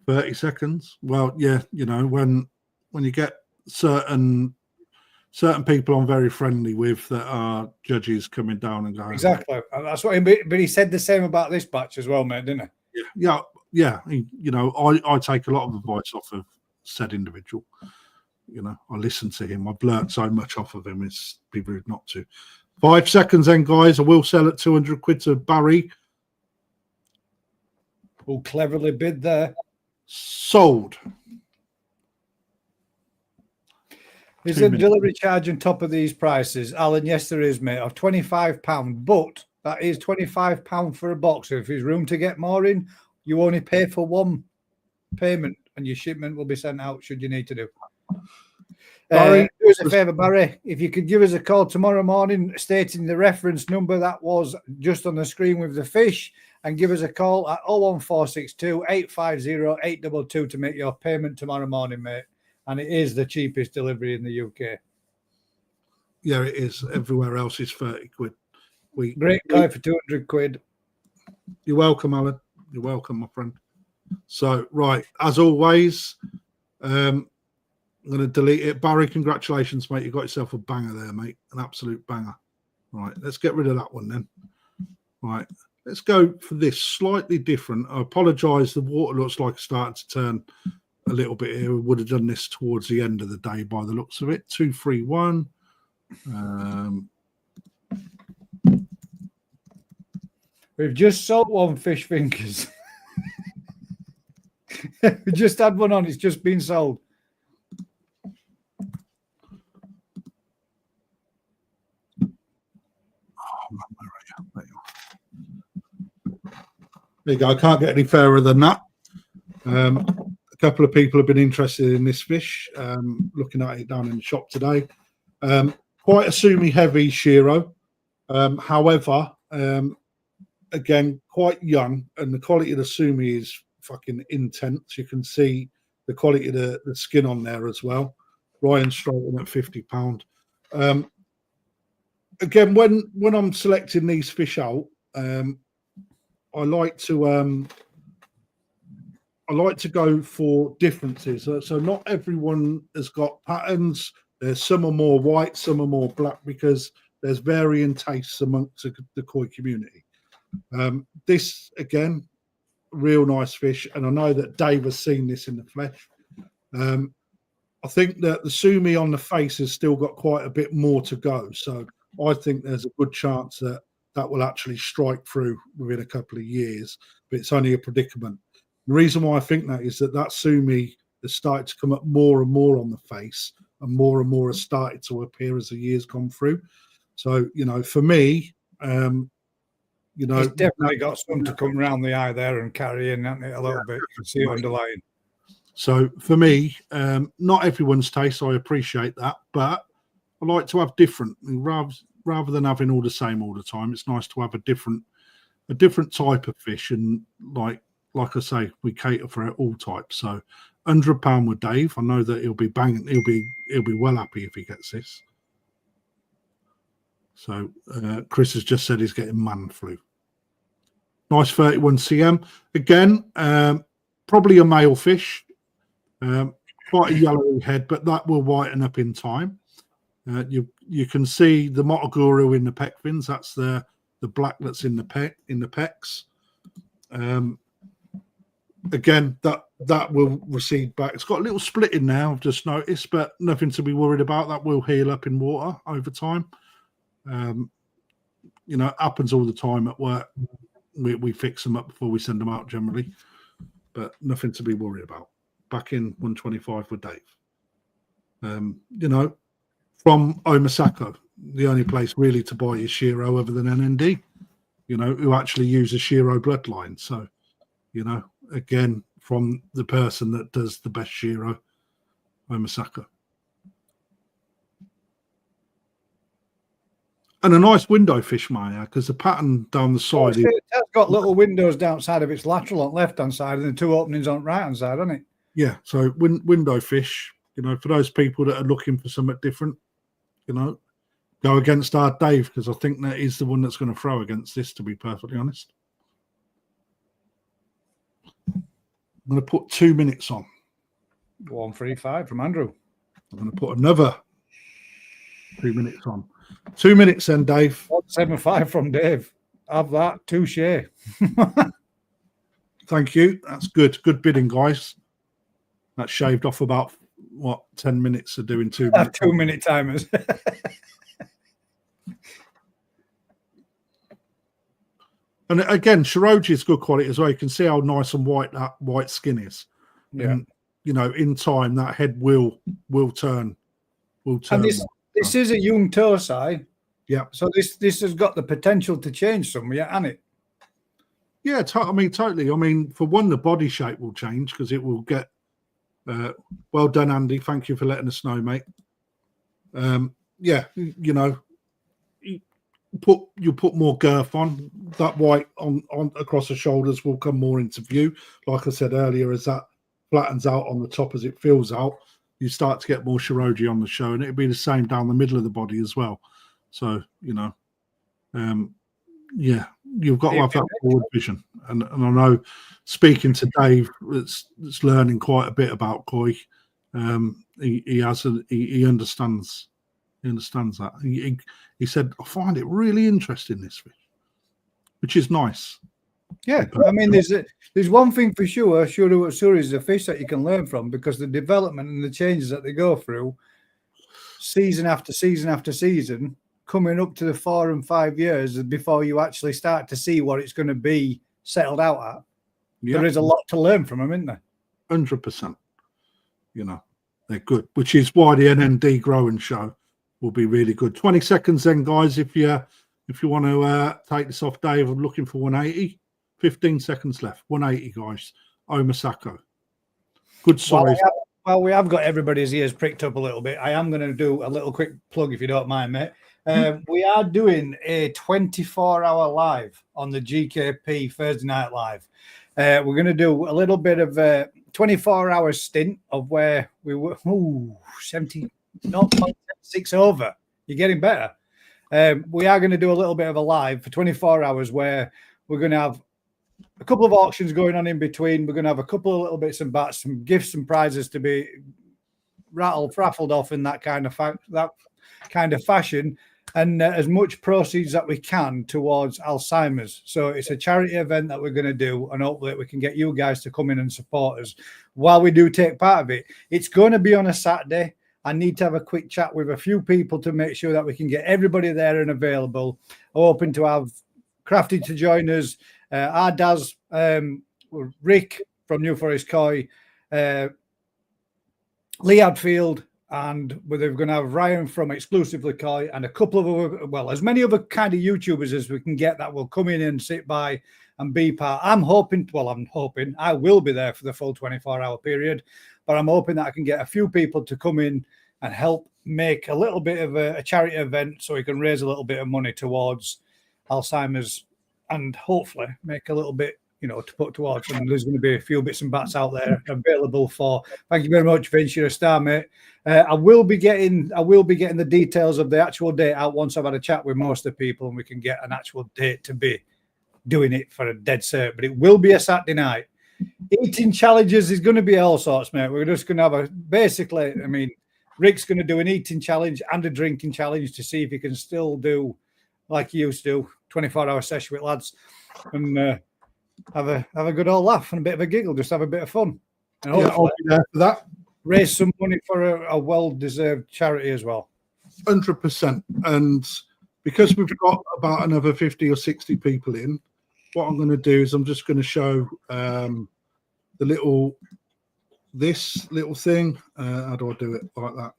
30 seconds. Well, yeah, you know, when you get certain people I'm very friendly with that are judges coming down and going. Exactly. And that's what but he said the same about this batch as well, mate, didn't he? Yeah. You know, I take a lot of advice off of said individual. You know, I listen to him. I've learnt so much off of him. It's be rude not to. 5 seconds then, guys. I will sell at 200 quid to Barry. Who cleverly bid there. Sold. Is there a delivery charge on top of these prices? Alan, yes, there is, mate, of £25. But that is £25 for a box. So if there's room to get more in, you only pay for one payment and your shipment will be sent out should you need to do. Do us a favour, Barry. If you could give us a call tomorrow morning stating the reference number that was just on the screen with the fish, and give us a call at 01462 850 822 to make your payment tomorrow morning, mate. And it is the cheapest delivery in the UK. Yeah, it is. Everywhere else is 30 quid. Great guy for 200 quid. You're welcome, Alan. You're welcome, my friend. So, right, as always, I'm going to delete it. Barry, congratulations, mate. You got yourself a banger there, mate. An absolute banger. Right, let's get rid of that one then. Right, let's go for this slightly different. I apologise. The water looks like it's starting to turn a little bit here. We would have done this towards the end of the day by the looks of it. 2, 3, 1. We've just sold one fish fingers. We just had one on. It's just been sold. There you go. I can't get any fairer than that. A couple of people have been interested in this fish. Looking at it down in the shop today. Quite a sumi heavy Shiro. However, again, quite young, and the quality of the sumi is fucking intense. You can see the quality of the skin on there as well. Ryan Stroughton at £50. Again, when I'm selecting these fish out, I like to go for differences. So not everyone has got patterns. There's some are more white, some are more black, because there's varying tastes amongst the koi community. This again, real nice fish, and I know that Dave has seen this in the flesh. I think that the sumi on the face has still got quite a bit more to go. So I think there's a good chance that that will actually strike through within a couple of years, but it's only a predicament. The reason why I think that is that sumi has started to come up more and more on the face, and more has started to appear as the years gone through. So, for me, it's definitely got some to come around the eye there and carry in, hasn't it, a little bit? You can see it underlying. So for me, not everyone's taste, I appreciate that, but I like to have different, rather than having all the same all the time. It's nice to have a different type of fish, and like I say, we cater for all types. So £100 with Dave. I know that he'll be banging. He'll be well happy if he gets this. So Chris has just said he's getting man flu. Nice 31 cm again. Probably a male fish. Quite a yellowy head, but that will whiten up in time. You can see the Motoguru in the pec fins. That's the black that's in the pecs. Again, that will recede back. It's got a little splitting now, I've just noticed, but nothing to be worried about. That will heal up in water over time. It happens all the time at work. We fix them up before we send them out generally, but nothing to be worried about. Back in 125 with Dave. From Omasako, the only place really to buy is Shiro other than NND, who actually use a Shiro bloodline. So, again, from the person that does the best Shiro, Omasako. And a nice window fish, Maya, because the pattern down the side. It has got little windows down side of its lateral on left-hand side and the two openings on right-hand side, hasn't it? Yeah, so window fish, for those people that are looking for something different, go against our Dave, because I think that is the one that's going to throw against this, to be perfectly honest. I'm going to put 2 minutes on. 135 from Andrew. I'm going to put another 2 minutes on. 2 minutes then, Dave. 175 from Dave. Have that. Touche. Thank you. That's good. Good bidding, guys. That shaved off about, 10 minutes of doing 2 minutes. 2 minute timers. And again, Shiroji is good quality as well. You can see how nice and white that white skin is. Yeah. And, in time, that head will turn. And this is a young Tosai. Yeah. So this has got the potential to change some, hasn't it? Yeah, totally. For one, the body shape will change because it will get. Well done, Andy. Thank you for letting us know, mate. You put more girth on. That white on across the shoulders will come more into view. Like I said earlier, as that flattens out on the top as it fills out, you start to get more Shiroji on the show, and it'll be the same down the middle of the body as well. So you've got to have that forward vision. And I know, speaking to Dave, that's learning quite a bit about koi. He understands. He understands that. He said, I find it really interesting, this fish, which is nice. Yeah, there's one thing for sure. Shiro Utsuri is a fish that you can learn from, because the development and the changes that they go through season after season after season, coming up to the 4 and 5 years before you actually start to see what it's going to be settled out at. Yeah. There is a lot to learn from them, isn't there? 100%. They're good, which is why the NND growing show will be really good. 20 seconds then, guys, if you want to take this off, Dave. I'm looking for 180. 15 seconds left. 180, guys. Omasako. Good size. Well, we have got everybody's ears pricked up a little bit. I am going to do a little quick plug, if you don't mind, mate. We are doing a 24-hour live on the GKP Thursday Night Live. We're going to do a little bit of a 24-hour stint of where we were 70.6 over. You're getting better. We are going to do a little bit of a live for 24 hours where we're going to have a couple of auctions going on in between. We're going to have a couple of little bits and bats, some gifts and prizes to be raffled off in that kind of fashion, and as much proceeds that we can towards Alzheimer's. So it's a charity event that we're going to do, and hopefully we can get you guys to come in and support us while we do take part of it. It's going to be on a Saturday. I need to have a quick chat with a few people to make sure that we can get everybody there and available. I'm hoping to have Crafty to join us, our Daz, Rick from New Forest Koi, Lee Hadfield, and we're going to have Ryan from Exclusively Koi and a couple of other, well, as many other kind of YouTubers as we can get that will come in and sit by and be part. I'm hoping I will be there for the full 24-hour period, but I'm hoping that I can get a few people to come in and help make a little bit of a charity event so we can raise a little bit of money towards Alzheimer's and hopefully make a little bit, to put towards. And there's going to be a few bits and bats out there available for. Thank you very much, Vince. You're a star, mate. I will be getting the details of the actual date out once I've had a chat with most of the people and we can get an actual date to be doing it for a dead cert. But it will be a Saturday night. Eating challenges is going to be all sorts, mate. We're just going to have Rick's going to do an eating challenge and a drinking challenge to see if he can still do like he used to, 24-hour session with lads, and have a good old laugh and a bit of a giggle, just have a bit of fun. And I'll be there for that. Raise some money for a well-deserved charity as well. 100%. And because we've got about another 50 or 60 people in, what I'm going to do is I'm just going to show this little thing. How do I do it? Like that.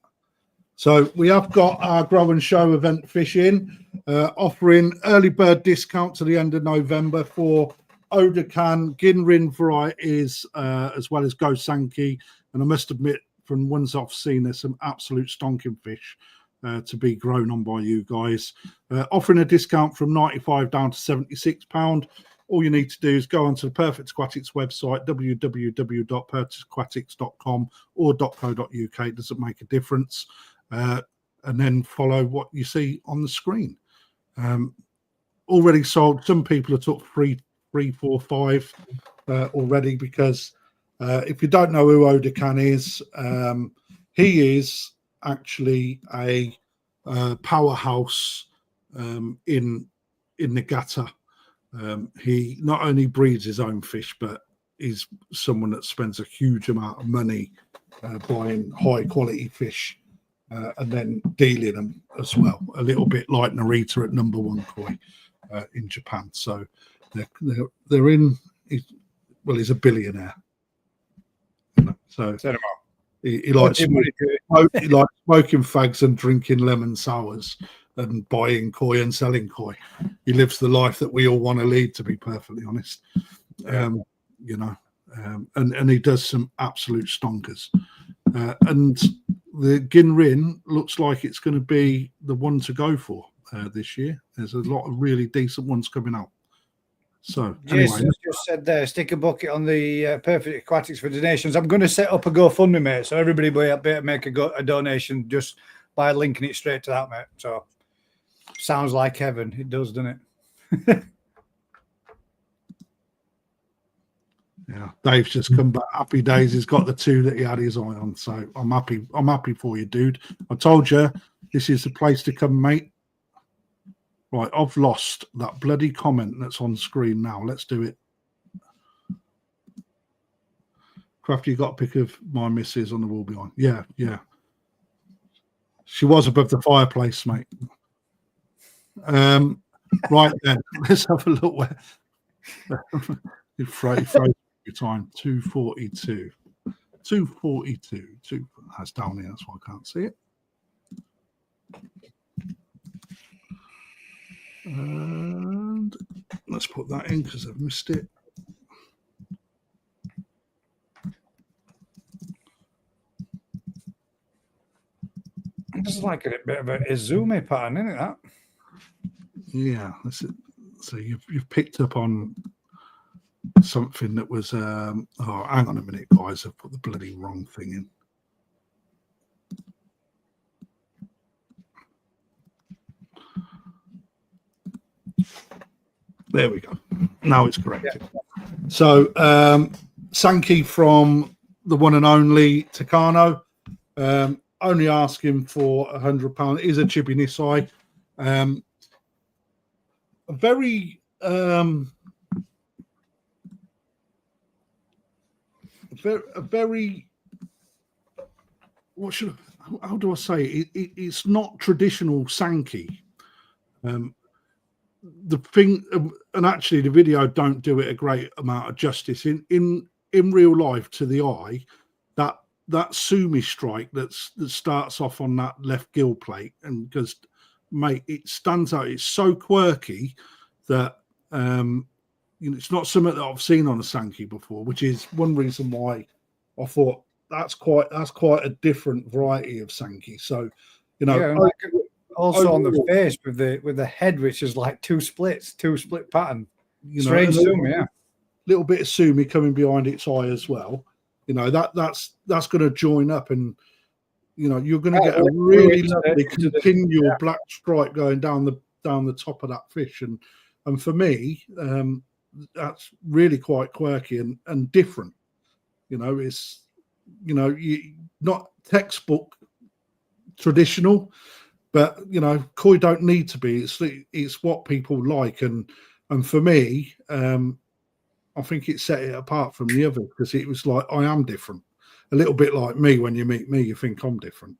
So we have got our Grow and Show event fish in, offering early bird discount to the end of November for Odokan, Ginrin varieties, as well as Go Sanke. And I must admit, from ones I've seen, there's some absolute stonking fish to be grown on by you guys. Offering a discount from £95 down to £76. All you need to do is go onto the Perfect Aquatics website, www.perfectaquatics.com or .co.uk. It doesn't make a difference. And then follow what you see on the screen. Already sold. Some people have took 3, 4, 5 already because if you don't know who Odokan is, he is actually a powerhouse in Niigata. He not only breeds his own fish, but he's someone that spends a huge amount of money buying high quality fish and then dealing them as well. A little bit like Narita at number 1 koi in Japan. So they're in. He's a billionaire. So he likes smoking fags and drinking lemon sours and buying koi and selling koi. He lives the life that we all want to lead, to be perfectly honest. And he does some absolute stonkers. And the Ginrin looks like it's going to be the one to go for this year. There's a lot of really decent ones coming out. So Jason just said there, stick a bucket on the Perfect Aquatics for donations. I'm going to set up a GoFundMe, mate, so everybody will be able to make a donation just by linking it straight to that, mate. So sounds like heaven. It does, doesn't it? Yeah, Dave's just come back. Happy days. He's got the 2 that he had his eye on. So I'm happy. I'm happy for you, dude. I told you this is the place to come, mate. Right, I've lost that bloody comment that's on screen now. Let's do it. Crafty, you got a pic of my missus on the wall behind. Yeah. She was above the fireplace, mate. Right then, let's have a look where. Your time 2:42. 2:42. That's down here. That's why I can't see it. And let's put that in because I've missed it. This is like a bit of a Izumi pattern, isn't it? That? Yeah. That's it. So you've picked up on something that was. Hang on a minute, guys. I've put the bloody wrong thing in. There we go. Now it's corrected. Yeah. So Sanke from the one and only Takano, only asking for £100. It is a Chibi Nisai. A very how do I say it? It's not traditional Sanke. the thing, and actually the video don't do it a great amount of justice in real life to the eye. That sumi strike that starts off on that left gill plate, and because mate, it stands out. It's so quirky that it's not something that I've seen on a Sanke before, which is one reason why I thought that's quite a different variety of Sanke. So, also on the face with the head, which is like two split pattern. Strange sumi, yeah. Little bit of sumi coming behind its eye as well. That's going to join up, and you're going to get a really lovely continual black stripe going down the top of that fish, and for me, that's really quite quirky and different. It's not textbook traditional, but koi don't need to be. It's what people like, and for me, I think it set it apart from the other because it was like, I am different. A little bit like me. When you meet me, you think I'm different.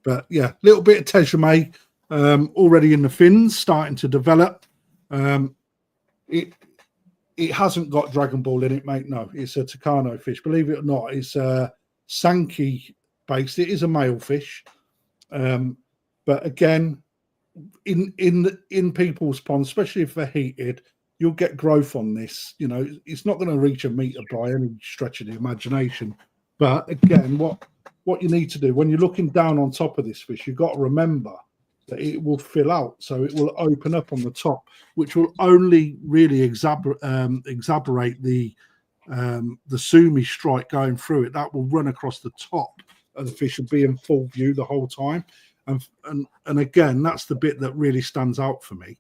But yeah, a little bit of tejame already in the fins, starting to develop. It hasn't got Dragon Ball in it, mate. No, it's a Takano fish. Believe it or not, it's Sanke based. It is a male fish. But again, in people's ponds, especially if they're heated, you'll get growth on this. It's not going to reach a meter by any stretch of the imagination. But again, what you need to do when you're looking down on top of this fish, you've got to remember that it will fill out, so it will open up on the top, which will only really exaggerate the sumi strike going through it. That will run across the top of the fish and be in full view the whole time. And again, that's the bit that really stands out for me.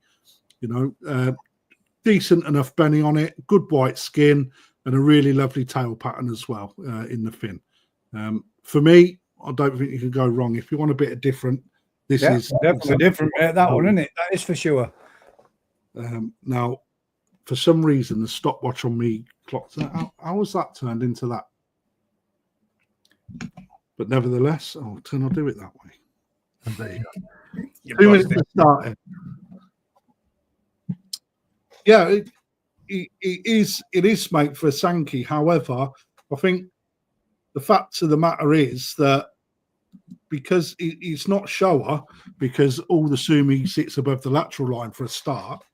Decent enough belly on it, good white skin, and a really lovely tail pattern as well in the fin. For me, I don't think you can go wrong. If you want a bit of different, this is definitely different. That one, isn't it? That is for sure. Now, for some reason, the stopwatch on me clocked. How was that turned into that? But nevertheless, I'll do it that way. And there you go. 2 minutes to starting. Yeah, it is mate for a Sanke. However, I think the fact of the matter is that because it's not Showa, because all the sumi sits above the lateral line for a start,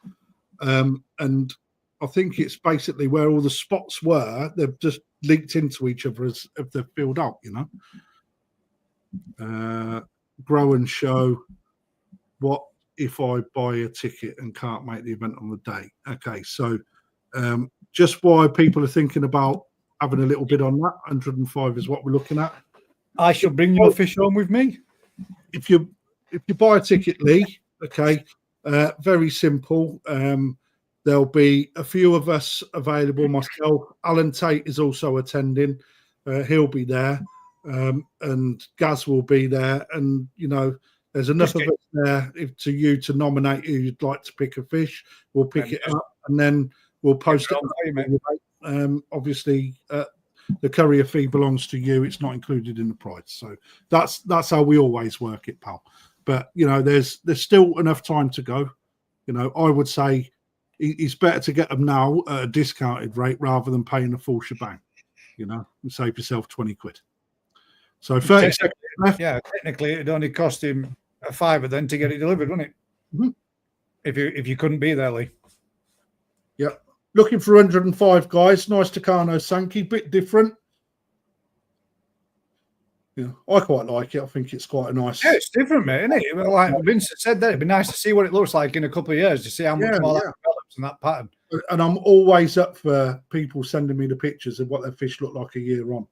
and I think it's basically where all the spots were, they've just linked into each other as if they've filled out, grow and show. What if I buy a ticket and can't make the event on the day? Okay, so just why people are thinking about having a little bit on that, 105 is what we're looking at. I shall bring your fish home with me. If you buy a ticket, Lee, okay, very simple. There'll be a few of us available. Myself, Alan Tate is also attending. He'll be there, and Gaz will be there. And there's enough of us there to nominate who you'd like to pick a fish. We'll pick it up, and then we'll post it. Obviously, the courier fee belongs to you. It's not included in the price. So that's how we always work it, pal. But there's still enough time to go. I would say it's better to get them now at a discounted rate rather than paying the full shebang. You save yourself 20 quid. So 30 seconds left. Yeah, technically it'd only cost him a £5 then to get it delivered, wouldn't it? Mm-hmm. If you couldn't be there, Lee. Yep. Looking for 105, guys. Nice Takano Sanke, bit different. Yeah, I quite like it. I think it's quite a nice. Yeah, it's different, mate, isn't it? Like Vincent said there, it'd be nice to see what it looks like in a couple of years to see how much more that develops and that pattern. And I'm always up for people sending me the pictures of what their fish look like a year on.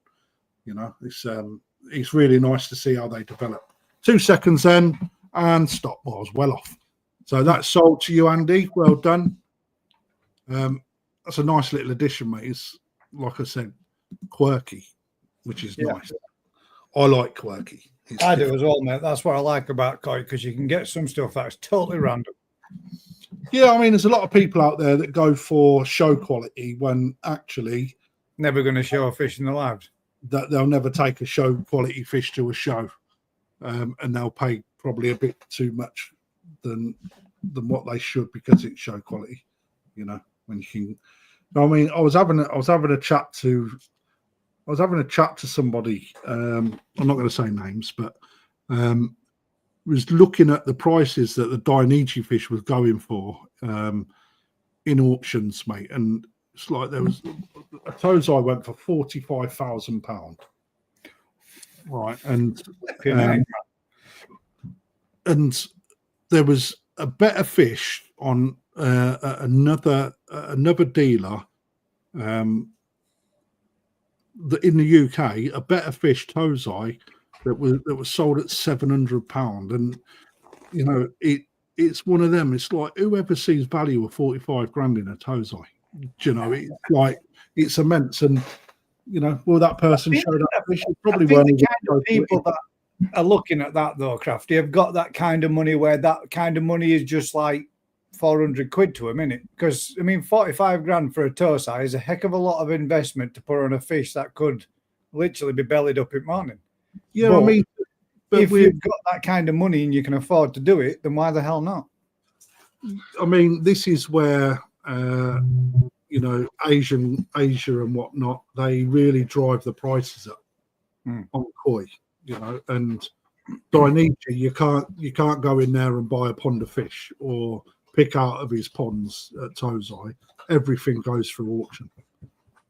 It's really nice to see how they develop. 2 seconds then, and stop. Well, I was well off. So that's sold to you, Andy. Well done. That's a nice little addition, mate. It's, like I said, quirky, which is nice. I like quirky. I do as well, mate. That's what I like about koi, because you can get some stuff that's totally random. Yeah, I mean, there's a lot of people out there that go for show quality when actually never going to show a fish in the lives. That they'll never take a show quality fish to a show, and they'll pay probably a bit too much than than what they should because it's show quality. You know, when you can. I mean, I was having a chat to somebody. I'm not going to say names, but was looking at the prices that the Dainichi fish was going for in auctions, mate, and it's like there was a Tosai went for £45,000, right, and there was a better fish on another dealer in the UK, a better fish Tosai that was sold at £700, and you know it's one of them. It's like whoever sees value of 45 grand in a Tosai, you know, it's like it's immense, and you know, will that person show that fish? Probably weren't the kind of people that are looking at that though, Crafty, have got that kind of money where that kind of money is just like 400 quid to a minute. Because I mean, 45 grand for a Tosai is a heck of a lot of investment to put on a fish that could literally be bellied up in morning. Yeah, but, I mean, if you've got that kind of money and you can afford to do it, then why the hell not? I mean, this is where you know, Asia and whatnot, they really drive the prices up on koi, you know, and Dainichi, you can't go in there and buy a pond of fish or pick out of his ponds at Tosai. Everything goes through auction.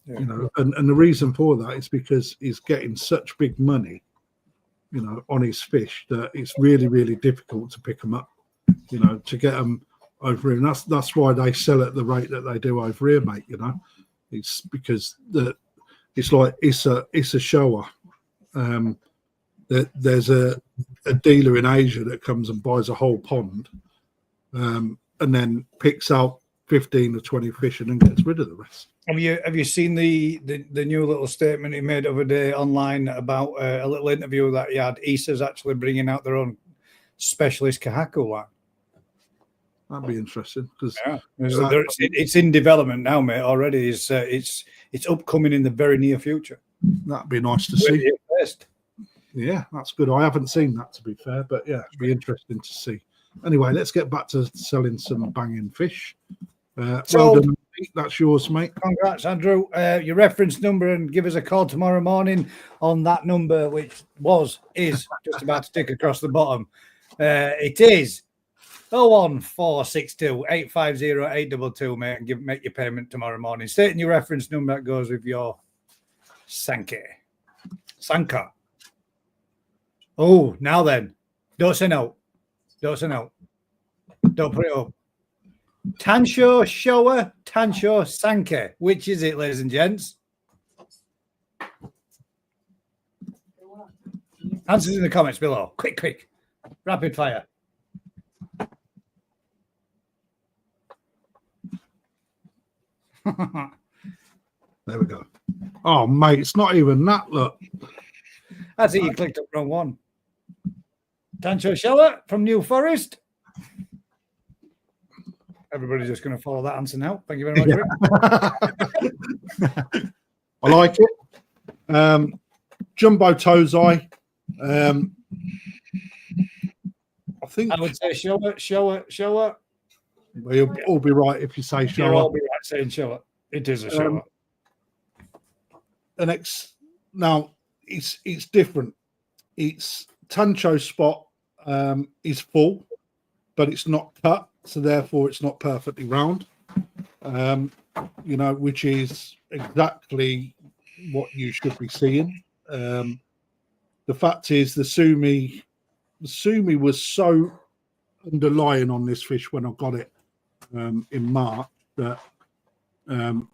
Yeah. You know, and the reason for that is because he's getting such big money, you know, on his fish that it's really, really difficult to pick them up, you know, to get them over here. And that's why they sell at the rate that they do over here, mate, you know. It's because it's like Issa Showa. There's a dealer in Asia that comes and buys a whole pond and then picks out 15 or 20 fish and then gets rid of the rest. Have you seen the new little statement he made over day online about a little interview that he had? Issa's actually bringing out their own specialist Kohaku line. That'd be interesting because it's in development now, mate. Already, it's upcoming in the very near future. That'd be nice to see. Yeah, that's good. I haven't seen that, to be fair, but yeah, it'd be interesting to see. Anyway, let's get back to selling some banging fish. Well done, that's yours, mate. Congrats, Andrew. Your reference number, and give us a call tomorrow morning on that number, which is just about to tick across the bottom. It is 01462 850 822, mate, and make your payment tomorrow morning. Stating your reference number that goes with your Sanke. Oh, now then. Don't say no. Don't put it up. Tancho Showa, Tancho Sanke. Which is it, ladies and gents? Answers in the comments below. Quick. Rapid fire. There we go. Oh, mate, it's not even that. Look. That's it. You clicked up wrong one. Tancho Showa from New Forest. Everybody's just going to follow that answer now. Thank you very much. Yeah. I like it. Jumbo Tosai. I think I would say Showa. Well, you'll all be right if you say Showa. You'll all be right saying Showa. It is a Showa. Now it's different. It's Tancho spot is full, but it's not cut, so therefore it's not perfectly round. You know, which is exactly what you should be seeing. The fact is, the sumi was so underlying on this fish when I got it in March that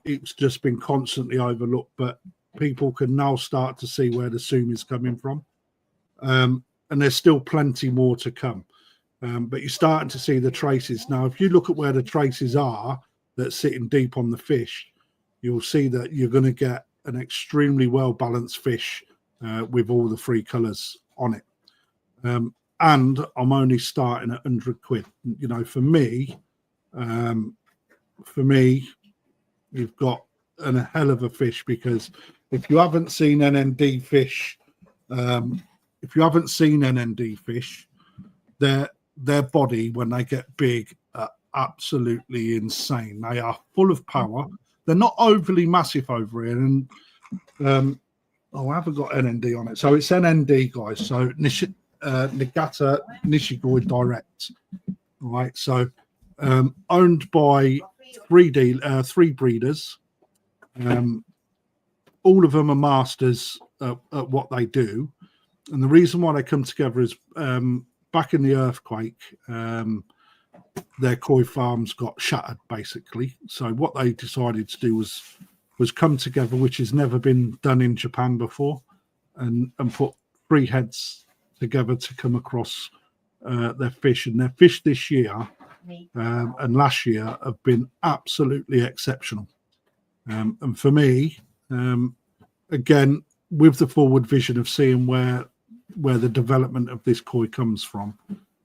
it's just been constantly overlooked. But people can now start to see where the sumi is coming from, and there's still plenty more to come. But you're starting to see the traces now. If you look at where the traces are that's sitting deep on the fish, you'll see that you're going to get an extremely well balanced fish with all the three colours on it. And I'm only starting at 100 quid. You know, for me, you've got a hell of a fish, because if you haven't seen NND fish, their body when they get big absolutely insane. They are full of power. They're not overly massive over here, and I haven't got NND on it, so it's NND, guys. So Nagata Nishigoi Direct, right? So owned by three breeders. All of them are masters at what they do, and the reason why they come together is back in the earthquake, their koi farms got shattered basically. So what they decided to do was come together, which has never been done in Japan before, and put three heads together to come across their fish. And their fish this year and last year have been absolutely exceptional. And for me, again, with the forward vision of seeing where the development of this koi comes from,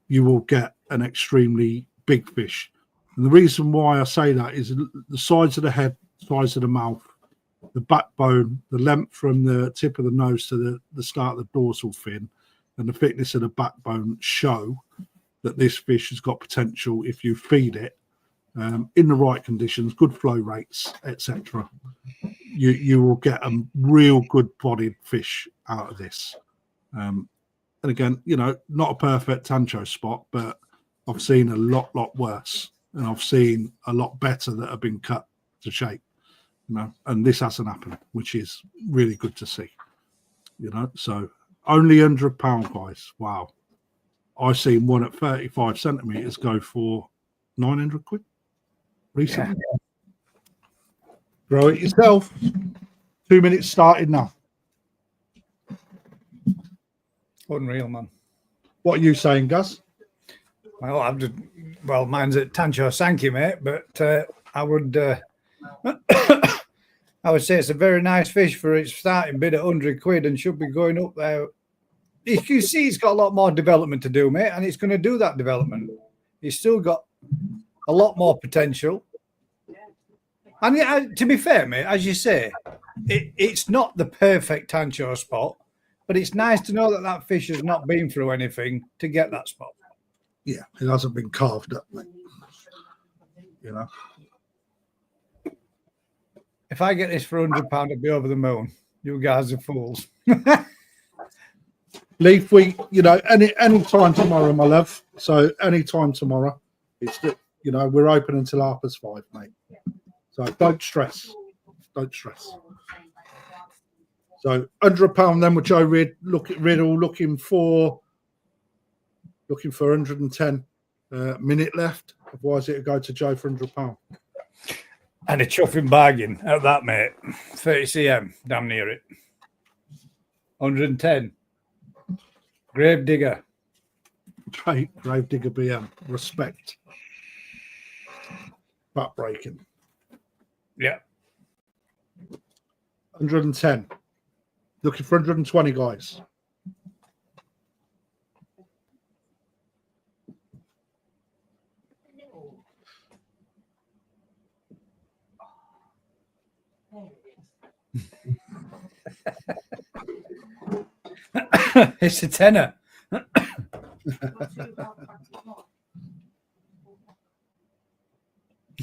you will get an extremely big fish. And the reason why I say that is the size of the head, size of the mouth, the backbone, the length from the tip of the nose to the start of the dorsal fin, and the thickness of the backbone show that this fish has got potential if you feed it in the right conditions, good flow rates, etc. You will get a real good bodied fish out of this. And again, not a perfect Tancho spot, but I've seen a lot worse, and I've seen a lot better that have been cut to shape. And this hasn't happened, which is really good to see. So only £100, guys. Wow. I've seen one at 35 centimeters go for 900 quid recently. Yeah. Grow it yourself. 2 minutes started now. Unreal, man. What are you saying, Gus? Well, mine's at Tancho Sanke, mate, but I would I would say it's a very nice fish for its starting bid at 100 quid and should be going up there. You can see it's got a lot more development to do, mate, and it's going to do that development. It's still got a lot more potential. And to be fair, mate, as you say, it's not the perfect Tancho spot, but it's nice to know that fish has not been through anything to get that spot. Yeah, it hasn't been carved up, mate. If I get this for £100, I'd be over the moon. You guys are fools. Leaf, any time tomorrow, my love. So any time tomorrow. It's we're open until 5:30, mate. So don't stress. So £100 then with Joe Riddle looking for 110 minute left. Otherwise it'll go to Joe for £100. And a chuffing bargain at that, mate. 30 cm, damn near it. 110. Grave digger. Grave digger BM. Respect. Butt breaking. Yeah. 110. Looking for 120, guys. It's a tenner.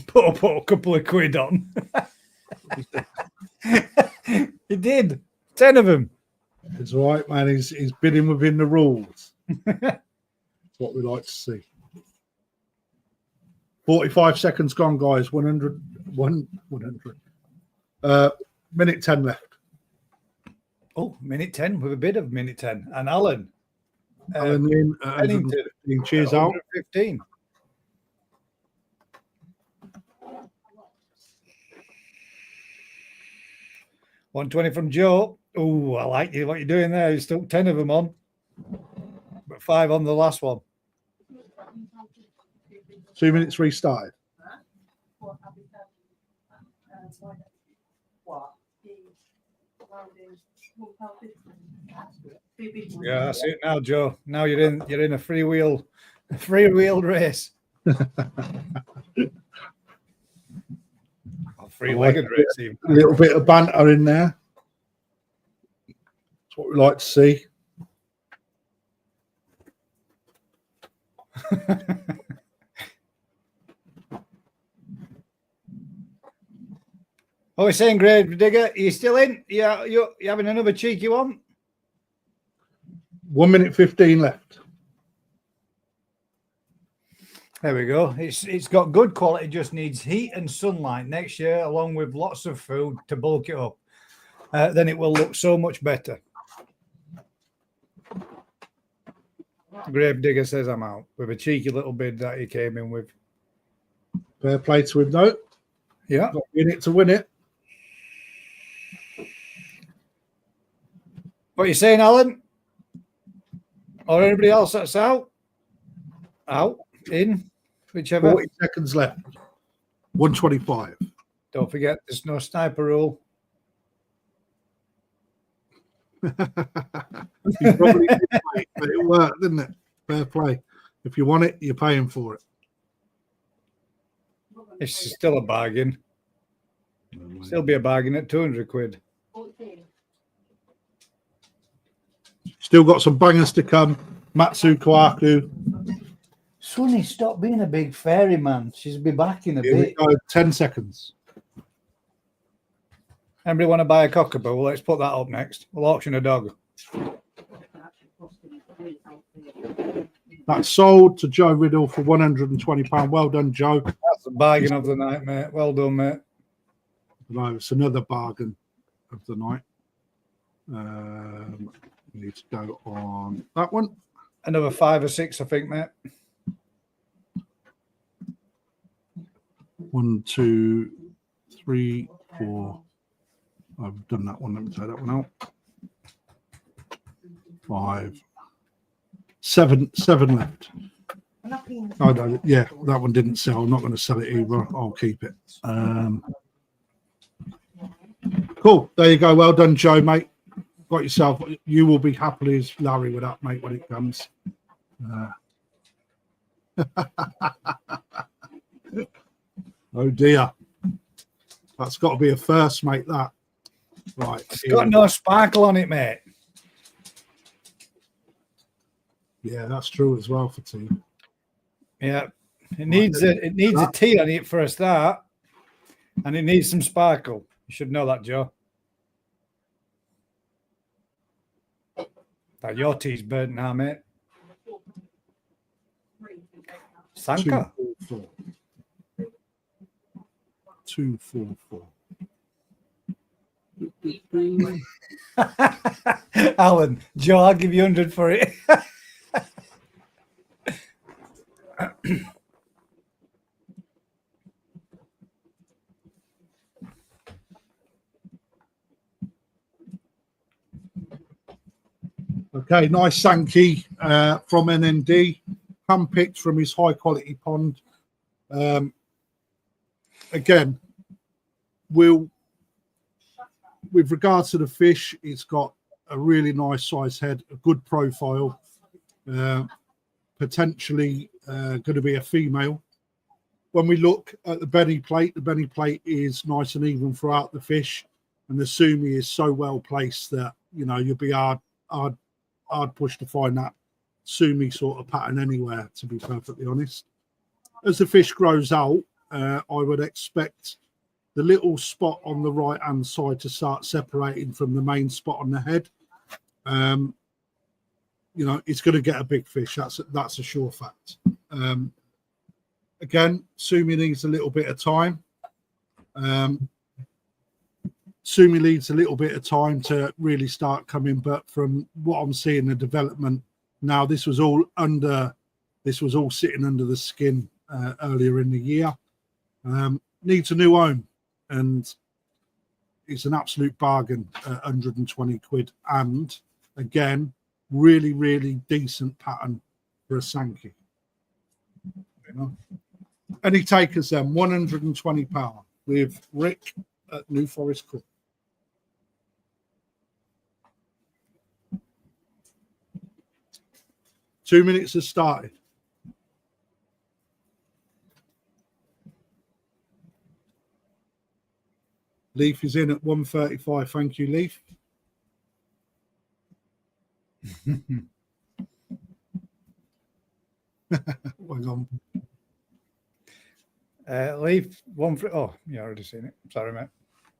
Put a couple of quid on. He did. 10 of them. It's all right, man. He's bidding within the rules. That's what we like to see. 45 seconds gone, guys. 100. Minute 10 left. Oh, minute 10 with a bit of minute 10. And Alan. Alan in 115. Cheers out. 115. $120 from Joe. Oh, I like you. What you're doing there. You stuck 10 of them on, but 5 on the last one. 2 minutes restarted. Yeah, that's it now, Joe. Now you're in a freewheel race. Three-legged race. Even. A little bit of banter in there. That's what we like to see. What are we saying, Grave Digger? Are you still in? Yeah, you having another cheeky one? 1 minute 15 left. There we go. It's got good quality, just needs heat and sunlight next year, along with lots of food to bulk it up. Then it will look so much better. Grave Digger says I'm out with a cheeky little bid that he came in with. Fair play to him, though. Yeah. Got in it to win it. What are you saying, Alan? Or anybody else that's out? Out? In? Whichever. 40 seconds left. 125. Don't forget, there's no sniper rule. You probably did, mate, but it worked, didn't it? Fair play. If you want it, you're paying for it. It's still a bargain. Still be a bargain at 200 quid. Still got some bangers to come. Matsu Kohaku. Sonny, stop being a big fairy man. She's be back in a Here we bit. go. 10 seconds. Anybody want to buy a cockapoo? Well, let's put that up next. We'll auction a dog. That's sold to Joe Riddle for £120. Well done, Joe. That's the bargain of the night, mate. Well done, mate. No, it's another bargain of the night. We need to go on that one. Another 5 or 6, I think, mate. 1, 2, 3, 4. I've done that one. Let me take that one out. 5, 7 left. Oh, no, yeah, that one didn't sell. I'm not going to sell it either. I'll keep it. Cool. There you go. Well done, Joe, mate. Got yourself. You will be happily as Larry with that, mate, when it comes. Oh dear. That's got to be a first, mate. That. Right. It's got no sparkle on it, mate. Yeah, that's true as well for team. Yeah. It needs a T on it for a start. And it needs some sparkle. You should know that, Joe. That your tea's burnt now, mate. Sanke. 2, 4, 4. Alan, Joe, I'll give you 100 for it. Okay, nice Sanke from NND, handpicked from his high quality pond. Again, with regards to the fish, it's got a really nice size head, a good profile, potentially going to be a female. When we look at the belly plate is nice and even throughout the fish, and the sumi is so well placed that you'll be hard pushed to find that sumi sort of pattern anywhere, to be perfectly honest. As the fish grows out, I would expect the little spot on the right hand side to start separating from the main spot on the head. It's going to get a big fish. That's a sure fact. Again, sumi needs a little bit of time. Sumi needs a little bit of time to really start coming, but from what I'm seeing, the development now, this was all sitting under the skin earlier in the year. Needs a new home, and it's an absolute bargain at 120 quid. And again, really, really decent pattern for a Sanke. Any takers then? £120 with Rick at New Forest Court. Two minutes has started. Leaf is in at 135. Thank you, Leaf. Hang on. Leaf, one for. Oh, you already seen it. Sorry, mate.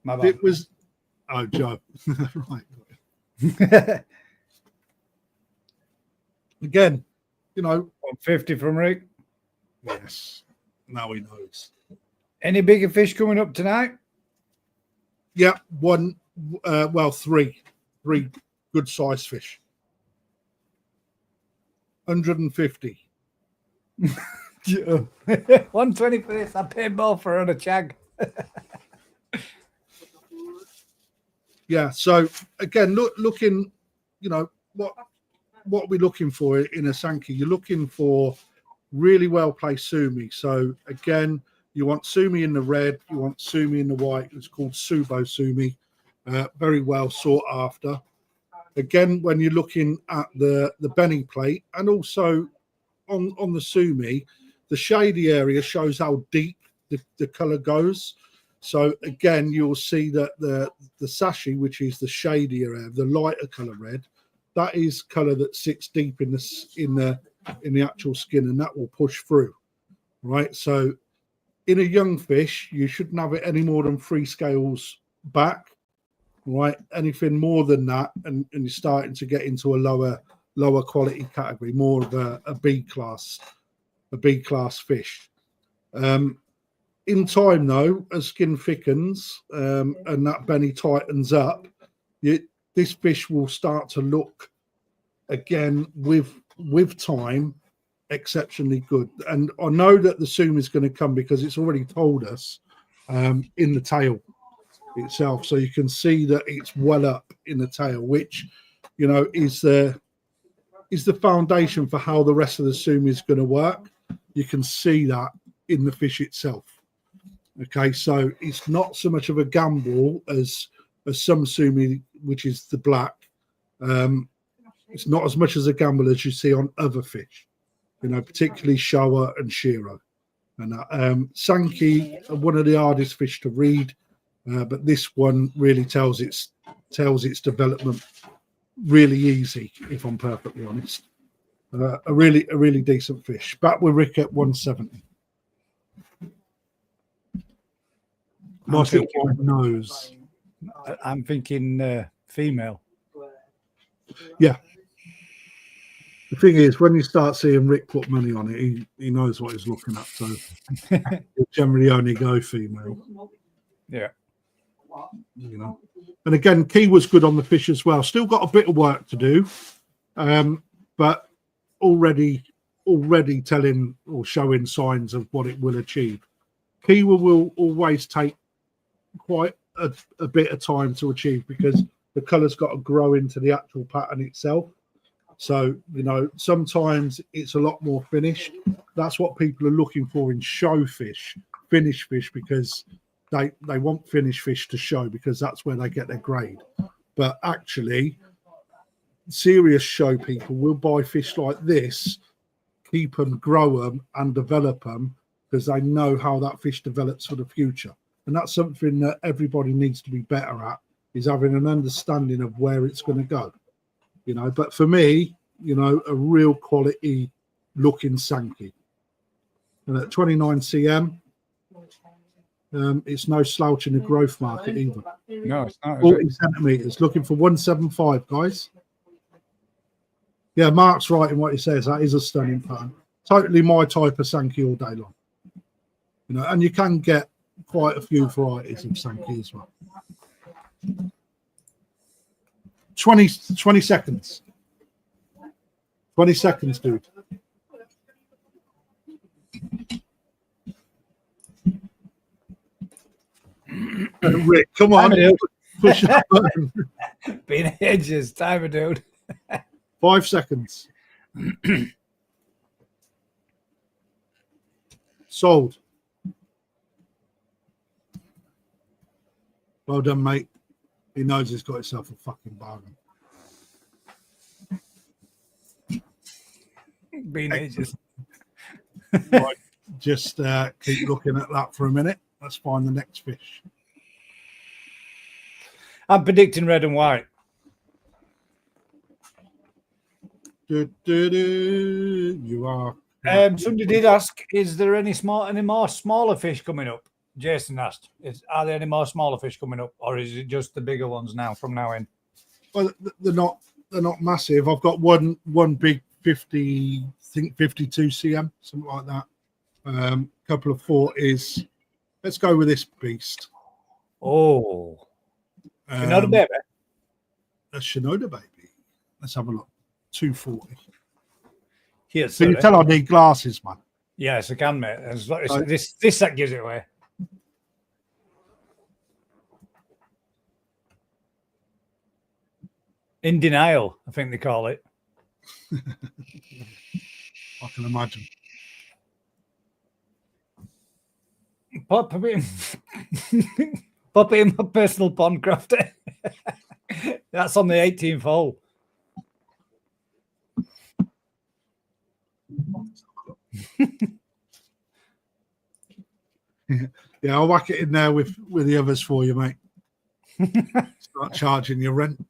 My bad. It was. Oh, Joe. Right. Again, 150 from Rick. Yes. Now he knows. Any bigger fish coming up tonight? Yeah, three good sized fish. 150. 120 for this. I paid more for on a chag. Yeah. So again, looking, what we're looking for in a Sanke, you're looking for really well placed sumi. So again, you want sumi in the red, you want sumi in the white. It's called Subo sumi. Very well sought after. Again, when you're looking at the Benny plate and also on the sumi, the shady area shows how deep the color goes. So again, you'll see that the sashi, which is the shadier area, the lighter color red, that is color that sits deep in the actual skin, and that will push through, right? So in a young fish, you shouldn't have it any more than 3 scales back, right? Anything more than that, and you're starting to get into a lower quality category, more of a B class fish. In time, though, as skin thickens and that Benny tightens up, this fish will start to look again with time exceptionally good. And I know that the sumi is going to come because it's already told us in the tail itself. So you can see that it's well up in the tail, which is the foundation for how the rest of the sumi is going to work. You can see that in the fish itself. Okay, so it's not so much of a gamble as some sumi, which is the black. It's not as much as a gamble as you see on other fish, particularly Showa and Shiro. And Sanke are one of the hardest fish to read, but this one really tells its development really easy, if I'm perfectly honest. A really decent fish. Back with Rick at 170. Market white nose. I'm thinking female. Yeah. The thing is, when you start seeing Rick put money on it, he knows what he's looking at. So he'll generally only go female. Yeah. And again, Key was good on the fish as well. Still got a bit of work to do, but already telling or showing signs of what it will achieve. Key will always take quite a bit of time to achieve because the colour's got to grow into the actual pattern itself. So, sometimes it's a lot more finished. That's what people are looking for in show fish, finished fish, because they want finished fish to show because that's where they get their grade. But actually, serious show people will buy fish like this, keep them, grow them, and develop them because they know how that fish develops for the future. And that's something that everybody needs to be better at, is having an understanding of where it's going to go. But for me, a real quality looking Sanke. And at 29 cm, it's no slouch in the growth market either. No, it's not. 40 centimeters, looking for 175, guys. Yeah, Mark's right in what he says. That is a stunning pattern. Totally my type of Sanke all day long. And you can get quite a few varieties of Sanke as well. 20 seconds. 20 seconds, dude. Rick, come on. Push that button. Being edges, timer, dude. 5 seconds. Sold. Well done, mate. He knows he's got himself a fucking bargain. Being ages. Right, just keep looking at that for a minute. Let's find the next fish. I'm predicting red and white. You are. Somebody did ask, is there any more smaller fish coming up? Jason asked, are there any more smaller fish coming up, or is it just the bigger ones now from now in? Well, they're not massive. I've got one big 50, I think 52 cm, something like that. Couple of 40s. Let's go with this beast. Oh, Shinoda baby. A Shinoda baby. Let's have a look. 240. Here, so you tell I need glasses, man. Yes, I can, mate. This that gives it away. In denial, I think they call it. I can imagine. Pop it in my personal pond crafter. That's on the 18th hole. Yeah, I'll whack it in there with the others for you, mate. Start charging your rent.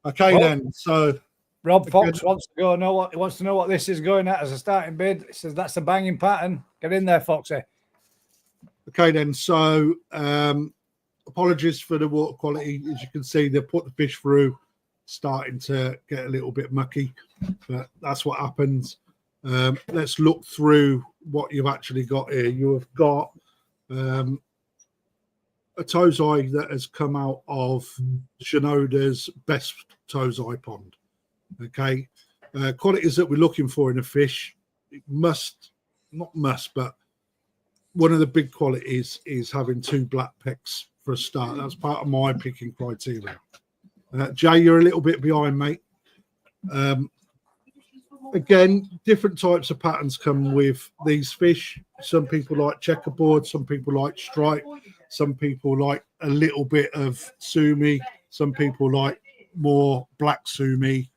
Okay, then. So Rob Fox wants to know what this is going at as a starting bid. He says that's a banging pattern. Get in there, Foxy. Okay, then. So apologies for the water quality. As you can see, they put the fish through, starting to get a little bit mucky, but that's what happens. Let's look through what you've actually got here. You have got a Tosai that has come out of Shinoda's best Tosai pond. Okay, qualities that we're looking for in a fish. It not must, but one of the big qualities is having 2 black pecks for a start. That's part of my picking criteria. Jay, you're a little bit behind, mate. Again, different types of patterns come with these fish. Some people like checkerboard, some people like stripe, some people like a little bit of sumi, some people like more black sumi,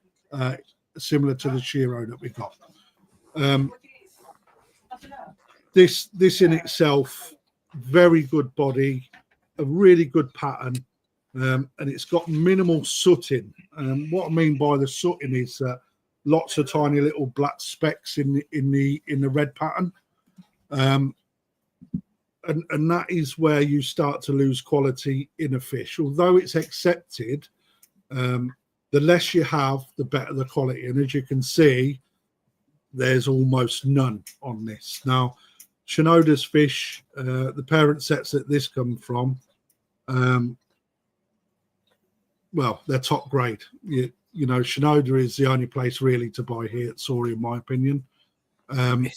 similar to the Shiro that we got. This in itself, very good body, a really good pattern, and it's got minimal sooting. What I mean by the sooting is that lots of tiny little black specks in the red pattern, and that is where you start to lose quality in a fish. Although it's accepted, the less you have, the better the quality. And as you can see, there's almost none on this. Now, Shinoda's fish, the parent sets that this come from, well, they're top grade. You know, Shinoda is the only place really to buy here at Sori, in my opinion. And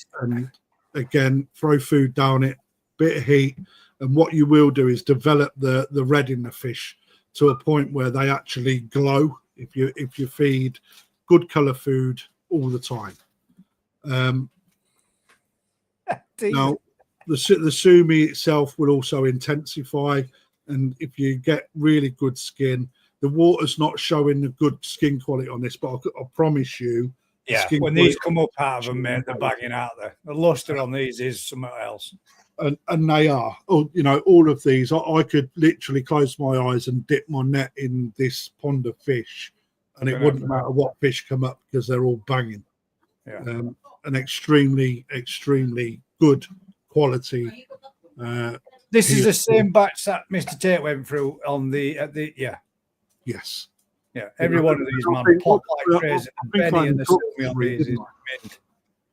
again, throw food down it, bit of heat, and what you will do is develop the red in the fish to a point where they actually glow if you feed good color food all the time. Now, the sumi itself will also intensify, and if you get really good skin, the water's not showing the good skin quality on this, but I promise you, when these come up out of them, mate, they're bagging out there. The luster on these is something else. And they are. Oh, you know, all of these, I could literally close my eyes and dip my net in this pond of fish, and it wouldn't matter what fish come up because they're all banging. Yeah. An extremely, extremely good quality. This is the same batch that Mr. Tate went through on the Yes. Yeah, every one of these, man, pop like crazy. Benny and the sumi on these is mint.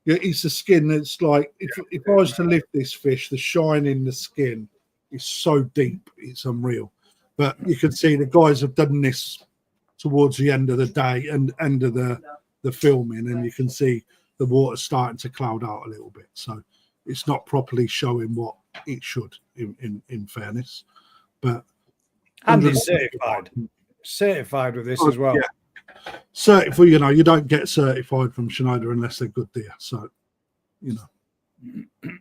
Yeah, it's the skin that's like, if I was to lift this fish, the shine in the skin is so deep, it's unreal. But you can see the guys have done this towards the end of the day and end of the filming, and you can see the water starting to cloud out a little bit. So it's not properly showing what it should, in fairness. But and it's certified with this as well. Yeah. Certified, you know, you don't get certified from Shinoda unless they're good deer. So, you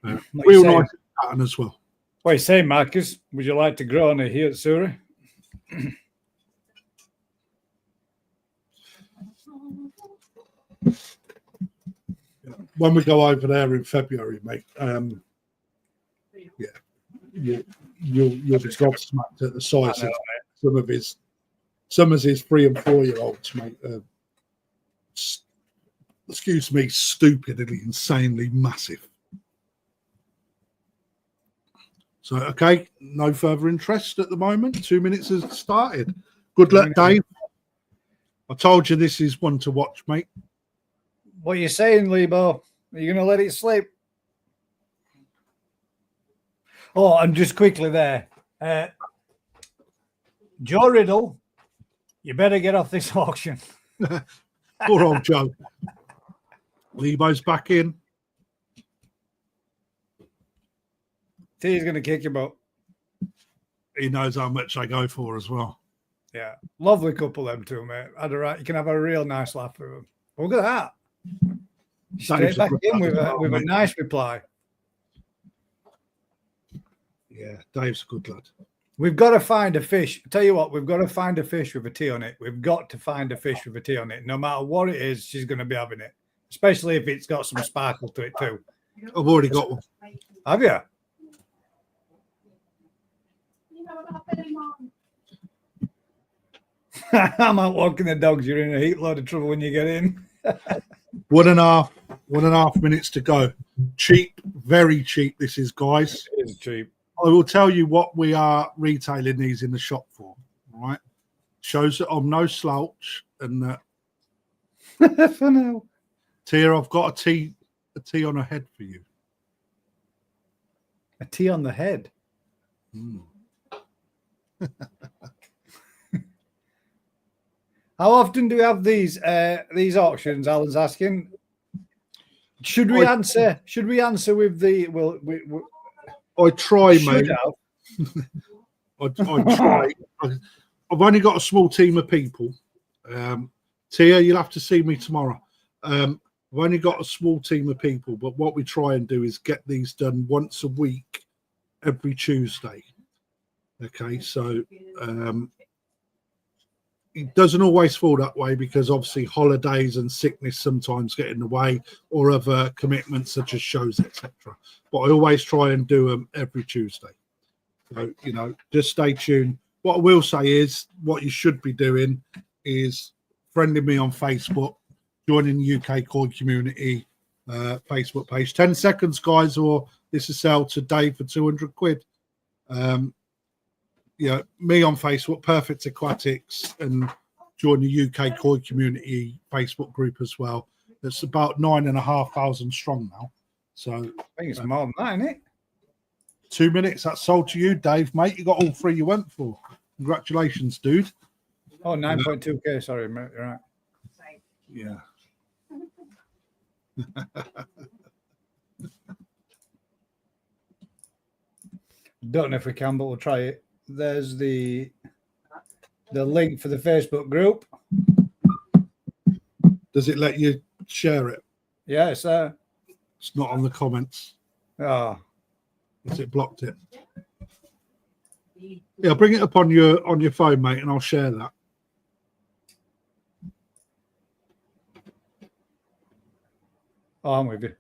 know, real nice pattern as well. What are you saying, Marcus? Would you like to grow on a here at Suri? When we go over there in February, mate, you'll be gobsmacked at the size of some of his 3 and 4 year olds, mate. Excuse me, stupidly, insanely massive. So, okay, no further interest at the moment. 2 minutes has started. Good luck, Dave. I told you this is one to watch, mate. What are you saying, Lebo? Are you going to let it slip? Oh, and just quickly there. Joe Riddle, you better get off this auction. Poor old Joe. Lebo's back in. T's going to kick your butt. He knows how much I go for as well. Yeah. Lovely couple, them two, mate. You can have a real nice laugh with them. Look at that. Straight back in with a nice reply. Yeah, Dave's a good lad. We've got to find a fish. I tell you what, we've got to find a fish with a T on it. We've got to find a fish with a T on it. No matter what it is, she's going to be having it. Especially if it's got some sparkle to it too. I've already got one. Have you? I'm out walking the dogs. You're in a heap load of trouble when you get in. 1.5 minutes to go. Cheap, very cheap. This is, guys. It is cheap. I will tell you what we are retailing these in the shop for. All right, shows that I'm no slouch, and for now, Tia, I've got a T on a head for you. A T on the head. How often do we have these auctions? Alan's asking. Should we answer? Should we answer with the? Well, I try, mate. I try. I've only got a small team of people. Tia, you'll have to see me tomorrow. I've only got a small team of people, but what we try and do is get these done once a week, every Tuesday. Okay, so it doesn't always fall that way because obviously holidays and sickness sometimes get in the way, or other commitments such as shows, etc. But I always try and do them every Tuesday. So, just stay tuned. What I will say is what you should be doing is friending me on Facebook, joining the UK Koi community Facebook page. 10 seconds, guys, or this is sell to Dave for 200 quid. Me on Facebook, Perfect Aquatics, and join the UK Koi community Facebook group as well. It's about 9,500 strong now. So I think it's more than that, isn't it? 2 minutes. That's sold to you, Dave, mate. You got all three you went for. Congratulations, dude. Oh, 9.2K. Sorry, mate. You're right. Yeah. Don't know if we can, but we'll try it. There's the link for the Facebook group. Does it let you share it? Yeah, it's there. It's not on the comments. Oh. Has it blocked it? Yeah, bring it up on your phone, mate, and I'll share that. Oh, I'm with you.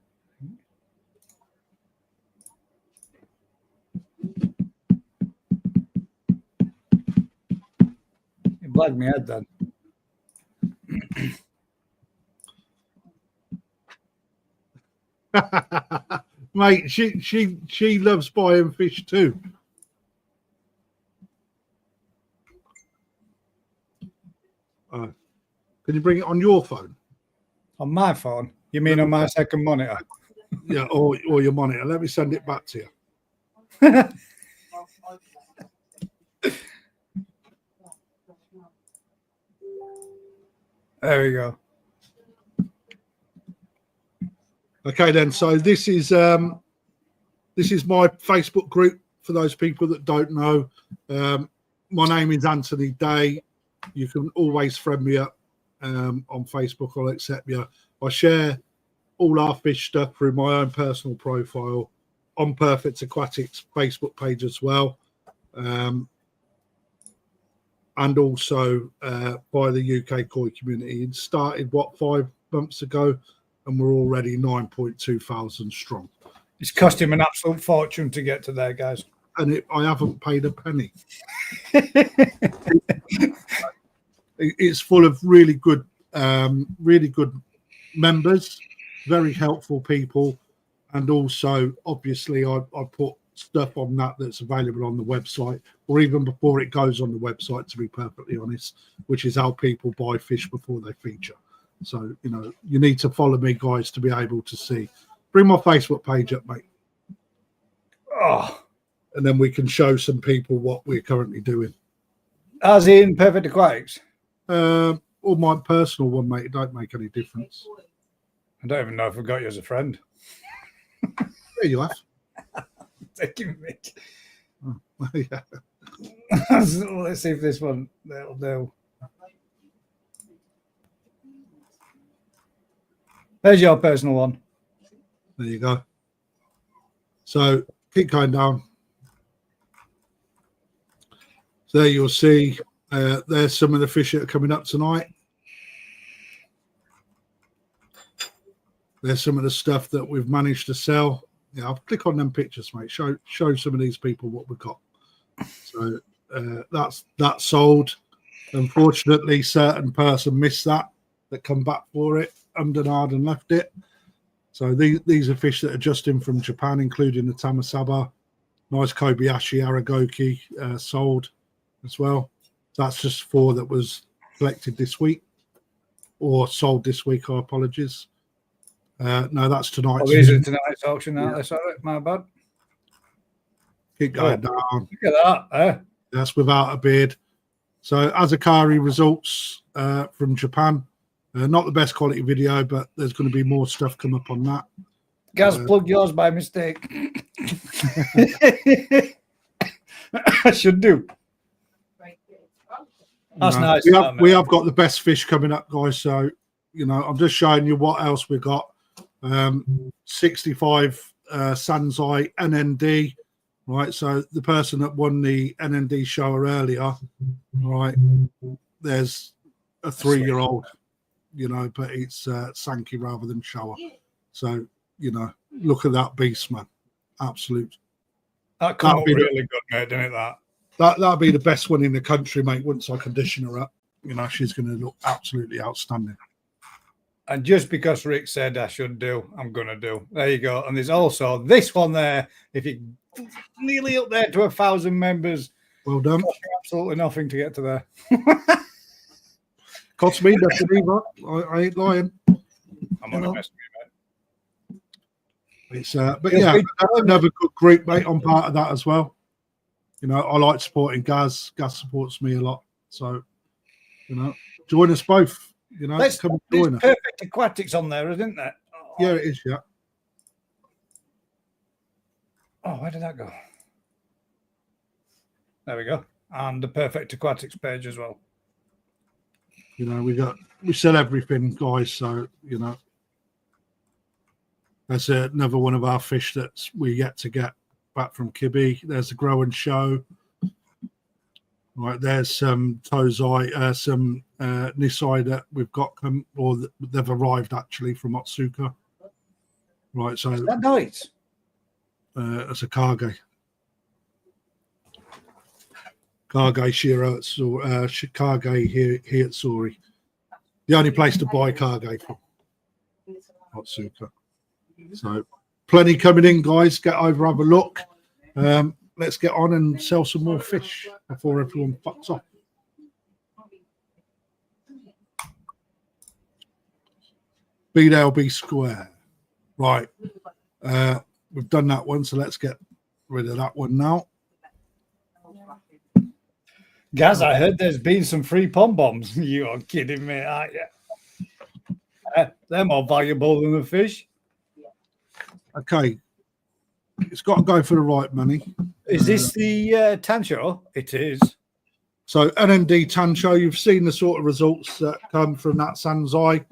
You blagged me head then. Mate, she loves buying fish too. Can you bring it on your phone? On my phone? You mean on my second monitor? Yeah, or your monitor. Let me send it back to you. There we go. Okay, then. So this is my Facebook group for those people that don't know. My name is Anthony Day. You can always friend me up on Facebook. I'll accept you. I share all our fish stuff through my own personal profile on Perfect Aquatics Facebook page as well, and also by the UK Koi community. It started 5 months ago, and we're already 9,200 strong. It's cost him an absolute fortune to get to there, guys. And I haven't paid a penny. It's full of really good members, very helpful people, and also obviously I put stuff on that that's available on the website, or even before it goes on the website, to be perfectly honest, which is how people buy fish before they feature. So, you know, you need to follow me, guys, to be able to see. Bring my Facebook page up, mate. Oh. And then we can show some people what we're currently doing. As in Perfect Aquatics? Or my personal one, mate. It don't make any difference. I don't even know if I've got you as a friend. There you have. Taking me. Oh, yeah. Let's see if this one that'll do. There's your personal one. There you go. So keep going down. So there you'll see there's some of the fish that are coming up tonight. There's some of the stuff that we've managed to sell. Yeah, I'll click on them pictures, mate. Show some of these people what we've got. So that's sold. Unfortunately, certain person missed that come back for it, umdenard and left it. So these are fish that are just in from Japan, including the Tamasaba, nice Kobayashi, Aragoki, sold as well. That's just 4 that was collected this week or sold this week. I apologize. No, that's tonight's. Oh, these are tonight's auction. Now, yeah. Sorry, my bad. Keep going down. Look at that. That's without a beard. So Azakari results from Japan. Not the best quality video, but there's going to be more stuff come up on that. Gaz, plug yours by mistake. I should do. That's nice. We have got the best fish coming up, guys. So, you know, I'm just showing you what else we got. 65 Sanzai NND. Right. So the person that won the NND show earlier, right, there's a 3-year-old, you know, but it's Sanke rather than Showa. So, you know, look at that beast, man. Absolute. That could be really good, mate, didn't it? That'll be the best one in the country, mate. Once I condition her up, you know, she's going to look absolutely outstanding. And just because Rick said I should do, I'm going to do. There you go. And there's also this one there. If you nearly up there to 1,000 members, well done. Absolutely nothing to get to there. Cost me nothing either. I ain't lying. I'm on a mess with you, mate. It's but yeah, another good group, mate. I'm part of that as well. You know, I like supporting Gaz. Gaz supports me a lot. So, you know, join us both. You know, there's come join us. Perfect Aquatics on there, isn't there? Oh. Yeah, it is. Yeah. Oh, where did that go? There we go. And the Perfect Aquatics page as well. You know, we sell everything, guys. So, you know, that's another one of our fish that we yet to get back from Kibi. There's the Grow and Show. Right, there's some Tosai, some Nisai that we've got come, or they've arrived actually from Otsuka. Right, so is that nice? It's a Kage. Kage Shiro Utsuri, Kage Utsuri. The only place to buy Kage from Otsuka. So plenty coming in, guys. Get over, have a look. Let's get on and sell some more fish before everyone fucks off. BLB Square. Right. We've done that one, so let's get rid of that one now. Gaz, I heard there's been some free pom bombs. You're kidding me, aren't you? They're more valuable than the fish. Okay. It's got to go for the right money. Is this the Tancho? It is. So NND Tancho, you've seen the sort of results that come from that Sanzai,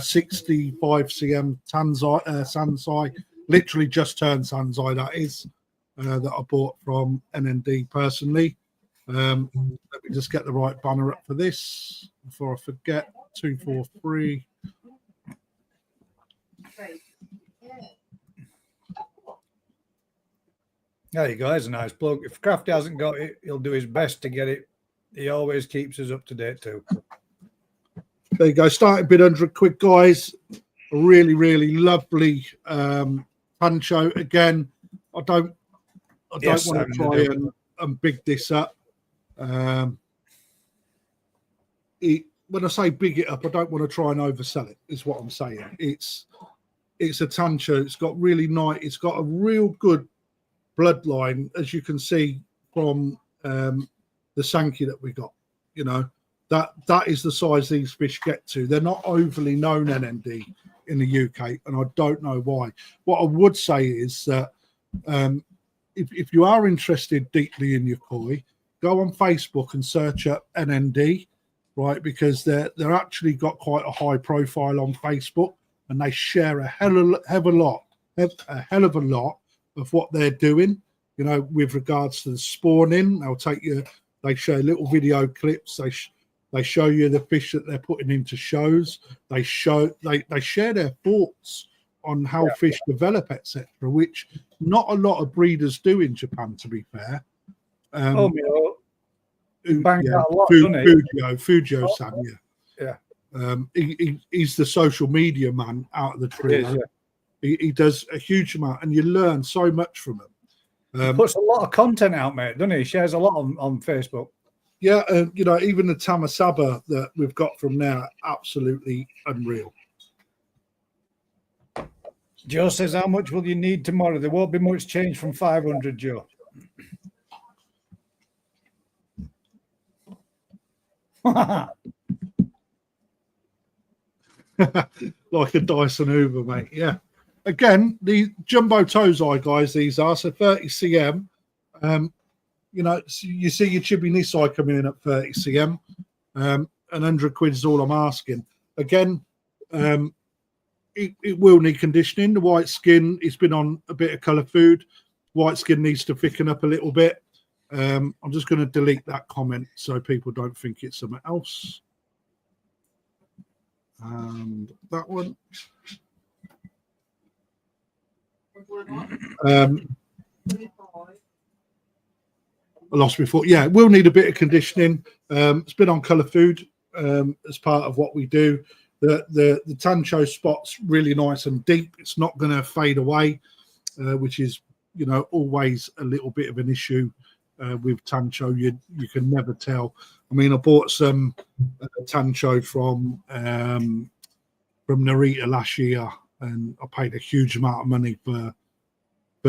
65 cm Sanzai, literally just turned Sanzai, that is, that I bought from NND personally. Let me just get the right banner up for this before I forget. 243. There you go. There's a nice plug. If Crafty hasn't got it, he'll do his best to get it. He always keeps us up to date too. There you go. Starting bid 100 quid, guys. A really, really lovely Tancho. Again, I don't I don't want to try and big this up. When I say big it up, I don't want to try and oversell it. Is what I'm saying. It's a Tancho. It's got really nice. It's got a real good bloodline, as you can see from the Sanke that we got. You know, that is the size these fish get to. They're not overly known NND in the UK, and I don't know why. What I would say is that if you are interested deeply in your koi, go on Facebook and search up NND, right? Because they're actually got quite a high profile on Facebook, and they share a hell of a lot of what they're doing. You know, with regards to the spawning, they'll take you. They show little video clips. They show you the fish that they're putting into shows. They share their thoughts on how fish develop, etc., which not a lot of breeders do in Japan, to be fair. Fujio-san, he's the social media man out of the trio. He does a huge amount, and you learn so much from him. He puts a lot of content out, mate, doesn't he? He shares a lot on Facebook. Yeah, and you know, even the Tamasaba that we've got from now, absolutely unreal. Joe says, how much will you need tomorrow? There won't be much change from 500, Joe. Like a Dyson Hoover, mate. Yeah. Again, the jumbo Tosai guys, these are, so 30 cm. You know, you see your Chibi Nisai coming in at 30 cm. 100 quid is all I'm asking. Again, it will need conditioning. The white skin, it's been on a bit of colour food. White skin needs to thicken up a little bit. I'm just going to delete that comment so people don't think it's something else. And that one. I lost before. Yeah, it will need a bit of conditioning. It's been on colour food as part of what we do. The Tancho spot's really nice and deep. It's not going to fade away, which is, you know, always a little bit of an issue with Tancho. You can never tell. I mean, I bought some Tancho from Narita last year, and I paid a huge amount of money for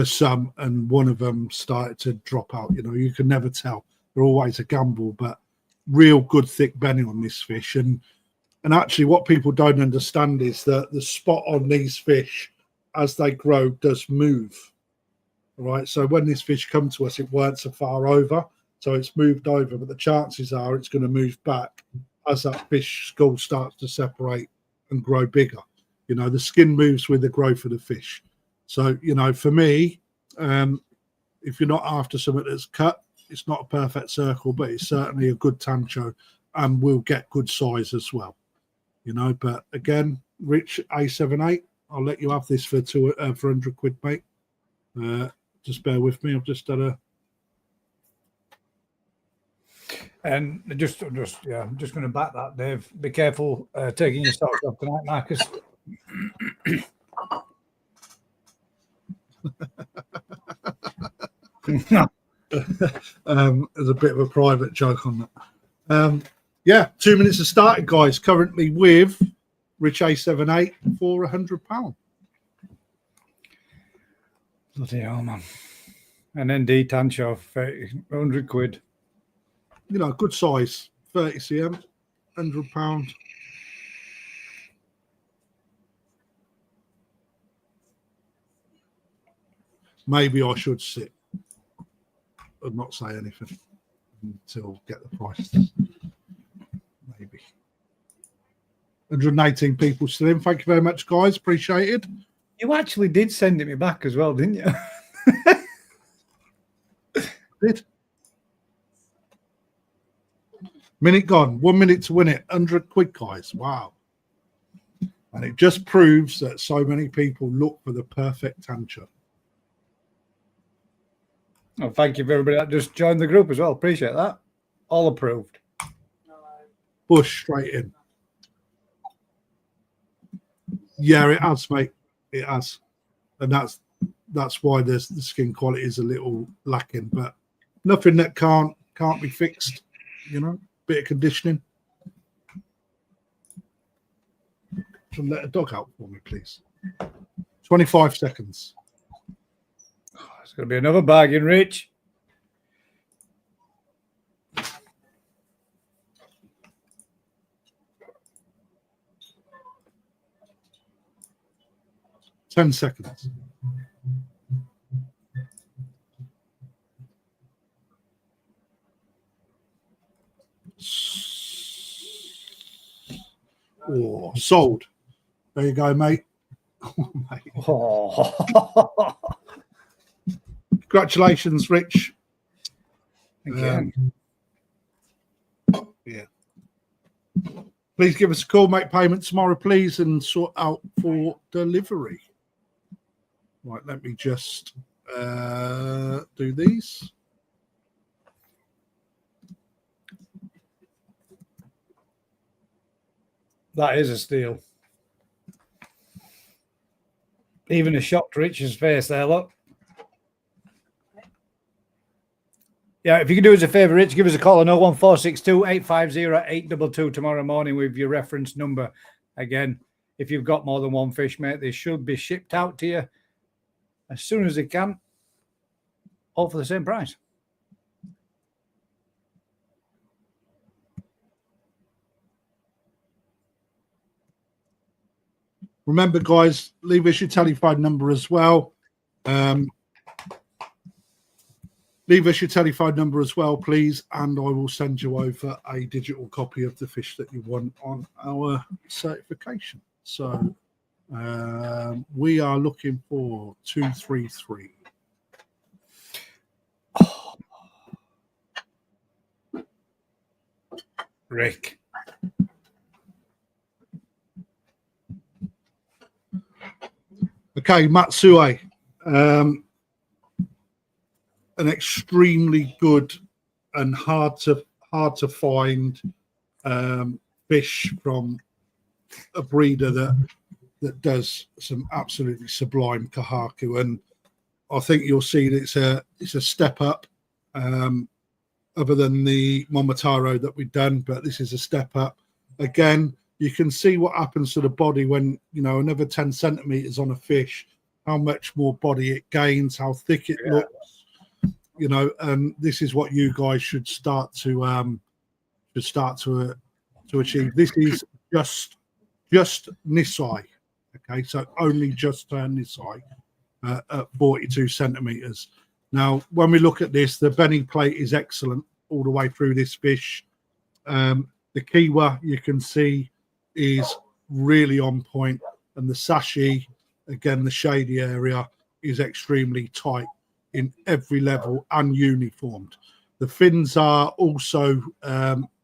some, and one of them started to drop out. You know, you can never tell. They're always a gamble, but real good thick belly on this fish. And actually what people don't understand is that the spot on these fish as they grow does move. Right, so when this fish come to us, it weren't so far over, so it's moved over, but the chances are it's going to move back as that fish skull starts to separate and grow bigger. You know, the skin moves with the growth of the fish. So, you know, for me, if you're not after something that's cut, it's not a perfect circle, but it's certainly a good Tancho and will get good size as well. You know, but again, Rich A78, I'll let you have this for 100 quid, mate. Just bear with me. I've just done a. And just I'm just going to back that, Dave. Be careful taking your socks off tonight, Marcus. There's a bit of a private joke on that. Yeah, 2 minutes have started, guys. Currently with Rich A78 for £100. Bloody hell, man. And ND Tancho, 100 quid. You know, good size, 30 cm, £100. Maybe I should sit and not say anything until get the prices. Maybe. 118 people still in. Thank you very much, guys. Appreciated. You actually did send it me back as well, didn't you? Did. Minute gone. 1 minute to win it. 100 quid, guys. Wow. And it just proves that so many people look for the perfect Tancho. Oh, thank you for everybody that just joined the group as well. Appreciate that. All approved. Bush straight in. Yeah, it has, mate. It has. And that's why the skin quality is a little lacking. But nothing that can't be fixed. You know, bit of conditioning. So let a dog out for me, please. 25 seconds. Oh, it's going to be another bargain, Rich. Ten seconds. Oh, sold. There you go, mate. Oh, mate. Oh. Congratulations, Rich. Again. Yeah. Please give us a call, make payment tomorrow, please, and sort out for delivery. Right, let me just do these. That is a steal. Even a shocked Rich's face there, look. Yeah, if you could do us a favour, Rich, give us a call on 01462 850 822 tomorrow morning with your reference number. Again, if you've got more than one fish, mate, they should be shipped out to you as soon as they can, all for the same price. Remember, guys, leave us your telephone number as well. Leave us your telephone number as well, please, and I will send you over a digital copy of the fish that you want on our certification. So we are looking for 233. Oh. Rick. Okay, Matsu. An extremely good and hard to find fish from a breeder that does some absolutely sublime Kohaku, and I think you'll see that it's a step up, other than the Momotaro that we've done, but this is a step up. Again, you can see what happens to the body when, you know, another 10 centimeters on a fish, how much more body it gains, how thick it looks. You know, and this is what you guys should start to achieve. This is just Nisai, okay? So only just turned Nisai at 42 centimeters. Now, when we look at this, the Benny plate is excellent all the way through this fish. The Kiwa, you can see, is really on point, and the Sashi, again, the shady area, is extremely tight in every level and uniformed. The fins are also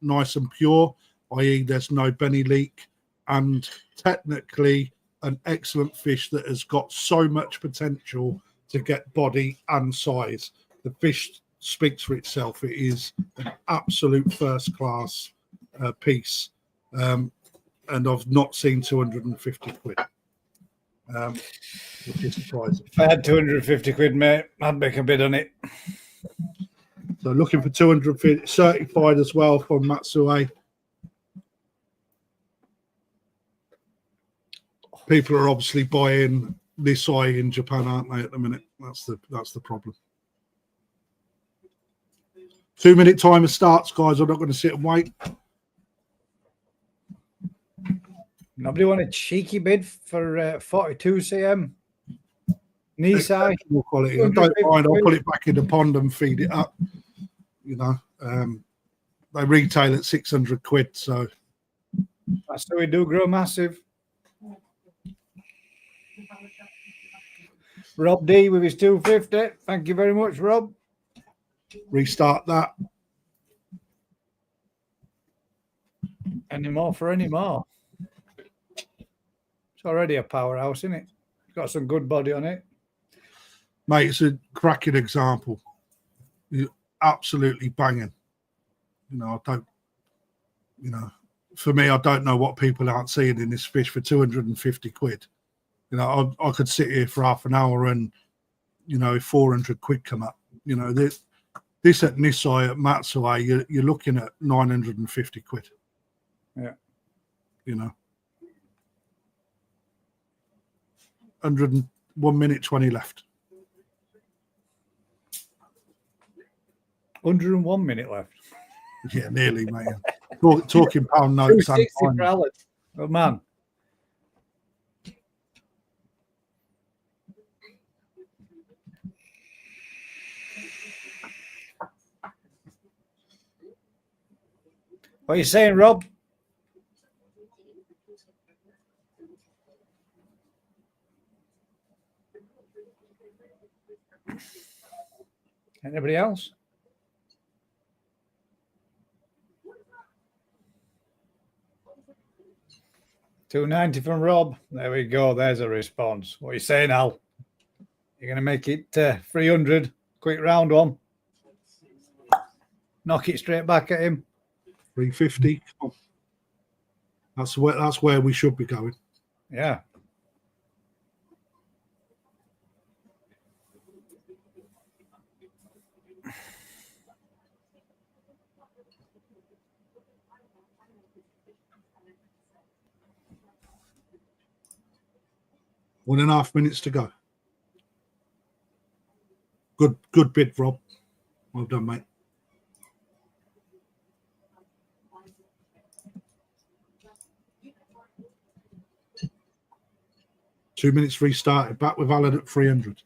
nice and pure, i.e. there's no Benny leak, and technically an excellent fish that has got so much potential to get body and size. The fish speaks for itself. It is an absolute first class piece, and I've not seen 250 quid. Which is surprising. If I had 250 quid, mate, I'd make a bid on it. So looking for 250, certified as well from Matsu. People are obviously buying this eye in Japan, aren't they, at the minute? That's the problem. 2-minute timer starts, guys. I'm not going to sit and wait. Nobody want a cheeky bid for 42 cm? Nisai. Quality. I don't mind. I'll put it back in the pond and feed it up. You know, they retail at 600 quid. So that's how we do grow massive. Rob D with his 250. Thank you very much, Rob. Restart that. Any more for any more? It's already a powerhouse, isn't it? It's got some good body on it. Mate, it's a cracking example. You're absolutely banging. For me, I don't know what people aren't seeing in this fish for 250 quid. You know, I could sit here for half an hour and if 400 quid come up, this at Nisai, at Matsu, you're looking at 950 quid. Yeah. 101 minute 20 left. 101 minute left. Yeah, nearly, mate. Talking pound notes. 260 for Alan. Oh, man. What are you saying, Rob? Anybody else? $290 from Rob. There we go. There's a response. What are you saying, Al? You're going to make it 300. Quick round one. Knock it straight back at him. 350. That's where we should be going. Yeah. One and a half minutes to go. Good bid, Rob. Well done, mate. Two minutes restarted. Back with Alan at 300.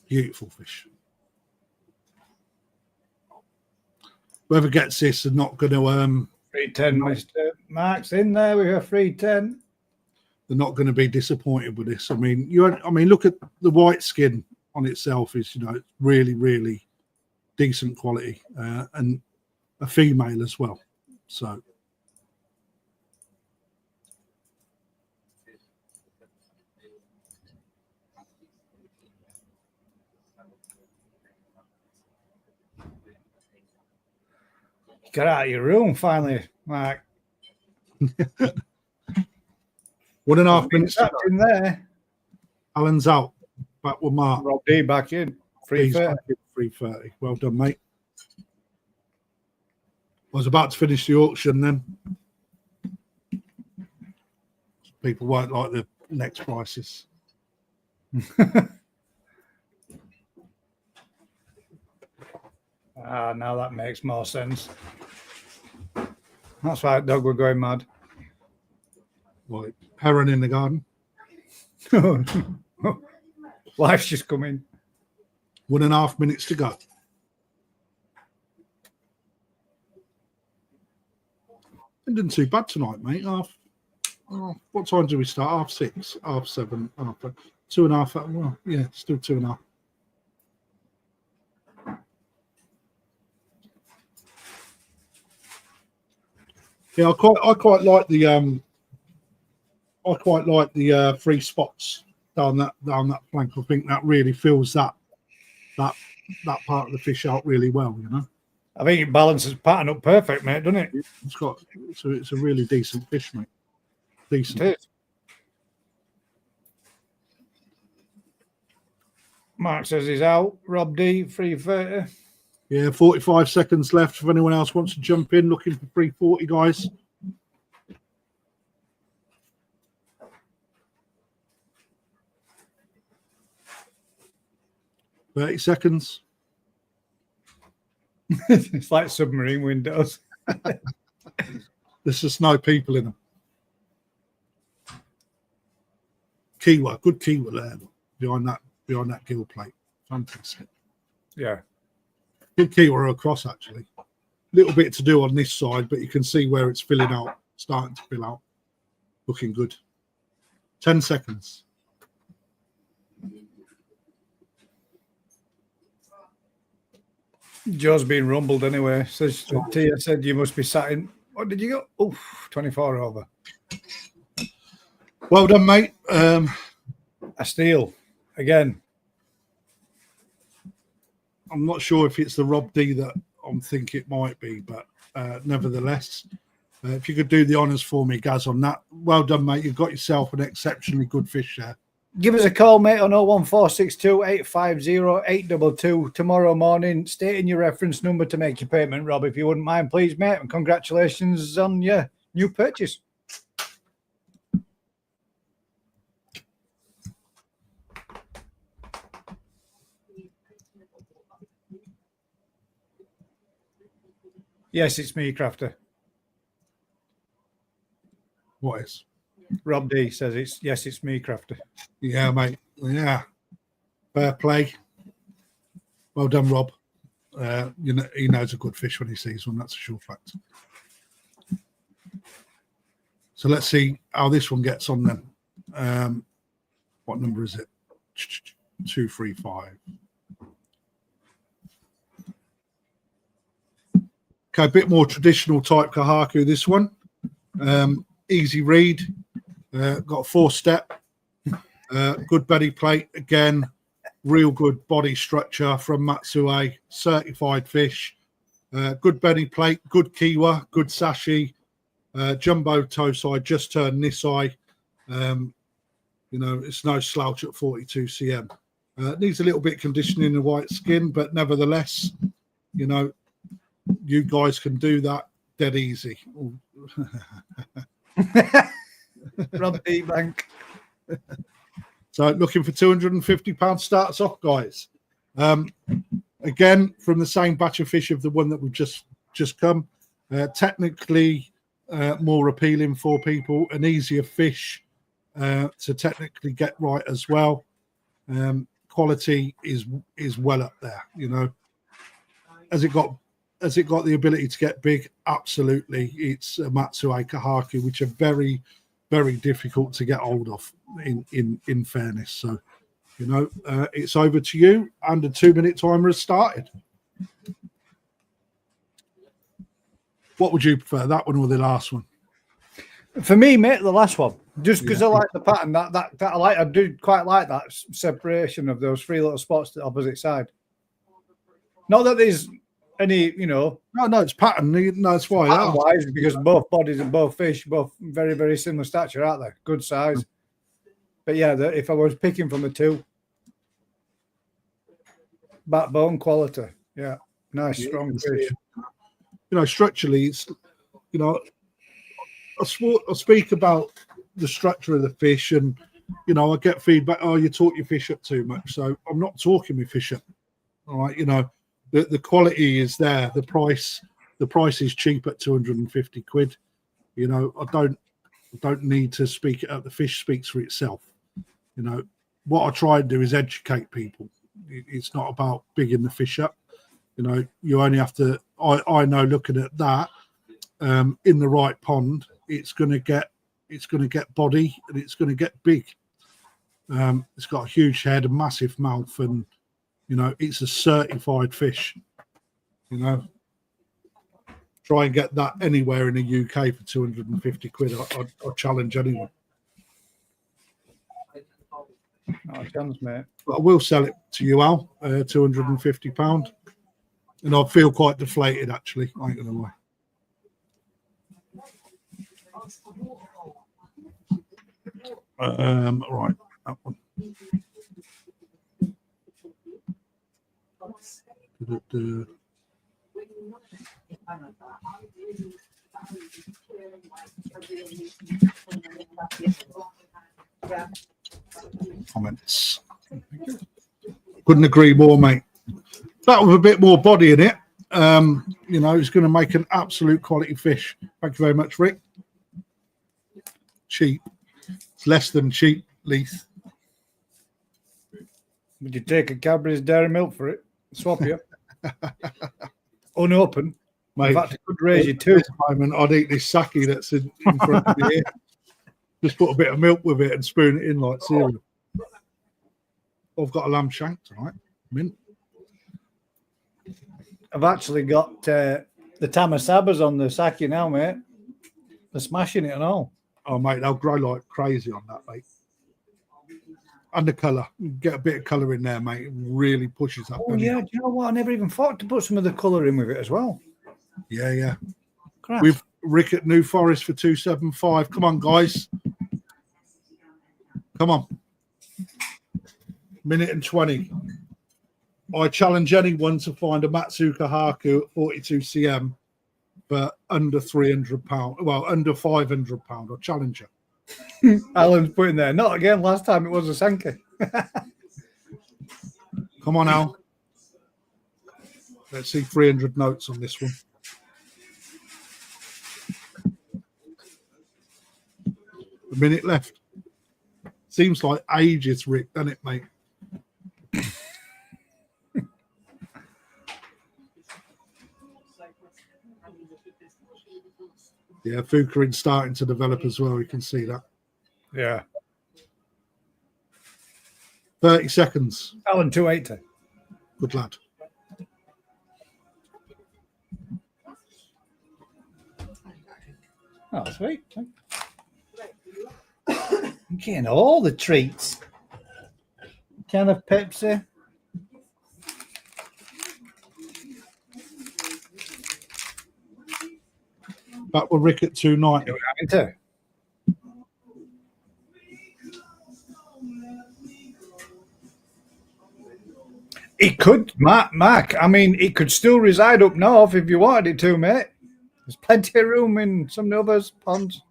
Beautiful fish. Whoever gets this is not going to 310, Mr. Mark's in there with a 310. They're not going to be disappointed with this. I mean, look at the white skin on itself. Is it's really, really decent quality, and a female as well. So. Get out of your room finally, Mark. 1.5 minutes in there. Alan's out. Back with Mark. Rob D back in. 330. 330. Well done, mate. I was about to finish the auction then. People won't like the next prices. Now that makes more sense. That's why dog were going mad. Right, heron in the garden. Life's just coming. 1.5 minutes to go. It didn't too bad tonight, mate. What time do we start? 6:30, 7:30, 2.5. Well, yeah, still 2.5. Yeah, I quite like the free spots down that flank. I think that really fills that part of the fish out really well. I think it balances pattern up perfect, mate, doesn't it? It's a really decent fish, mate. Decent. It is. Mark says he's out. Rob D, 330. Yeah, 45 seconds left. If anyone else wants to jump in, looking for 340, guys. $30 seconds. It's like submarine windows. There's just no people in them. Kiwa, good Kiwa there behind that gill plate. Fantastic. Yeah. Good Kiwa across, actually. Little bit to do on this side, but you can see where it's filling out, starting to fill out. Looking good. 10 seconds. Joe's been rumbled anyway. Says Tia said you must be sat in. What did you go? Oh, 24 over. Well done, mate. A steal again. I'm not sure if it's the Rob D that I'm thinking it might be, but nevertheless, If you could do the honours for me, Gaz, on that. Well done, mate. You've got yourself an exceptionally good fish there. Give us a call, mate, on 01462 850 822 tomorrow morning. State in your reference number to make your payment, Rob, if you wouldn't mind, please, mate. And congratulations on your new purchase. Yes, it's me, Crafter. What is? Rob D says it's me, Crafter. Yeah, mate. Yeah. Fair play. Well done, Rob. You know, he knows a good fish when he sees one. That's a sure fact. So let's see how this one gets on then. What number is it? 235. Okay, a bit more traditional type Kohaku, this one. Easy read. Got a 4-step. Good belly plate. Again, real good body structure from Matsu. Certified fish. Good belly plate. Good kiwa. Good sashi. Jumbo Tosai. Just turned Nisai. You know, it's no slouch at 42 cm. Needs a little bit of conditioning in the white skin, but nevertheless, you know, you guys can do that dead easy. Rob D. Bank. So looking for £250 starts off, guys. Again, from the same batch of fish of the one that we've just come. Technically more appealing for people, an easier fish to technically get right as well. Quality is well up there, you know. Has it got the ability to get big? Absolutely. It's a Matsu Kohaku, which are very, very difficult to get hold of in fairness. So, you know, it's over to you, and the 2-minute timer has started. What would you prefer, that one or the last one? For me, mate, the last one. Just because I like the pattern, I do quite like that separation of those 3 little spots to the opposite side. Not that there's any, you know. No, it's pattern. No, that's why. Pattern-wise, because both bodies and both fish, both very, very similar stature, aren't they? Good size. But yeah, if I was picking from the 2, backbone quality. Yeah, nice, strong fish. You know, structurally, it's, you know, I speak about the structure of the fish, and, you know, I get feedback, oh, you talk your fish up too much. So I'm not talking my fish up. All right, you know, the quality is there. The price is cheap at 250 quid. You know, I don't need to speak it up. The fish speaks for itself. You know, what I try and do is educate people. It's not about bigging the fish up. You know, you only have to. I know, looking at that, in the right pond, it's going to get body, and it's going to get big. It's got a huge head, a massive mouth, and, you know, it's a certified fish. You know, try and get that anywhere in the UK for 250 quid. I challenge anyone. No chance, mate. But I will sell it to you, Al, £250. And I feel quite deflated, actually. I ain't gonna lie. Right, that one. Comments. Couldn't agree more, mate. That with a bit more body in it, you know, it's going to make an absolute quality fish. Thank you very much, Rick. Cheap. It's less than cheap, Leith. Would you take a Cadbury's Dairy Milk for it? Swap you. Unopened. Mate, in fact, it could raise you too. At this moment, I'd eat this sake that's in front of me here. Just put a bit of milk with it and spoon it in like cereal. I've got a lamb shank tonight. Mint. I've actually got the tamasabas on the sake now, mate. They're smashing it and all. Oh, mate, they'll grow like crazy on that, mate. And the colour. Get a bit of colour in there, mate. It really pushes up. Oh, yeah. Do you know what? I never even thought to put some of the colour in with it as well. Yeah, yeah. Crap. Rick at New Forest for 275. Come on, guys. Come on. Minute and 20. I challenge anyone to find a Matsu Kohaku at 42 cm for under £300. Well, under £500. I challenge you. Alan's putting there. Not again. Last time it was a Sanke. Come on, Al. Let's see 300 notes on this one. A minute left. Seems like ages, Rick, doesn't it, mate? Yeah, Fukurin's starting to develop as well. You can see that. Yeah. 30 seconds. Alan, 280. Good lad. Oh, sweet. I'm getting all the treats. Can of Pepsi. Back with Rick at 290. It could, Mark. I mean, it could still reside up north if you wanted it to, mate. There's plenty of room in some of the others' ponds.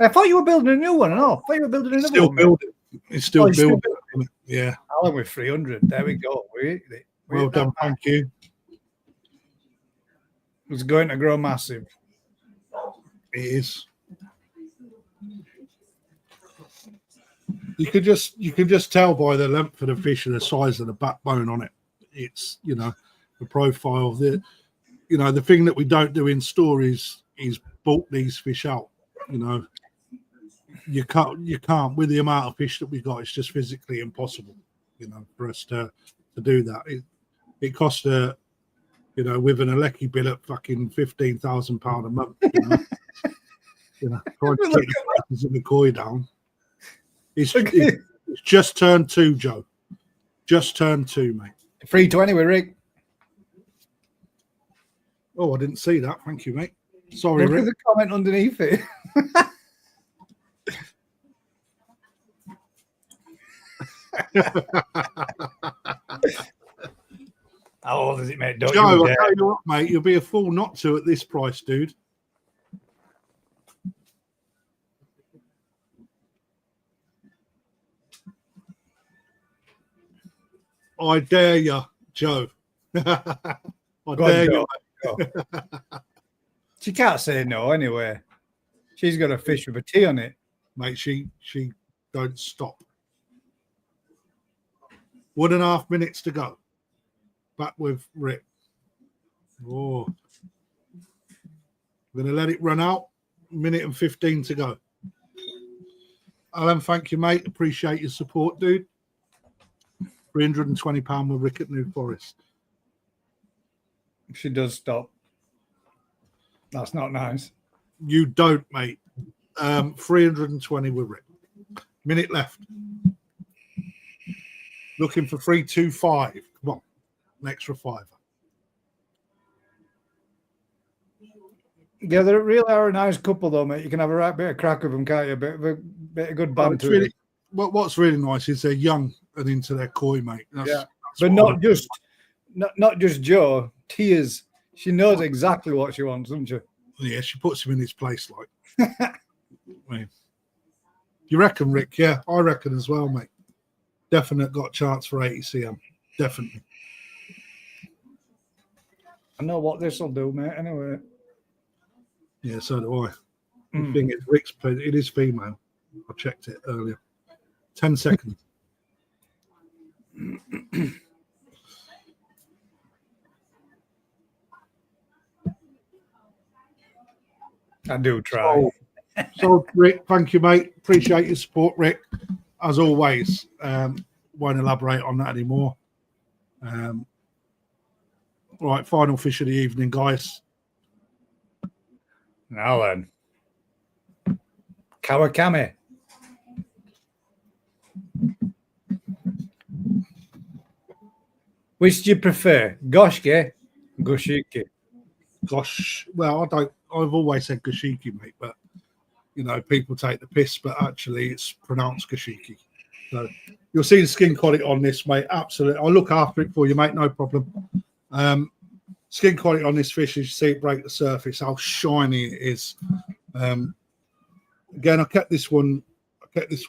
I thought you were building a new one. No, I thought you were building another still one. Building. It's still building. Yeah. Alan with 300. There we go. Well done. Thank you. It's going to grow massive. It is. You can just tell by the length of the fish and the size of the backbone on it. It's, you know, the profile of the, you know, the thing that we don't do in store is bulk these fish out. You know, you can't with the amount of fish that we got. It's just physically impossible, you know, for us to do that. It costs you know, with an Alecki bill at fucking £15,000 a month. You know, you know, trying to take the prices of the koi down. It's just turned 2, Joe. Just turned 2, mate. 320 with Rick. Oh, I didn't see that. Thank you, mate. Sorry, Look Rick. at the comment underneath it. How old is it, mate? Don't Joe, you I tell you what, mate, you'll be a fool not to at this price, dude. I dare you, Joe. I dare you. She can't say no anyway. She's got a fish with a T on it. Mate, she don't stop. 1.5 minutes to go. Back with Rick. Oh. I'm going to let it run out. 1:15 to go. Alan, thank you, mate. Appreciate your support, dude. £320 with Rick at New Forest. She does stop. That's not nice. You don't, mate. 320 with Rick. Minute left. Looking for 325. Come on. An extra £5. Yeah, they really are a nice couple, though, mate. You can have a right bit of crack with them, can't you? A bit of good banter. Really, what's really nice is they're young and into their koi, mate. That's but not just Joe. Tears. She knows exactly what she wants, doesn't she? Yeah, she puts him in his place, like. I mean, you reckon, Rick? Yeah, I reckon as well, mate. Definite got a chance for 80 cm. Definitely. I know what this will do, mate. Anyway. Yeah, so do I. The thing is, Rick's it is female. I checked it earlier. 10 seconds. I do try. So, Rick, thank you, mate. Appreciate your support, Rick. As always, won't elaborate on that anymore. All right, final fish of the evening, guys. Now then. Kawakami. Which do you prefer? Goshiki? Goshiki. Gosh, well, I've always said Goshiki, mate, but you know, people take the piss, but actually it's pronounced Goshiki. So you'll see the skin quality on this, mate. Absolutely. I'll look after it for you, mate. No problem. Skin quality on this fish, as you see it break the surface, how shiny it is. Again, I kept this one. Is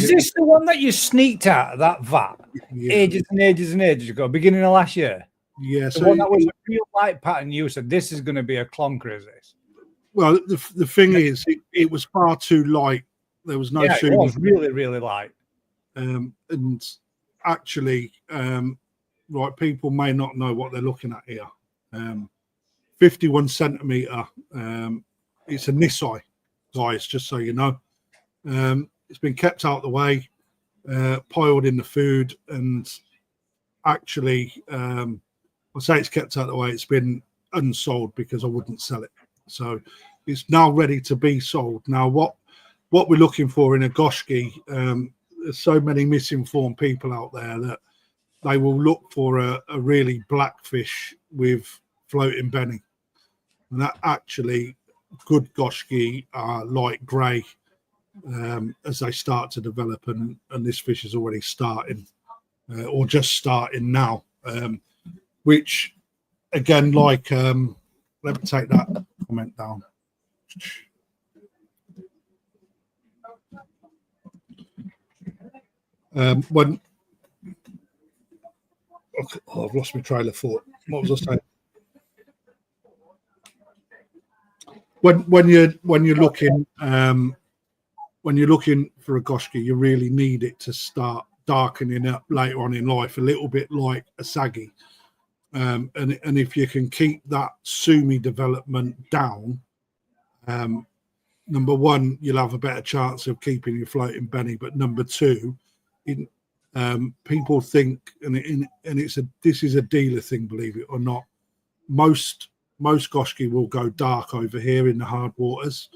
this the one that you sneaked out of that vat ages and ages and ages ago, beginning of last year? Yeah, the one that was a real light pattern. You said this is going to be a clunker, is this? Well, the thing is, it was far too light. There was no. Yeah, it was really, really light. And actually, right, people may not know what they're looking at here. 51 centimeter. It's a Nisai, guys. Just so you know, it's been kept out of the way, piled in the food, and actually, I say it's kept out of the way. It's been unsold because I wouldn't sell it. So it's now ready to be sold. Now, what we're looking for in a Goshiki, there's so many misinformed people out there that they will look for a really black fish with floating benny. And that actually, good Goshiki are light grey as they start to develop. And this fish is already starting or just starting now. Which, again, like, let me take that comment down. When I've lost my trail of thought. What was I saying? When you're looking for a Goshiki, you really need it to start darkening up later on in life, a little bit like a Sagi. And if you can keep that Sumi development down, number one, you'll have a better chance of keeping your floating benny. But number two, people think, this is a dealer thing, believe it or not. Most Goshiki will go dark over here in the hard waters,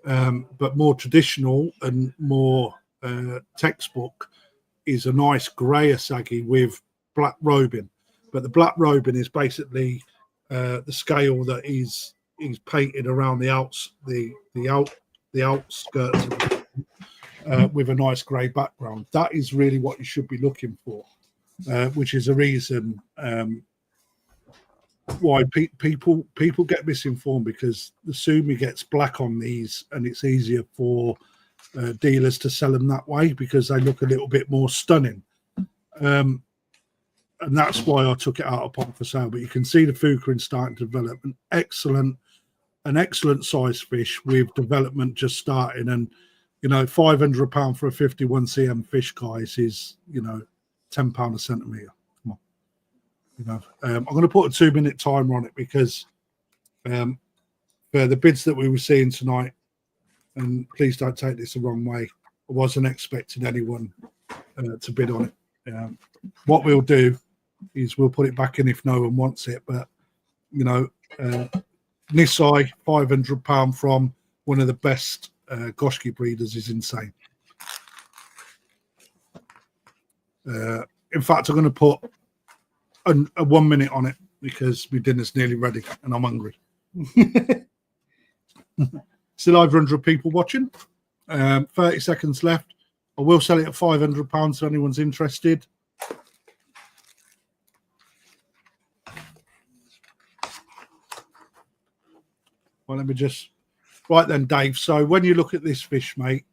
but more traditional and more textbook is a nice grey Asagi with black robing. But the black robing is basically the scale that is painted around the outskirts with a nice grey background. That is really what you should be looking for, which is a reason why people get misinformed, because the Sumi gets black on these, and it's easier for dealers to sell them that way because they look a little bit more stunning. And that's why I took it out of pot for sale. But you can see the Fukurin starting to develop. An excellent size fish with development just starting. And, you know, £500 for a 51 cm fish, guys, is, you know, £10 a centimetre. Come on. You know, I'm going to put a 2-minute timer on it because for the bids that we were seeing tonight, and please don't take this the wrong way, I wasn't expecting anyone to bid on it. What we'll do is we'll put it back in if no one wants it. But, you know, Nisai, £500 from one of the best Goshiki breeders is insane. In fact, I'm going to put a 1 minute on it because my dinner's nearly ready and I'm hungry. Still over 100 people watching. 30 seconds left. I will sell it at £500 if anyone's interested. Well, let me just... Right then, Dave. So when you look at this fish, mate,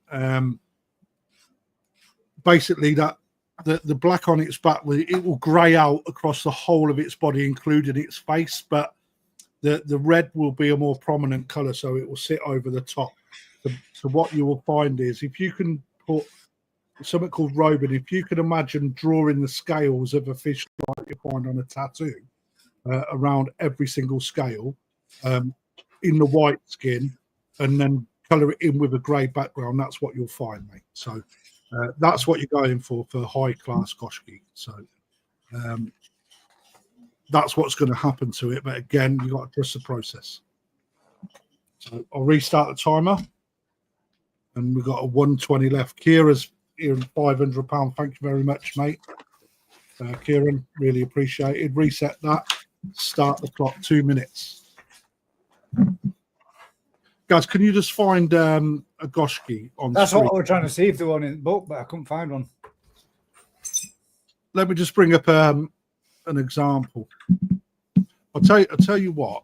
basically that the black on its back, it will grey out across the whole of its body, including its face, but the red will be a more prominent colour, so it will sit over the top. So what you will find is, if you can put something called robing, if you can imagine drawing the scales of a fish like you find on a tattoo around every single scale in the white skin, and then colour it in with a grey background, that's what you'll find, mate. So that's what you're going for high class Goshiki. So that's what's going to happen to it. But again, you've got to trust the process. So I'll restart the timer. And we've got a 120 left. Kira's here in £500. Thank you very much, mate. Kieran, really appreciated. Reset that. Start the clock. 2 minutes. Guys, can you just find a Goshiki on That's screen? what I was trying to see if there one in the book, but I couldn't find one. Let me just bring up an example. I'll tell you what.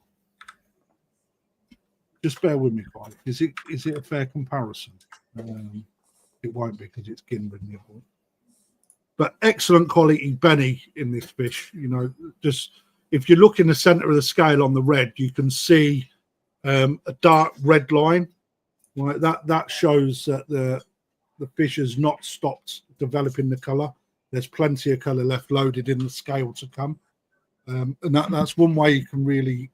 Just bear with me, guys. Is it a fair comparison? It won't be because it's Ginrin. But excellent quality Benny in this fish. You know, just if you look in the center of the scale on the red, you can see a dark red line. Right, that shows that the fish has not stopped developing the color. There's plenty of color left loaded in the scale to come, and that's one way you can really,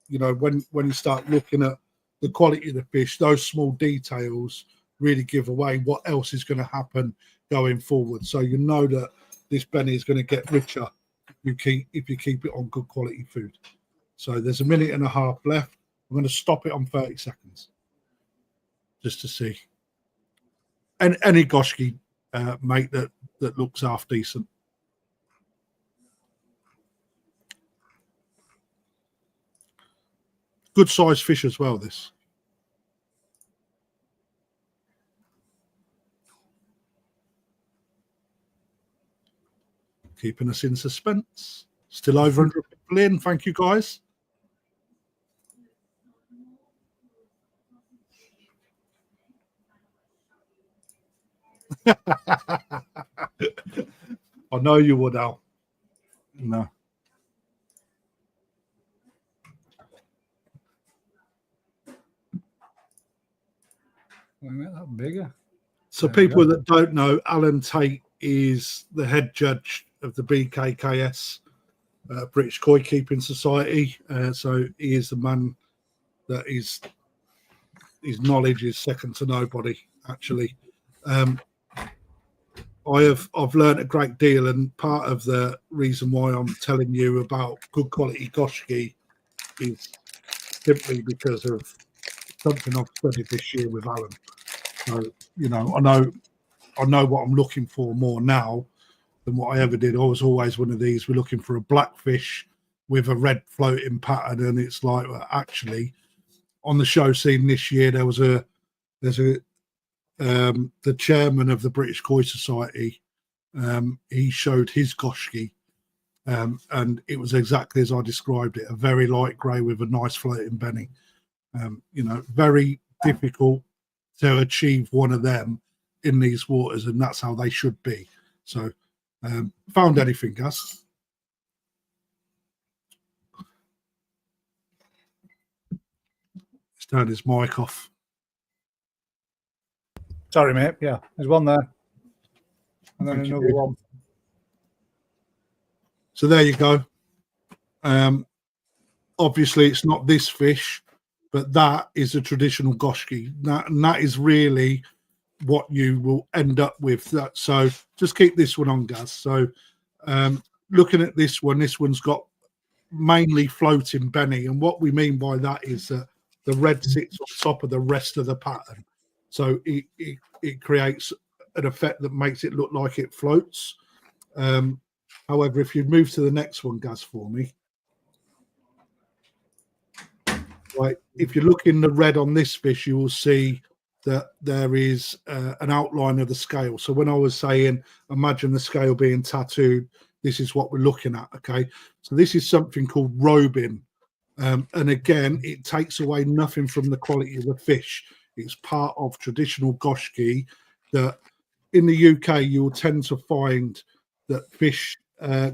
you know, when you start looking at the quality of the fish, those small details really give away what else is going to happen going forward. So you know that this Benny is going to get richer if you keep it on good quality food. So there's a minute and a half left. I'm going to stop it on 30 seconds just to see. And any Goshiki mate that looks half decent. Good sized fish as well, this. Keeping us in suspense. Still over 100 people in. Thank you, guys. I know you would, Al. No. Make that bigger. So people that don't know, Alan Tate is the head judge of the BKKS, British Koi Keeping Society. So he is the man that his knowledge is second to nobody, actually. I've learned a great deal, and part of the reason why I'm telling you about good quality Goshiki is simply because of something I've studied this year with Alan. So, you know, I know what I'm looking for more now than what I ever did. I was always one of these, we're looking for a black fish with a red floating pattern, and it's like, well, actually, on the show scene this year, the chairman of the British Koi Society, he showed his Goshiki, and it was exactly as I described it, a very light grey with a nice floating Benny. You know, very difficult to achieve one of them in these waters, and that's how they should be. So, found anything, Gus? He's turned his mic off. Sorry, mate. Yeah, there's one there. And then Thank another you. one. So there you go. Obviously, it's not this fish, but that is a traditional Goshiki. And that is really what you will end up with. That. So just keep this one on, Gaz. So looking at this one's got mainly floating Benny. And what we mean by that is that the red sits on top of the rest of the pattern. So it creates an effect that makes it look like it floats. However, if you move to the next one, Gaz, for me. Right, if you look in the red on this fish, you will see that there is an outline of the scale. So when I was saying, imagine the scale being tattooed, this is what we're looking at, okay? So this is something called robing. And again, it takes away nothing from the quality of the fish. It's part of traditional Goshiki that in the UK, you will tend to find that fish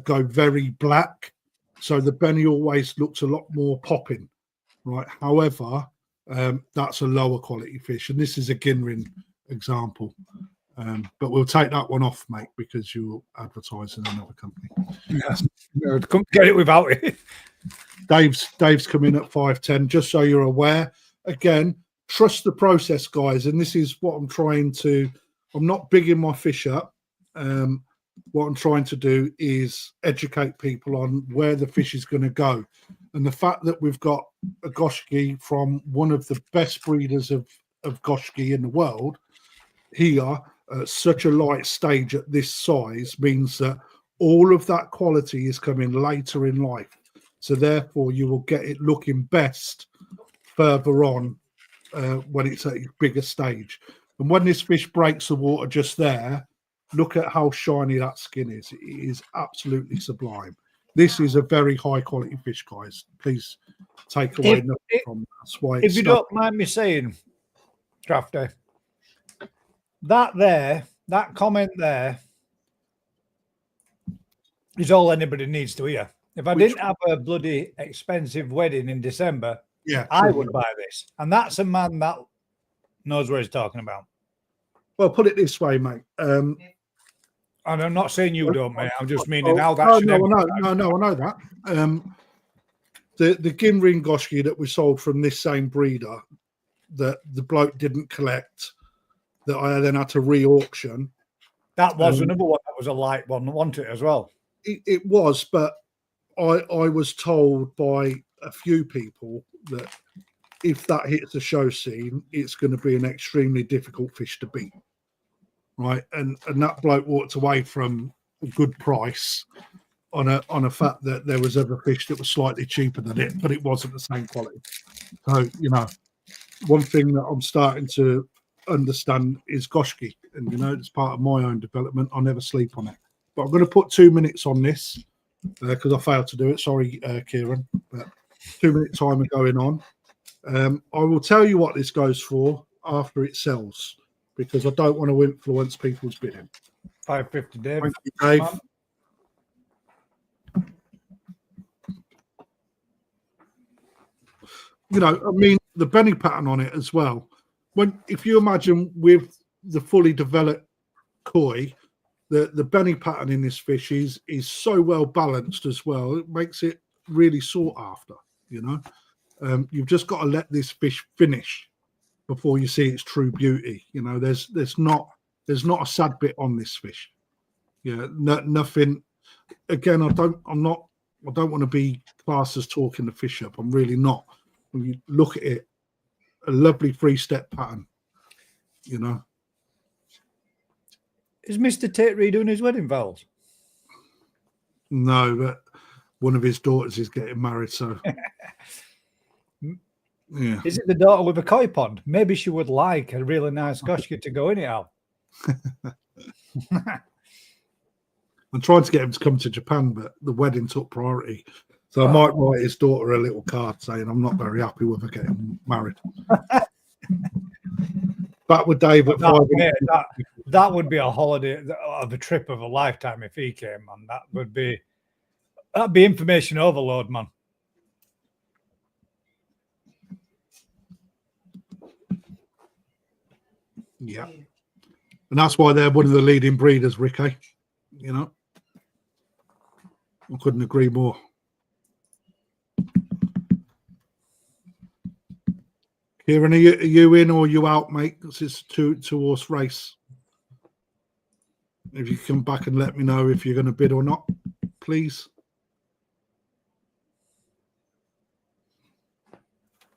go very black. So the Benny always looks a lot more popping. Right. However, that's a lower quality fish, and this is a Ginrin example. But we'll take that one off, mate, because you're advertising another company. Yes, couldn't get it without it. Dave's come in at 510. Just so you're aware, again, trust the process, guys. And this is what I'm trying to. I'm not bigging my fish up. What I'm trying to do is educate people on where the fish is going to go. And the fact that we've got a Goshiki from one of the best breeders of Goshiki in the world here at such a light stage at this size means that all of that quality is coming later in life. So therefore, you will get it looking best further on when it's at a bigger stage. And when this fish breaks the water just there, look at how shiny that skin is. It is absolutely sublime. This is a very high quality fish, guys. Please take away nothing from that. That's why if you don't mind me saying, Crafty, that comment there is all anybody needs to hear. If I didn't have a bloody expensive wedding in December, I would buy this. And that's a man that knows what he's talking about. Well, put it this way, mate. And I'm not saying you don't, mate. I'm just meaning how that should I know that. The Ginrin Goshiki that we sold from this same breeder that the bloke didn't collect, that I then had to re-auction. That was another one that was a light one, wasn't it, as well? It was, but I was told by a few people that if that hits the show scene, it's going to be an extremely difficult fish to beat. Right, and that bloke walked away from a good price on a fact that there was other fish that was slightly cheaper than it, but it wasn't the same quality. So one thing that I'm starting to understand is Goshiki, and it's part of my own development. I never sleep on it, but I'm going to put 2 minutes on this because I failed to do it. Sorry, Kieran, but 2 minute timer going on. I will tell you what this goes for after it sells, because I don't want to influence people's bidding. 550, Dave. Thank you, Dave. The belly pattern on it as well. If you imagine with the fully developed koi, the belly pattern in this fish is so well balanced as well. It makes it really sought after. You've just got to let this fish finish before you see its true beauty. There's not a sad bit on this fish. Nothing. Again, I don't want to be classed as talking the fish up. I'm really not. When you look at it, a lovely 3-step pattern. Is Mr. Tate redoing his wedding vows? No, but one of his daughters is getting married, so. Yeah. Is it the daughter with a koi pond? Maybe she would like a really nice Goshiki to go in it out. I'm trying to get him to come to Japan, but the wedding took priority. So I might write his daughter a little card saying I'm not very happy with her getting married. Back with Dave at 5. That would be a holiday of a trip of a lifetime if he came, man. That'd be information overload, man. Yeah. And that's why they're one of the leading breeders, Ricky. I couldn't agree more. Kieran, are you in or are you out, mate? This is a two-horse race. If you come back and let me know if you're going to bid or not, please.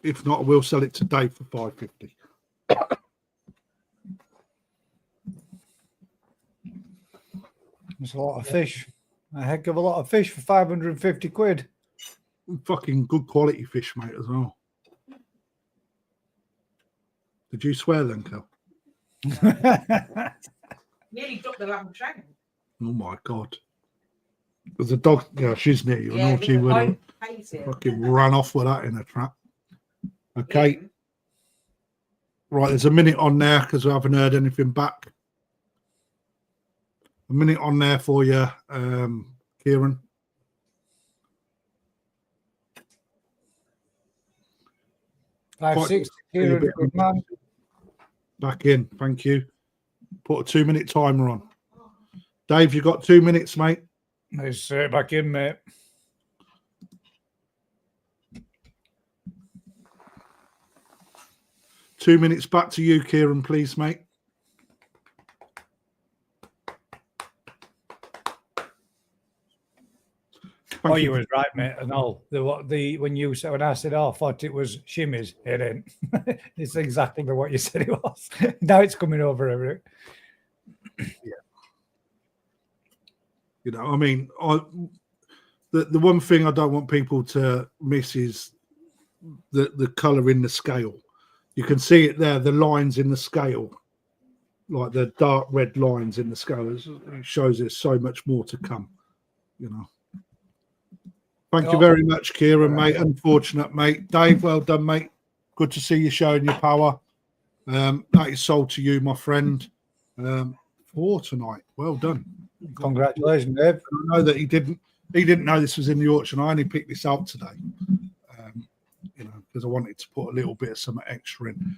If not, I will sell it today for $550. It's a lot of fish. A heck of a lot of fish for 550 quid. Fucking good quality fish, mate, as well. Did you swear then, Kel? Nearly dropped the lamb dragon. Oh my God. There's a dog, she's near you. Yeah, she would have fucking ran off with that in a trap. Okay. Yeah. Right, there's a minute on there because we haven't heard anything back. A minute on there for you, Kieran. $560, Kieran, good man. Back in, thank you. Put a 2 minute timer on. Dave, you got 2 minutes, mate. Let's back in, mate. Two minutes back to you, Kieran, please, mate. Oh, you was right, mate. And all when I said, I thought it was shimmies, it ain't. It's exactly what you said it was. Now it's coming over every. Yeah. I mean, the one thing I don't want people to miss is the colour in the scale. You can see it there, the lines in the scale, like the dark red lines in the scale. It shows there's so much more to come, you know. Thank you very much, Kieran, mate. Unfortunate, mate. Dave, well done, mate. Good to see you showing your power. That is sold to you, my friend, for tonight. Well done. Congratulations, Dave. I know that he didn't know this was in the auction. I only picked this up today, you know, because I wanted to put a little bit of some extra in.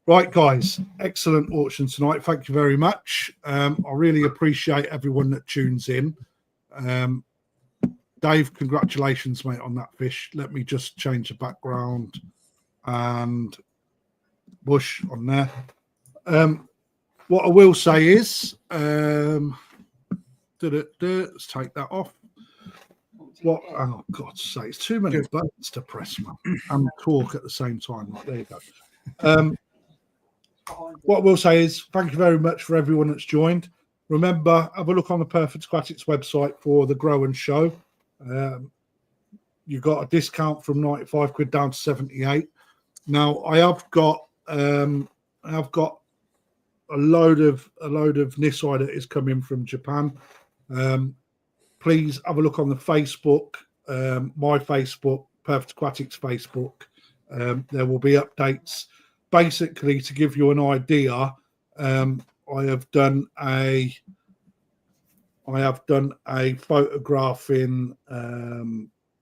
Right, guys, excellent auction tonight. Thank you very much. I really appreciate everyone that tunes in. Dave, congratulations, mate, on that fish. Let me just change the background and bush on there. What I will say is, let's take that off. What? Oh, God's sake, it's too many buttons to press, man, and talk at the same time. Right, there you go. What I will say is, thank you very much for everyone that's joined. Remember, have a look on the Perfect Aquatics website for the Grow and Show. You got a discount from 95 quid down to 78. Now I have got a load of Nisai that is coming from Japan. Please have a look on the Facebook, my Facebook, Perfect Aquatics Facebook. There will be updates. Basically, to give you an idea, I have done a photographing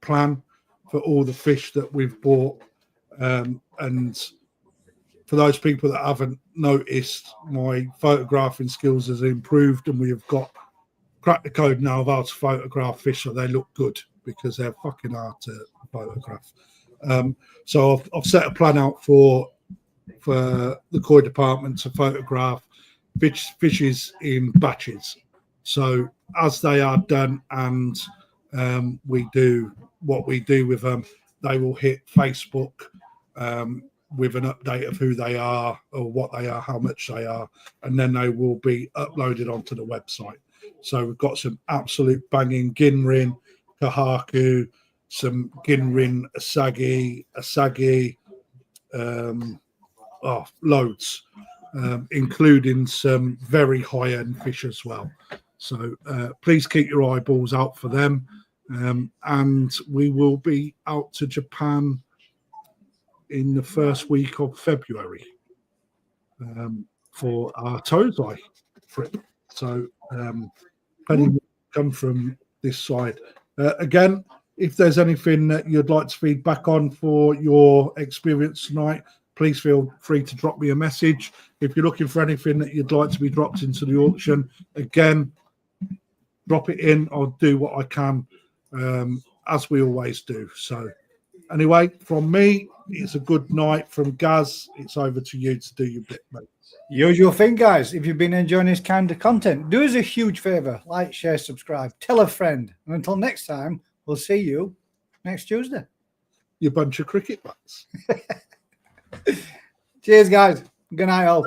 plan for all the fish that we've bought, and for those people that haven't noticed, my photographing skills has improved, and we have cracked the code now of how to photograph fish so they look good, because they're fucking hard to photograph. So I've set a plan out for the koi department to photograph fishes in batches. So as they are done and we do what we do with them, they will hit Facebook with an update of who they are or what they are, how much they are, and then they will be uploaded onto the website. So we've got some absolute banging Ginrin Kohaku, some Ginrin Asagi, loads, including some very high-end fish as well. So please keep your eyeballs out for them. And we will be out to Japan in the first week of February for our Tosai trip. So Penny will come from this side. Again, if there's anything that you'd like to feedback on for your experience tonight, please feel free to drop me a message. If you're looking for anything that you'd like to be dropped into the auction, again, drop it in. I'll do what I can, as we always do. So anyway, from me, it's a good night. From Gaz, it's over to you to do your bit, mate. Usual thing, guys. If you've been enjoying this kind of content, do us a huge favor. Like, share, subscribe. Tell a friend. And until next time, we'll see you next Tuesday. You bunch of cricket bats. Cheers, guys. Good night, all.